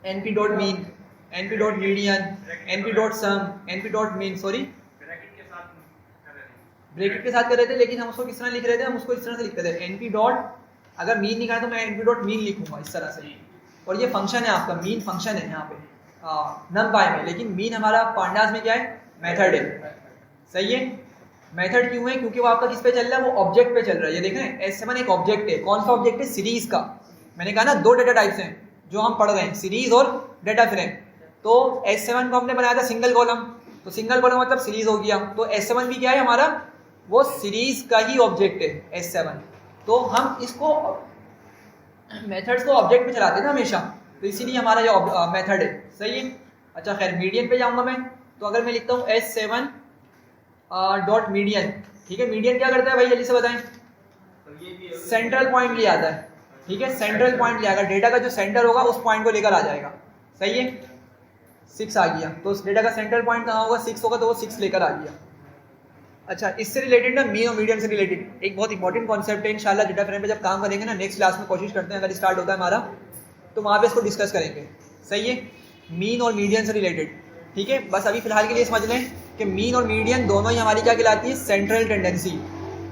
np.mean, np.median, np.sum, np.mean, sorry bracket के साथ कर रहे थे, लेकिन हम उसको किस तरह लिख रहे थे, हम उसको इस तरह से लिखते थे, np डॉट, अगर मीन निकाला तो मैं np.mean लिखूंगा इस तरह से, और ये फंक्शन है आपका, मीन फंक्शन है यहाँ पे NumPy में, लेकिन मीन हमारा पांडास में क्या है, मेथड है। सही है, मेथड क्यों है, क्योंकि वो आपका किस पे चल रहा है, वो ऑब्जेक्ट पे चल रहा है। ये देख रहे हैं, S7 एक ऑब्जेक्ट है। कौन सा ऑब्जेक्ट है, सीरीज का। मैंने कहा ना 2 डेटा टाइप्स हैं जो हम पढ़ रहे हैं, सीरीज और डेटा फ्रेम। तो S7 को हमने बनाया था सिंगल कॉलम, तो सिंगल कॉलम मतलब सीरीज हो गया, तो S7 भी क्या है हमारा, वो सीरीज का ही ऑब्जेक्ट है S7। तो हम इसको मेथड्स को ऑब्जेक्ट में चलाते थे हमेशा, तो इसीलिए हमारा ये मेथड है। सही है, अच्छा खैर मीडियन पे जाऊंगा मैं, तो अगर मैं लिखता हूँ S7 डॉट मीडियन, ठीक है, मीडियन क्या करता है भाई, जल्दी से बताएं, सेंट्रल पॉइंट ले आता है। ठीक है, सेंट्रल पॉइंट ले आएगा, डेटा का जो सेंटर होगा उस पॉइंट को लेकर आ जाएगा। सही है, 6 आ गया, तो उस डेटा का सेंट्रल पॉइंट कहाँ होगा, 6 होगा, तो वो 6 लेकर आ गया। अच्छा, इससे रिलेटेड ना, मीन और मीडियन से रिलेटेड एक बहुत इंपॉर्टेंट कॉन्सेप्ट है, इंशाल्लाह डेटा फ्रेम पे जब काम करेंगे ना, नेक्स्ट क्लास में कोशिश करते हैं, अगर स्टार्ट होता है हमारा तो वहाँ पे इसको डिस्कस करेंगे। सही है, मीन और मीडियन से रिलेटेड। ठीक है, बस अभी फिलहाल के लिए समझ लें कि मीन और मीडियन दोनों ही हमारी क्या कहलाती है, सेंट्रल टेंडेंसी।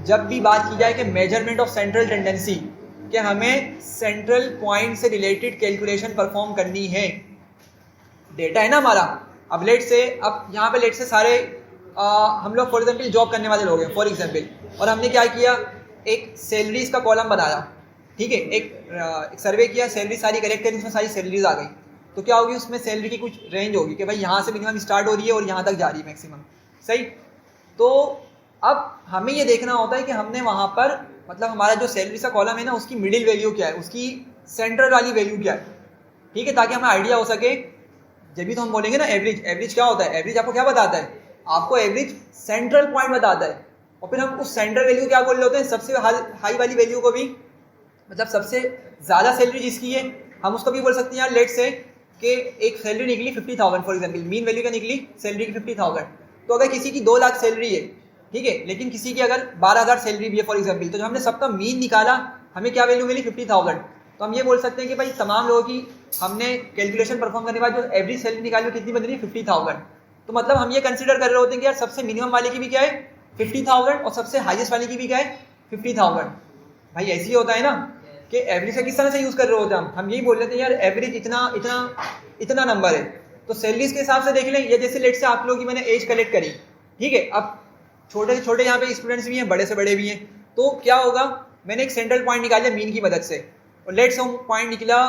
जब भी बात की जाए कि मेजरमेंट ऑफ सेंट्रल टेंडेंसी, कि हमें सेंट्रल पॉइंट से रिलेटेड कैलकुलेशन परफॉर्म करनी है, डेटा है ना हमारा, अब लेट से, अब यहाँ पे लेट से सारे हम लोग फॉर एग्जाम्पल जॉब करने वाले लोग हैं फॉर एग्जाम्पल, और हमने क्या किया, एक सैलरीज का कॉलम बनाया। ठीक है, एक सर्वे किया, सैलरी सारी कलेक्ट करी, उसमें सारी सैलरीज आ गई, तो क्या होगी, उसमें सैलरी की कुछ रेंज होगी कि भाई यहाँ से मिनिमम स्टार्ट हो रही है और यहाँ तक जा रही है मैक्सिमम। सही, तो अब हमें ये देखना होता है कि हमने वहाँ पर, मतलब हमारा जो सैलरी का कॉलम है ना, उसकी मिडिल वैल्यू क्या है, उसकी सेंट्रल वाली वैल्यू क्या है। ठीक है, ताकि हमें आइडिया हो सके, जब भी तो हम बोलेंगे ना एवरेज, एवरेज क्या होता है, एवरेज आपको क्या बताता है, आपको एवरेज सेंट्रल पॉइंट बताता है, और फिर हम उस सेंट्रल वैल्यू क्या बोल रहे होते हैं, सबसे हाई वाली वैल्यू को भी, मतलब सबसे ज़्यादा सैलरी जिसकी है, हम उसको भी बोल सकते हैं यार, लेट से कि एक सैलरी निकली 50,000 फॉर एग्जाम्पल, मीन वैल्यू क्या निकली सैलरी की 50,000, तो अगर किसी की 2 लाख सैलरी है, ठीक है, लेकिन किसी की अगर 12,000 सैलरी भी है फॉर एग्जाम्पल, तो जो हमने सबका मीन निकाला, हमें क्या वैल्यू मिली 50,000, तो हम ये बोल सकते हैं कि भाई तमाम लोगों की हमने कैलकुलेशन परफॉर्म करने के बाद जो एवरेज सैलरी निकाली वो कितनी बन रही है, 50,000। तो मतलब हम ये कंसिडर कर रहे होते हैं कि यार सबसे मिनिमम वाले की भी क्या है 50,000, और सबसे हाईएस्ट वाले की भी क्या है 50,000। भाई ऐसे ही होता है ना कि एवरेज का किस तरह से यूज़ कर रहे होते हैं हम यही बोल रहे थे यार एवरेज इतना नंबर है, तो सैलरीज के हिसाब से देख लें, या जैसे लेट से आप लोगों की मैंने एज कलेक्ट करी, ठीक है, अब छोटे से छोटे यहाँ पे स्टूडेंट्स भी हैं, बड़े से बड़े भी हैं, तो क्या होगा, मैंने एक सेंट्रल पॉइंट निकाल लिया मीन की मदद से, और लेट से पॉइंट निकला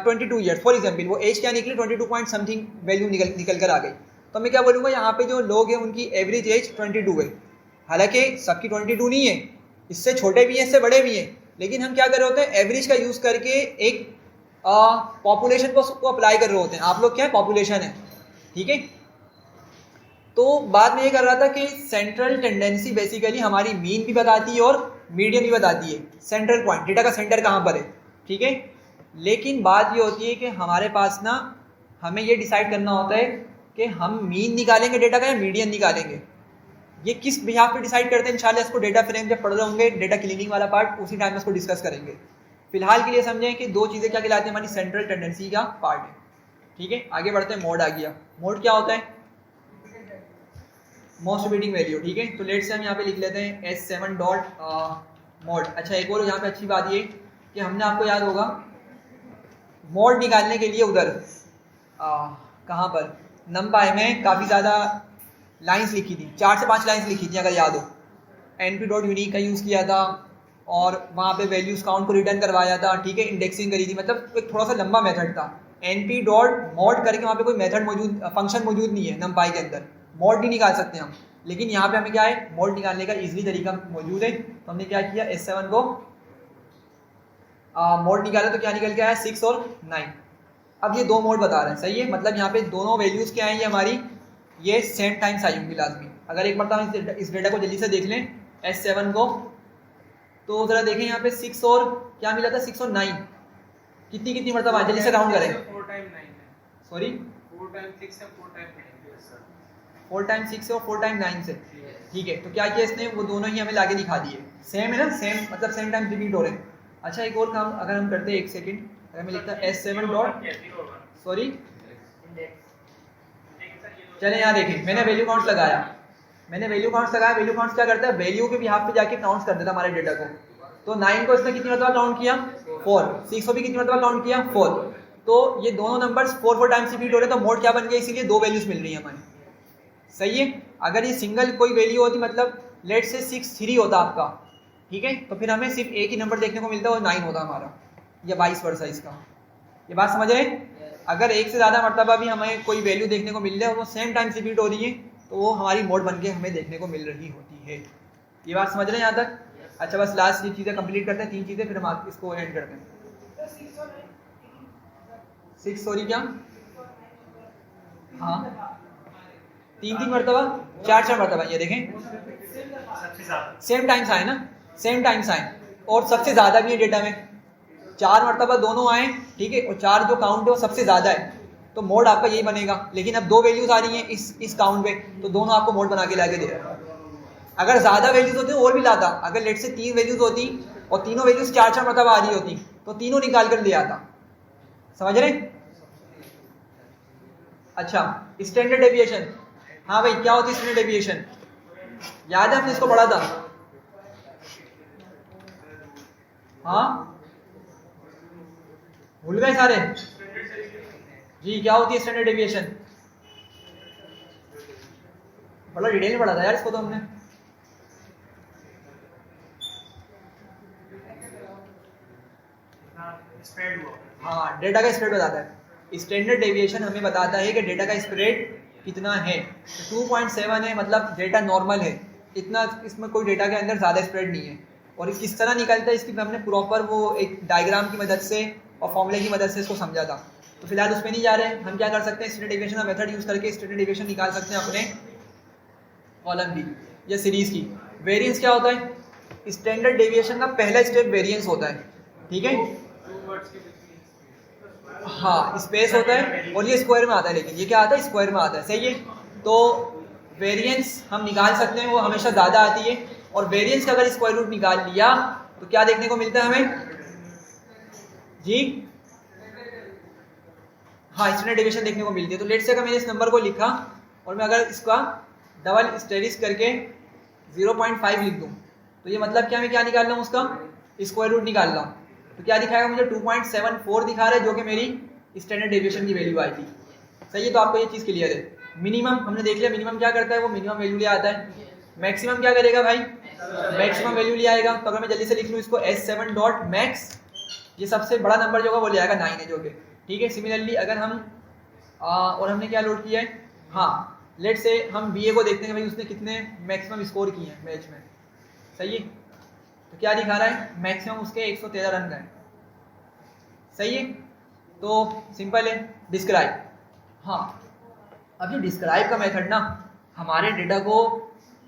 22 ईयर्स फॉर एग्जाम्पल, वो एज क्या निकली 22 पॉइंट समथिंग वैल्यू निकल कर आ गई, तो मैं क्या बोलूँगा, यहाँ पे जो लोग हैं उनकी एवरेज एज 22 है, हालांकि सबकी 22 नहीं है, इससे छोटे भी हैं, इससे बड़े भी हैं, लेकिन हम क्या कर रहे होते हैं, एवरेज का यूज़ करके एक पॉपुलेशन को अप्लाई कर रहे होते हैं। आप लोग क्या है, पॉपुलेशन है, ठीक है। तो बाद में ये कर रहा था कि सेंट्रल टेंडेंसी बेसिकली हमारी मीन भी बताती है और मीडियन भी बताती है, सेंट्रल पॉइंट, डेटा का सेंटर कहाँ पर है, ठीक है। लेकिन बात ये होती है कि हमारे पास ना, हमें ये डिसाइड करना होता है कि हम मीन निकालेंगे डेटा का या मीडियन निकालेंगे। ये किस बिहाफ पे डिसाइड करते हैं, इंशाल्लाह इसको डेटा फ्रेम जब पढ़ रहे होंगे, डेटा क्लीनिंग वाला पार्ट, उसी टाइम में इसको डिस्कस करेंगे। फिलहाल के लिए समझें कि 2 चीज़ें क्या कहलाती हैं, हमारी सेंट्रल टेंडेंसी का पार्ट है, ठीक है, आगे बढ़ते हैं। मोड आ गया। मोड क्या होता है? Most repeating value. ठीक है, तो लेट से हम यहाँ पे लिख लेते हैं S7 डॉट मोड। अच्छा, एक और यहाँ पे अच्छी बात ये कि हमने, आपको याद होगा, मोड निकालने के लिए उधर कहाँ पर नमपाई में काफ़ी ज़्यादा लाइंस लिखी थी, 4 से 5 लाइंस लिखी थी अगर याद हो। np डॉट यूनिक का यूज़ किया था और वहाँ पे वैल्यूज काउंट को रिटर्न करवाया था। ठीक है, इंडेक्सिंग करी थी, मतलब एक थोड़ा सा लंबा मेथड था। np डॉट मोड करके वहाँ पे कोई मेथड मौजूद, फंक्शन मौजूद नहीं है नमपाई के अंदर, मोड नहीं निकाल सकते हम। लेकिन यहाँ पे हमें क्या है, मोड निकालने का इजीली तरीका मौजूद है। तो हमने क्या किया, S7 को मोड निकाला तो क्या निकल के आया, 6 और 9। अब ये 2 मोड बता रहे हैं, सही है, मतलब यहाँ पे दोनों वैल्यूज क्या हैं, ये हमारी ये सेम टाइम्स आई होंगी लाजमी। अगर एक बार हम इस डेटा को जल्दी से देख लें, S7 को, तो ज़रा देखें यहाँ पे 6 और क्या मिला था, 6 और 9 कितनी कितनी मरतबा, जल्दी से काउंट करें। 4 टाइम 9 है, सॉरी 4 टाइम 6 है, 4 टाइम 9 है सर। 4 टाइम 6 से और 4 टाइम 9 से। ठीक है, तो क्या किया इसने, वो दोनों ही हमें लाके दिखा दिए। सेम है ना, सेम मतलब सेम टाइम रिपीट हो रहे हैं। अच्छा, एक और काम अगर हम करते हैं, एक सेकंड, अगर मैं लिखता S7 डॉट, सॉरी चले यहाँ देखें, मैंने वैल्यू काउंट्स लगाया, वैल्यू काउंट्स क्या करता है, वैल्यू के बिहाफ पे जाके काउंट्स कर देता हमारे डेटा को। तो 9 को इसने कितनी मरतबा काउंट किया, 4, 6 को भी कितनी मरतबा काउंट किया, 4। तो ये दोनों नंबर्स 4 टाइम्स रिपीट हो रहे हैं, तो मोड क्या बन गया, इसीलिए 2 वैल्यूज मिल रही है हमारी। सही है, अगर ये सिंगल कोई वैल्यू होती, मतलब लेट से 6-3 होता आपका, ठीक है, तो फिर हमें सिर्फ एक ही नंबर देखने को मिलता है, वो 9 होता हमारा, या 22 वर्षा इसका। ये बात समझ रहे हैं? अगर एक से ज़्यादा मरतबा भी हमें कोई वैल्यू देखने को मिल रहा है और वो सेम टाइम्स रिपीट हो रही है, तो वो हमारी मोड बन के हमें देखने को मिल रही होती है। ये बात समझ रहे हैं यहाँ तक? अच्छा, बस लास्ट ये चीज़ें कंप्लीट करते हैं, 3 चीज़ें, फिर हम इसको एंड करते हैं। 6 सॉरी क्या, हाँ 3 मरतबा, 4 मरतबा, ये देखें सेम टाइम्स आए ना, सेम टाइम्स आए, और सबसे ज़्यादा भी है डेटा में, 4 मरतबा दोनों आए। ठीक है, और 4 जो काउंट है वो सबसे ज़्यादा है, तो मोड आपका यही बनेगा। लेकिन अब 2 वैल्यूज आ रही हैं इस काउंट पे, तो दोनों आपको मोड बना के लाके दे रहा है। अगर ज़्यादा वैल्यूज होती और भी लाता, अगर लेट से 3 वैल्यूज होती और तीनों वैल्यूज 4 मरतबा आ रही होती, तो तीनों निकाल कर ले आता। समझ रहे? अच्छा, स्टैंडर्ड डेविएशन, हाँ भाई क्या होती है स्टैंडर्ड डेविएशन, याद है हमने इसको पढ़ा था? हाँ भूल गए सारे जी? क्या होती है स्टैंडर्ड डेविएशन? बड़ा डिटेल में पढ़ा था यार इसको तो हमने। स्प्रेड हुआ, हाँ, डेटा का स्प्रेड बताता है। स्टैंडर्ड डेविएशन हमें बताता है कि डेटा का स्प्रेड कितना है। 2.7 है, मतलब डेटा नॉर्मल है, इतना, इसमें कोई डेटा के अंदर ज़्यादा स्प्रेड नहीं है। और किस तरह निकलता है इसकी हमने प्रॉपर वो एक डायग्राम की मदद से और फॉर्मूले की मदद से इसको समझा था। तो फिलहाल उस पर नहीं जा रहे हैं। हम क्या कर सकते हैं, स्टैंडर्ड डेविएशन का मेथड यूज़ करके स्टैंडर्ड डेविएशन निकाल सकते हैं अपने कॉलम की या सीरीज़ की। वेरिएंस क्या होता है, स्टैंडर्ड डेविएशन का पहला स्टेप वेरिएंस होता है। ठीक है, हाँ स्पेस होता है, और ये स्क्वायर में आता है, लेकिन ये क्या आता है, स्क्वायर में आता है। सही है, तो वेरिएंस हम निकाल सकते हैं, वो हमेशा ज़्यादा आती है। और वेरिएंस का अगर स्क्वायर रूट निकाल लिया तो क्या देखने को मिलता है हमें जी? हाँ, स्टैंडर्ड डेविएशन देखने को मिलती है। तो लेट से अगर मैंने इस नंबर को लिखा और मैं अगर इसका डबल स्टेरिस करके 0.5 लिख दूँ, तो ये मतलब क्या, मैं क्या निकाल रहा हूँ, उसका स्क्वायर रूट निकाल रहा हूँ। तो क्या दिखाएगा मुझे, 2.74 दिखा रहा है, जो कि मेरी स्टैंडर्ड डेविएशन की वैल्यू आई थी। सही है, तो आपको ये चीज़ क्लियर है। मिनिमम हमने देख लिया, मिनिमम क्या करता है, वो मिनिमम वैल्यू ले आता है। मैक्सिमम क्या करेगा भाई, मैक्सिमम वैल्यू ले आएगा। तो अगर मैं जल्दी से लिख लूँ इसको, S7 डॉट मैक्स, ये सबसे बड़ा नंबर जो होगा वो ले आएगा 9 है, जो कि ठीक है। सिमिलरली अगर हम और हमने क्या लोड किया है, हाँ लेट से हम BA को देखते हैं भाई उसने कितने मैक्सिमम स्कोर किए हैं मैच में। सही है, तो क्या दिखा रहा है, मैक्सिमम उसके 113 रन का है। सही है, तो सिंपल है। डिस्क्राइब, हाँ अब ये डिस्क्राइब का मेथड ना हमारे डेटा को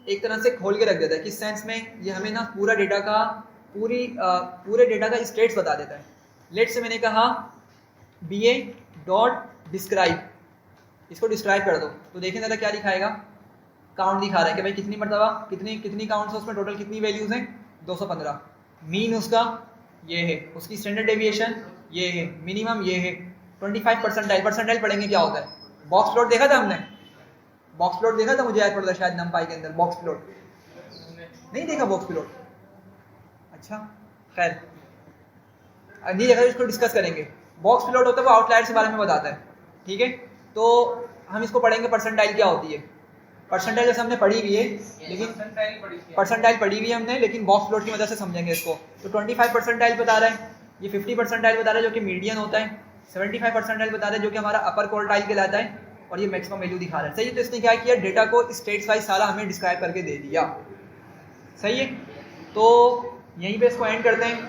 एक तरह से खोल के रख देता है। किस सेंस में, ये हमें ना पूरा डेटा का पूरे डेटा का स्टेट्स बता देता है। लेट से मैंने कहा BA डॉट डिस्क्राइब, इसको डिस्क्राइब कर दो, तो देखें ज़रा क्या दिखाएगा, काउंट दिखा रहा है कि भाई कितनी मरतबा कितनी काउंट्स है उसमें, टोटल कितनी वैल्यूज़ हैं, 215। मीन उसका ये है, उसकी स्टैंडर्ड डेविएशन ये है, मिनिमम ये है, 25 परसेंटाइल पढ़ेंगे क्या होता है। बॉक्स प्लॉट देखा था हमने, बॉक्स प्लॉट देखा था, मुझे याद पड़ता शायद नमपाई के अंदर बॉक्स प्लॉट नहीं देखा, बॉक्स प्लॉट अच्छा खैर नहीं देखा, इसको डिस्कस करेंगे। बॉक्स प्लॉट होता है वो आउटलायर्स के बारे में बताता है, ठीक है। तो हम इसको पढ़ेंगे परसेंटाइल क्या होती है। परसेंटाइल जैसे हमने पढ़ी हुई है, लेकिन परसेंटाइल पढ़ी हुई है हमने, लेकिन बॉक्स प्लॉट की मदद से समझेंगे इसको। तो 25 परसेंटाइल बता रहा है, ये 50 परसेंटाइल बता रहा है जो कि मीडियन होता है, 75 परसेंटाइल बता रहा है जो कि हमारा अपर क्वार्टाइल कहलाता है, और ये मैक्सिमम वैल्यू दिखा रहा है। सही है, तो इसने क्या किया, डेटा को स्टेट्स वाइज सारा हमें डिस्क्राइब करके दे दिया। सही है, तो यहीं पे इसको एंड करते हैं।